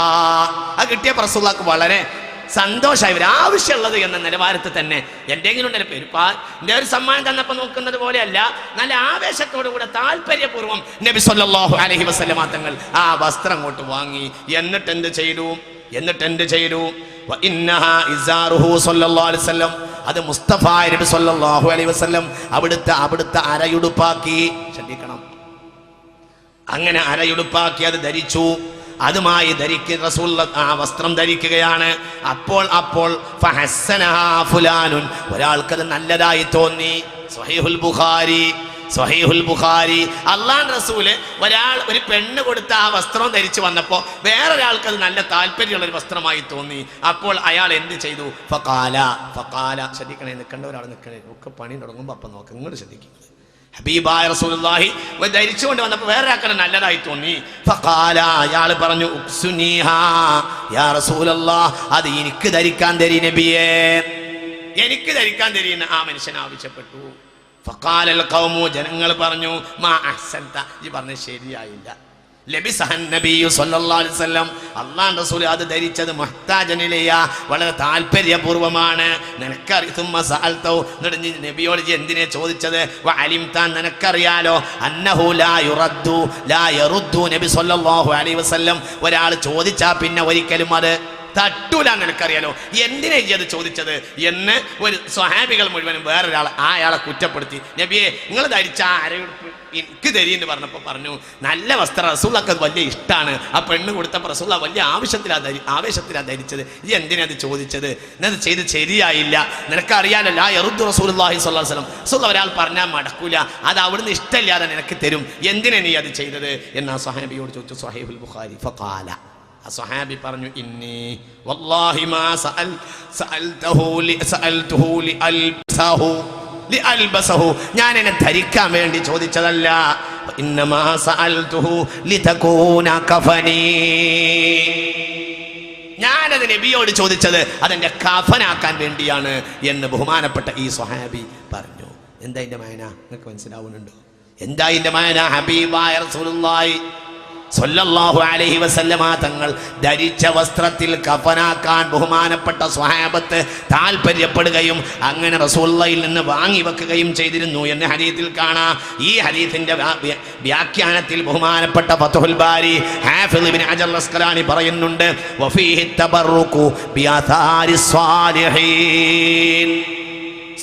ആ കിട്ടിയ റസൂലുള്ളാഹിക്ക് വളരെ സന്തോഷമായി. ഒരു ആവശ്യമുള്ളത് എന്ന നിലവാരത്തിൽ തന്നെ എന്തെങ്കിലും ഉണ്ടല്ലോ പെരുപ്പാ എൻ്റെ ഒരു സമ്മാനം തന്നപ്പോൾ നോക്കുന്നത് പോലെയല്ല, നല്ല ആവേശത്തോടുകൂടെ താല്പര്യപൂർവ്വം നബി സല്ലല്ലാഹു അലൈഹി വസല്ലം തങ്ങൾ ആ വസ്ത്രം അങ്ങോട്ട് വാങ്ങി. എന്നിട്ട് എന്ത് ചെയ്തു? വഇന്നഹാ ഇസാറുഹു സല്ലല്ലാഹു അലൈഹി വസല്ലം, അത് മുസ്തഫ നബി സല്ലല്ലാഹു അലൈഹി വസല്ലം അവിടുത്തെ അരയുടുപ്പാക്കി. ശ്രദ്ധിക്കണം, അങ്ങനെ അരയുടുപ്പാക്കി അത് ധരിച്ചു. അതുമായി റസൂൽ ആ വസ്ത്രം ധരിക്കുകയാണ്. അപ്പോൾ ഫഹസ്സനഹാ ഫുലാനുൻ, ഒരാൾക്കത് നല്ലതായി തോന്നി. സ്വഹീഹുൽ ബുഖാരി. അള്ളാഹുവിന്റെ റസൂല് ഒരു പെണ്ണ് കൊടുത്ത ആ വസ്ത്രം ധരിച്ചു വന്നപ്പോൾ വേറൊരാൾക്ക് അത് നല്ല താല്പര്യമുള്ള ഒരു വസ്ത്രമായി തോന്നി. അപ്പോൾ അയാൾ എന്ത് ചെയ്തു? ഫഖാല. ശ്രദ്ധിക്കണേ, നിൽക്കേണ്ട ഒരാൾ നിൽക്കണേ, ഒക്കെ പണി തുടങ്ങുമ്പോൾ അപ്പം നോക്കാം, ഇങ്ങോട്ട് ശ്രദ്ധിക്കുന്നത്. ഹബീബായ റസൂലുള്ളാഹി ധരിച്ചുകൊണ്ട് വന്നപ്പോൾ വേറൊരാൾക്ക് നല്ലതായി തോന്നി. ഫഖാല, അയാൾ പറഞ്ഞു, ഉക്സുനീഹാ യാ റസൂലല്ലാഹ്, അത് എനിക്ക് ധരിക്കാൻ തരി നബിയേ, എനിക്ക് ധരിക്കാൻ തരീന്ന് ആ മനുഷ്യൻ ആവശ്യപ്പെട്ടു. ഫഖാലൽ ഖൗമു, ജനങ്ങൾ പറഞ്ഞു, മാ അഹ്സൻത, ഈ പറഞ്ഞത് ശരിയായില്ല. ലബിസഹൻ നബിയു സല്ലല്ലാഹു അലൈഹി വസല്ലം, അല്ലാഹുവിന്റെ റസൂൽ അത് ധരിച്ചത് മുഹ്താജൻ ഇലൈഹ, വളരെ താല്പര്യപൂർവമാണ്. നബിയോട് എന്തിനെ ചോദിച്ചത്? വഅലിംത, നിനക്കറിയാലോ, അന്നഹു ലാ യറുദ്ദു നബി സല്ലല്ലാഹു അലൈഹി വസല്ലം, ഒരാൾ ചോദിച്ചാൽ പിന്നെ ഒരിക്കലും അത് തട്ടൂല, നിനക്കറിയാലോ, എന്തിനാ ഇത് ചോദിച്ചത് എന്ന് ഒരു സ്വഹാബികൾ മുഴുവനും വേറൊരാൾ അയാളെ കുറ്റപ്പെടുത്തി. നബിയെ, നിങ്ങൾ ധരിച്ച അരയുടുപ്പ് എനിക്ക് തരീന്ന് പറഞ്ഞപ്പോൾ പറഞ്ഞു, നല്ല വസ്ത്രം, റസൂലുള്ളാഹിക്ക് വലിയ ഇഷ്ടമാണ്. ആ പെണ്ണ് കൊടുത്തപ്പോൾ റസൂലുള്ളാഹി വലിയ ആവേശത്തിലാണ് ധരിച്ചത്. ഈ എന്തിനാ അത് ചോദിച്ചത്? എന്നത് ചെയ്ത് ശരിയായില്ല. നിനക്കറിയാലോ, ലാ യറുദ്ദു റസൂലുള്ളാഹി സ്വല്ലല്ലാഹു അലൈഹി വസല്ലം, റസൂലുള്ളാഹി ഒരാൾ പറഞ്ഞാൽ മടക്കൂല, അത് അവിടുന്ന് ഇഷ്ടമില്ലാതെ നിനക്ക് തരും, എന്തിനാ നീ അത് ചെയ്തത് എന്ന് ആ സ്വഹാബിയോട് ചോദിച്ചു. സ്വഹീഹുൽ ബുഖാരി. ഫഖാല, ആ സ്വഹാബി പറഞ്ഞു, ഇന്നി വല്ലാഹി മാ സഅൽതുഹു ലിഅൽബസഹു, ഞാൻ എന്നെ ധരിക്കാൻ വേണ്ടി ചോദിച്ചതല്ല. ഇന്നമാ സഅൽതുഹു ലിതകൂന കഫനി, ഞാനത് നബിയോട് ചോദിച്ചത് അതെന്റെ കഫനാക്കാൻ വേണ്ടിയാണ് എന്ന് ബഹുമാനപ്പെട്ട ഈ സ്വഹാബി പറഞ്ഞു. എന്താ ഇതിന്റെ മായന? നിങ്ങൾക്ക് മനസ്സിലാവുന്നുണ്ടോ? എന്താ ഇതിന്റെ മായന? ഹബീബായ റസൂലുള്ളാഹി സ്വല്ലല്ലാഹു അലൈഹി വസല്ലമ തങ്ങൾ ധരിച്ച വസ്ത്രത്തിൽ കഫനാക്കാൻ ബഹുമാനപ്പെട്ട സ്വഹാബത്ത് താല്പര്യപ്പെടുകയും അങ്ങനെ റസൂലുള്ളാഹിയിൽ നിന്ന് വാങ്ങി വെക്കുകയും ചെയ്തിരുന്നു എന്ന് ഹദീസിൽ കാണാം. ഈ ഹദീസിന്റെ വ്യാഖ്യാനത്തിൽ ബഹുമാനപ്പെട്ട ഫത്ഹുൽ ബാരി ഹാഫിദ് ഇബ്നു ഹജർ അസ്ഖലാനി പറയുന്നുണ്ട്, വഫീഹി തബറുകു ബിആഥാരിസ് സ്വാലിഹീൻ,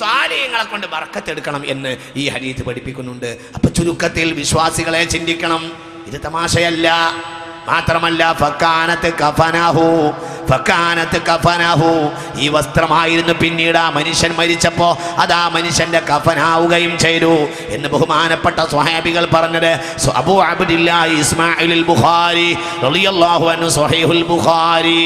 സാലിഹ്യങ്ങളെ കൊണ്ട് ബർക്കത്ത് എടുക്കണം എന്ന് ഈ ഹദീസ് പഠിപ്പിക്കുന്നുണ്ട്. അപ്പൊ ചുരുക്കത്തിൽ വിശ്വാസികളെ ചിന്തിക്കണം, ഇത് തമാശയല്ല. മാത്രമല്ല, ഫക്കാനത്ത് കഫനഹു, ഈ വസ്ത്രമായിരുന്നു പിന്നീട് ആ മനുഷ്യൻ മരിച്ചപ്പോ അത് ആ മനുഷ്യന്റെ കഫനാവുകയും ചെയ്തു എന്ന് ബഹുമാനപ്പെട്ട സ്വഹാബികൾ പറഞ്ഞത്. അബൂ അബ്ദില്ലാഹി ഇസ്മാഈൽ ബുഖാരി റളിയല്ലാഹു അൻഹു സ്വഹീഹുൽ ബുഖാരി.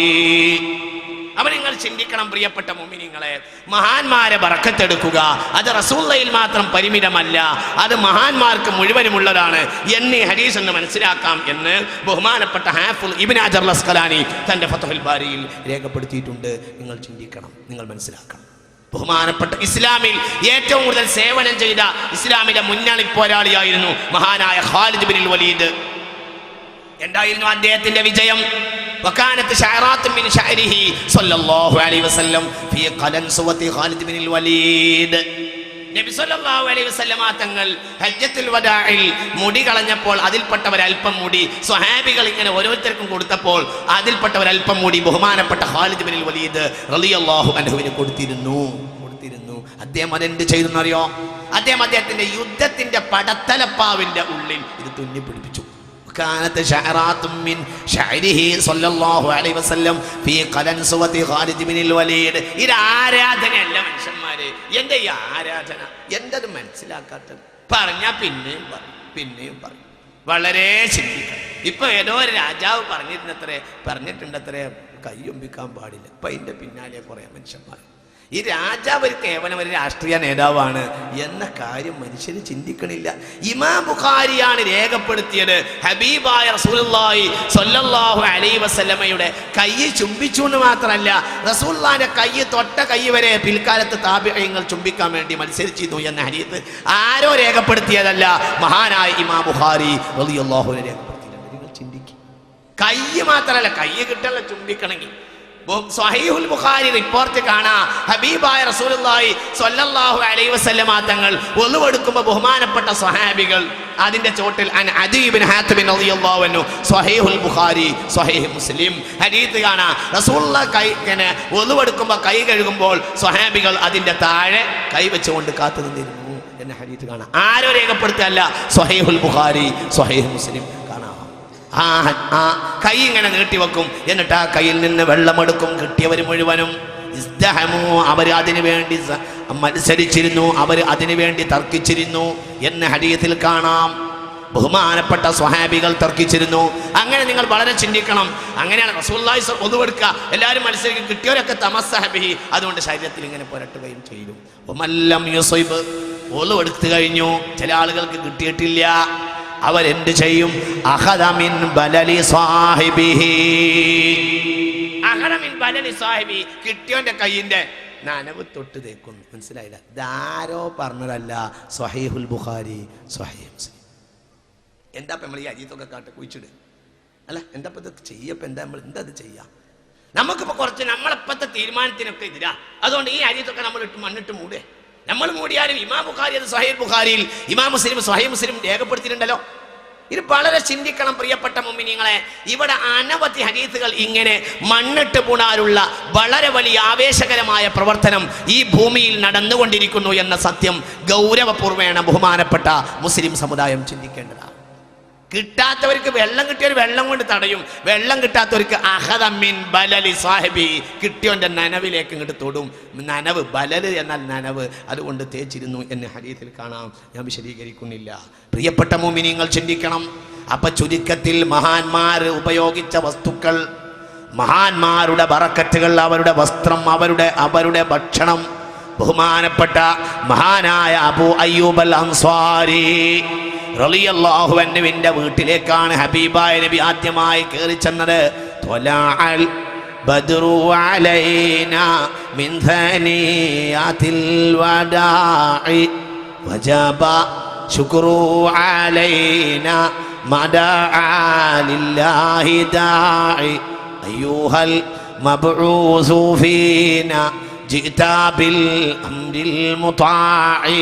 അവ നിങ്ങൾ ചിന്തിക്കണം പ്രിയപ്പെട്ട മുഅ്മിനീങ്ങളെ, മഹാന്മാരെ ബർക്കത്തെടുക്കുക അത് റസൂലുള്ളാഹിയിൽ മാത്രം പരിമിതമല്ല, അത് മഹാന്മാർക്ക് മുഴുവനുമുള്ളതാണ് എന്ന് ഹദീസ് എന്ന് മനസ്സിലാക്കാം എന്ന് ബഹുമാനപ്പെട്ട ഹാഫിദ് ഇബ്നു ഹജർ അസ്ഖലാനി തന്റെ ഫത്ഹുൽ ബാരിയിൽ രേഖപ്പെടുത്തിയിട്ടുണ്ട്. നിങ്ങൾ ചിന്തിക്കണം, നിങ്ങൾ മനസ്സിലാക്കണം. ബഹുമാനപ്പെട്ട ഇസ്ലാമിൽ ഏറ്റവും കൂടുതൽ സേവനം ചെയ്ത ഇസ്ലാമിലെ മുന്നണി പോരാളിയായിരുന്നു മഹാനായ ഖാലിദ് ബിൻ വലീദ്. എന്തായിരുന്നു അദ്ദേഹത്തിന്റെ വിജയം? وكانت شعرات من شعره صلى الله عليه وسلم في قلنسوة خالد بن الوليد. നബി സല്ലല്ലാഹു അലൈഹി വസല്ലമ തങ്ങൾ ഹജ്ജത്തുൽ വദാഇൽ മുടി കളഞ്ഞപ്പോൾ അതിൽപ്പെട്ട ഒരൽപ്പം മുടി സ്വഹാബികൾ ഇങ്ങനെ ഓരോരുത്തർക്കും കൊടുത്തപ്പോൾ അതിൽപ്പെട്ട ഒരൽപ്പം മുടി ബഹുമാനപ്പെട്ട ഖാലിദ് ബിൻ വലീദ് റളിയല്ലാഹു അൻഹുവിന് കൊടുത്തിരുന്നു. അദ്ദേഹം അതെന്ത് ചെയ്തെന്നറിയോ? അദ്ദേഹത്തിന്റെ യുദ്ധത്തിന്റെ പടത്തലപ്പാവിന്റെ ഉള്ളിൽ ഇത് തുന്നി പിടിപ്പിച്ചു. كانت شعرات من شعره صلى الله عليه وسلم في قلنسوة خالد بن الوليد. ഇത് ആരാധനയല്ല മനുഷ്യന്മാരെ, എന്റെ ഈ ആരാധന എന്തത് മനസ്സിലാക്കാത്തത്? പറഞ്ഞാ പിന്നെയും പറയും. വളരെ ചിന്തിക്കണം. ഇപ്പൊ ഏതോ ഒരു രാജാവ് പറഞ്ഞിട്ടുണ്ടത്രേ കയ്യൊമ്പിക്കാൻ പാടില്ല. ഇപ്പൊ അതിന്റെ പിന്നാലെ കുറെ മനുഷ്യന്മാർ. ഈ രാജാവ് കേവലം ഒരു രാഷ്ട്രീയ നേതാവാണ് എന്ന കാര്യം മനുഷ്യന് ചിന്തിക്കണില്ല. ഇമാം ബുഖാരിയാണ് രേഖപ്പെടുത്തിയത്, ഹബീബായ റസൂലുള്ളാഹി സ്വല്ലല്ലാഹു അലൈഹി വസല്ലമയുടെ കൈ ചുംബിച്ചു എന്ന് മാത്രമല്ല, റസൂലുള്ളാഹിന്റെ കൈ തൊട്ട കൈ വരെ പിൽക്കാലത്ത് താബിഈങ്ങൾ ചുംബിക്കാൻ വേണ്ടി മത്സരിച്ചിരുന്നു എന്ന ഹദീസ് ആരോ രേഖപ്പെടുത്തിയതല്ല, മഹാനായ ഇമാം ബുഖാരി റളിയല്ലാഹു അൻഹു രേഖപ്പെടുത്തിയിട്ടുണ്ട്. നിങ്ങൾ ചിന്തിക്കുക, കൈ മാത്രമല്ല, കൈ കിട്ടല്ല ചുംബിക്കണമെങ്കിൽ. സ്വഹീഹുൽ ബുഖാരി റിപ്പോർട്ട് കാണാം, ഹബീബായ റസൂലുള്ളാഹി സ്വല്ലല്ലാഹു അലൈഹി വസല്ലമ തങ്ങൾ വുളു എടുക്കുമ്പോൾ ബഹുമാനപ്പെട്ട സ്വഹാബികൾ അതിന്റെ ചോട്ടിൽ അദീ ഇബ്നു ഹാത്തിം റളിയല്ലാഹു അൻഹു സ്വഹീഹുൽ ബുഖാരി സ്വഹീഹ് മുസ്ലിം ഹദീസ് കാണാം, റസൂലുള്ളാഹി വുളു എടുക്കുമ്പോൾ കൈ കഴുകുമ്പോൾ സ്വഹാബികൾ അതിന്റെ താഴെ കൈ വെച്ചുകൊണ്ട് കാത്തു നിന്നിരുന്നു എന്ന ഹദീസ് കാണാം. ആരോ രേഖപ്പെടുത്തല്ല, സ്വഹീഹുൽ ബുഖാരി സ്വഹീഹ് മുസ്ലിം കാണാം. കൈ ഇങ്ങനെ നീട്ടിവെക്കും. എന്നിട്ട് ആ കയ്യിൽ നിന്ന് വെള്ളമെടുക്കും. കിട്ടിയവർ മുഴുവനും അവർ അതിനു വേണ്ടി മത്സരിച്ചിരുന്നു, അവർ അതിനു വേണ്ടി തർക്കിച്ചിരുന്നു എന്ന് ഹദീസിൽ കാണാം. ബഹുമാനപ്പെട്ട സ്വഹാബികൾ തർക്കിച്ചിരുന്നു. അങ്ങനെ നിങ്ങൾ വളരെ ചിന്തിക്കണം. അങ്ങനെയാണ് റസൂലുള്ളാഹി സ്വല്ലല്ലാഹു അലൈഹി വസല്ലം എല്ലാവരും മത്സരിക്കും. കിട്ടിയവരൊക്കെ തമസ്സഹ ബിഹി, അതുകൊണ്ട് ശരീരത്തിൽ ഇങ്ങനെ പുരട്ടുകയും ചെയ്യും. വമല്ലം യുസൈബ്, ഒളു എടുത്തു കഴിഞ്ഞു, ചില ആളുകൾക്ക് കിട്ടിയിട്ടില്ല, അവരെന്ത് ചെയ്യും? അഖദ മിൻ ബലലി സാഹിബിഹി, അഖദ മിൻ ബലലി സാഹിബി, കിട്ടിയവന്റെ കയ്യിന്റെ നനവ് തൊട്ട് തേക്കുന്നു. മനസ്സിലായില്ല? ഇതാരോ പറഞ്ഞതല്ല, സ്വഹീഹുൽ ബുഖാരി, സ്വഹീഹ് മുസ്ലിം. എന്താ നമ്മൾ ഈ അരീത്തൊക്കെ കാട്ട് കുഴിച്ചിട് അല്ല? എന്താ ഇത് ചെയ്യപ്പോൾ എന്താ ഇത് ചെയ്യാം? നമുക്കിപ്പോൾ കുറച്ച് നമ്മളിപ്പോഴത്തെ തീരുമാനത്തിനൊക്കെ എതിരാ. അതുകൊണ്ട് ഈ അരീത്തൊക്കെ നമ്മൾ മണ്ണിട്ട് മൂടേ. നമ്മൾ മൂടിയാലും ഇമാം ബുഖാരി അത് സ്വഹീഹ് ബുഖാരിയിൽ, ഇമാം മുസ്ലിം സ്വഹീഹ് മുസ്ലിം രേഖപ്പെടുത്തിയിട്ടുണ്ടല്ലോ. ഇത് വളരെ ചിന്തിക്കണം പ്രിയപ്പെട്ട മുഅ്മിനീങ്ങളെ. ഇവിടെ അനവധി ഹദീസുകൾ ഇങ്ങനെ മണ്ണിട്ട് പൂണാനുള്ള വളരെ വലിയ ആവേശകരമായ പ്രവർത്തനം ഈ ഭൂമിയിൽ നടന്നുകൊണ്ടിരിക്കുന്നു എന്ന സത്യം ഗൗരവപൂർവ്വേന ബഹുമാനപ്പെട്ട മുസ്ലിം സമുദായം ചിന്തിക്കേണ്ടതാണ്. കിട്ടാത്തവർക്ക് വെള്ളം കിട്ടിയവർ വെള്ളം കൊണ്ട് തടയും. വെള്ളം കിട്ടാത്തവർക്ക് അഖദ മിൻ ബലലി സാഹിബി, കിട്ടിയവന്റെ നനവിലേക്ക് ഇങ്ങോട്ട് തൊടും. നനവ്, ബലല് എന്നാൽ നനവ്, അതുകൊണ്ട് തേച്ചിരുന്നു എന്ന് ഹദീസിൽ കാണാം. ഞാൻ വിശദീകരിക്കുന്നില്ല. പ്രിയപ്പെട്ട മുഅ്മിനീങ്ങൾ ചിന്തിക്കണം. അപ്പൊ ചുരുക്കത്തിൽ മഹാന്മാർ ഉപയോഗിച്ച വസ്തുക്കൾ, മഹാന്മാരുടെ ബറക്കത്തുകൾ, അവരുടെ വസ്ത്രം, അവരുടെ ഭക്ഷണം. ബഹുമാനപ്പെട്ട മഹാനായ അബൂ അയ്യൂബ് അൽ അൻസ്വാരി റളിയല്ലാഹു അൻഹുവിന്റെ വീട്ടിലേക്കാണ് ഹബീബായ നബി ആദ്യമായി കയറി ചെന്നത്. ത്വലഅൽ ബദ്റു അലൈനാ മിൻ സനിയാതിൽ വദാഇ വജബ ശുക്രു അലൈനാ മദഅ ലില്ലാഹി ദാഇ അയ്യുഹൽ മബ്ഊസു ഫീനാ ജിതാബിൽ അംരിൽ മുതാഇ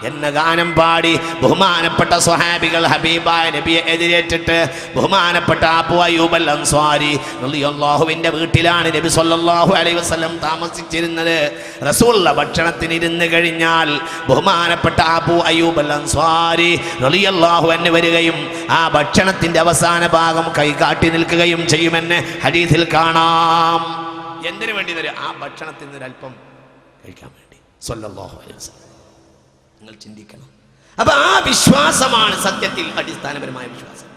എന്ന ഗാനം പാടി ബഹുമാനപ്പെട്ട സ്വഹാബികൾ ഹബീബായ നബിയെ എതിരേറ്റിട്ട് ബഹുമാനപ്പെട്ട അബൂ അയ്യൂബ് അൽ അൻസ്വാരി റളിയല്ലാഹുവിന്റെ വീട്ടിലാണ് നബി സല്ലല്ലാഹു അലൈഹി വസല്ലം താമസിച്ചിരുന്നത്. റസൂലുള്ള ഭക്ഷണത്തിന് ഇരുന്ന് കഴിഞ്ഞാൽ ബഹുമാനപ്പെട്ട അബൂ അയ്യൂബ് അൽ അൻസ്വാരി റളിയല്ലാഹു അൻഹു വരികയും ആ ഭക്ഷണത്തിന്റെ അവസാന ഭാഗം കൈകാട്ടി നിൽക്കുകയും ചെയ്യുമെന്ന് ഹദീസിൽ കാണാം. എന്തിനു വേണ്ടി തരും? ആ ഭക്ഷണത്തിൽ നിന്ന് ഒരല്പം കഴിക്കാൻ വേണ്ടി. സല്ലല്ലാഹു അലൈഹി വസല്ലം. നിങ്ങൾ ചിന്തിക്കണം. അപ്പൊ ആ വിശ്വാസമാണ് സത്യത്തിൽ അടിസ്ഥാനപരമായ വിശ്വാസം.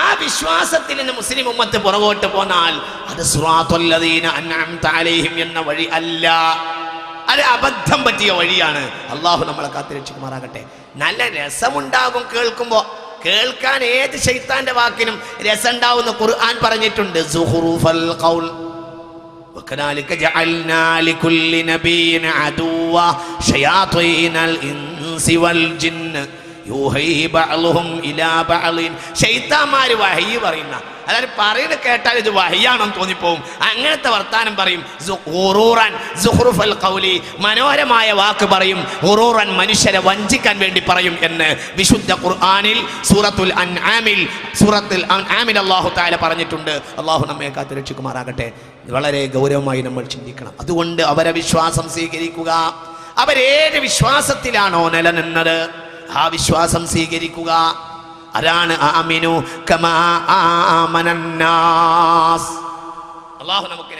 ആ വിശ്വാസത്തിൽ നിന്ന് മുസ്ലിം ഉമ്മത്ത് പുറകോട്ട് പോന്നാൽ അത് സിറാത്തുൽ ലദീന അൻഅംത അലൈഹിം എന്ന വഴി അല്ല, അത് അബദ്ധം പറ്റിയ വഴിയാണ്. അള്ളാഹു നമ്മളെ കാത്തുരക്ഷിക്കുമാറാകട്ടെ. നല്ല രസമുണ്ടാകും കേൾക്കുമ്പോ. കേൾക്കാൻ ഏത് ശൈത്താന്റെ വാക്കിനും രസമുണ്ടാവുന്ന ഖുർആൻ പറഞ്ഞിട്ടുണ്ട്. സുഖ്റുഫൽ ഖൗൽ وكذلك جعلنا لكل نبي عدوا شياطين الإنس والجن യൂഹി ബഅ്ളുഹും ഇലാ ബഅ്ളിൻ. ശൈത്താന്മാര് വഹയി പറയുന്ന, അതായത് പറയുന്നത് കേട്ടാൽ ഇത് വഹയാണെന്ന് തോന്നിപ്പോവും. അങ്ങനത്തെ വർത്താനം പറയും. സുഖ്റുഫൽ ഖൗലി, മനോഹരമായ വാക്ക് പറയും. ഖുറൂറൻ, മനുഷ്യരെ വഞ്ചിക്കാൻ വേണ്ടി പറയും എന്ന് വിശുദ്ധ ഖുർആനിൽ സൂറത്തുൽ അൻആമിൽ അല്ലാഹു തആല പറഞ്ഞിട്ടുണ്ട്. അല്ലാഹു നമ്മെ കാത്തു രക്ഷിക്കുമാറാകട്ടെ. വളരെ ഗൗരവമായി നമ്മൾ ചിന്തിക്കണം. അതുകൊണ്ട് അവരെ വിശ്വാസം സ്വീകരിക്കുക. അവരേത് വിശ്വാസത്തിലാണോ നിലനിന്നത് ആ വിശ്വാസം സ്വീകരിക്കുക. അതാണ് ആമിനു കമാ ആമനന്നാസ്. അല്ലാഹു നമുക്ക്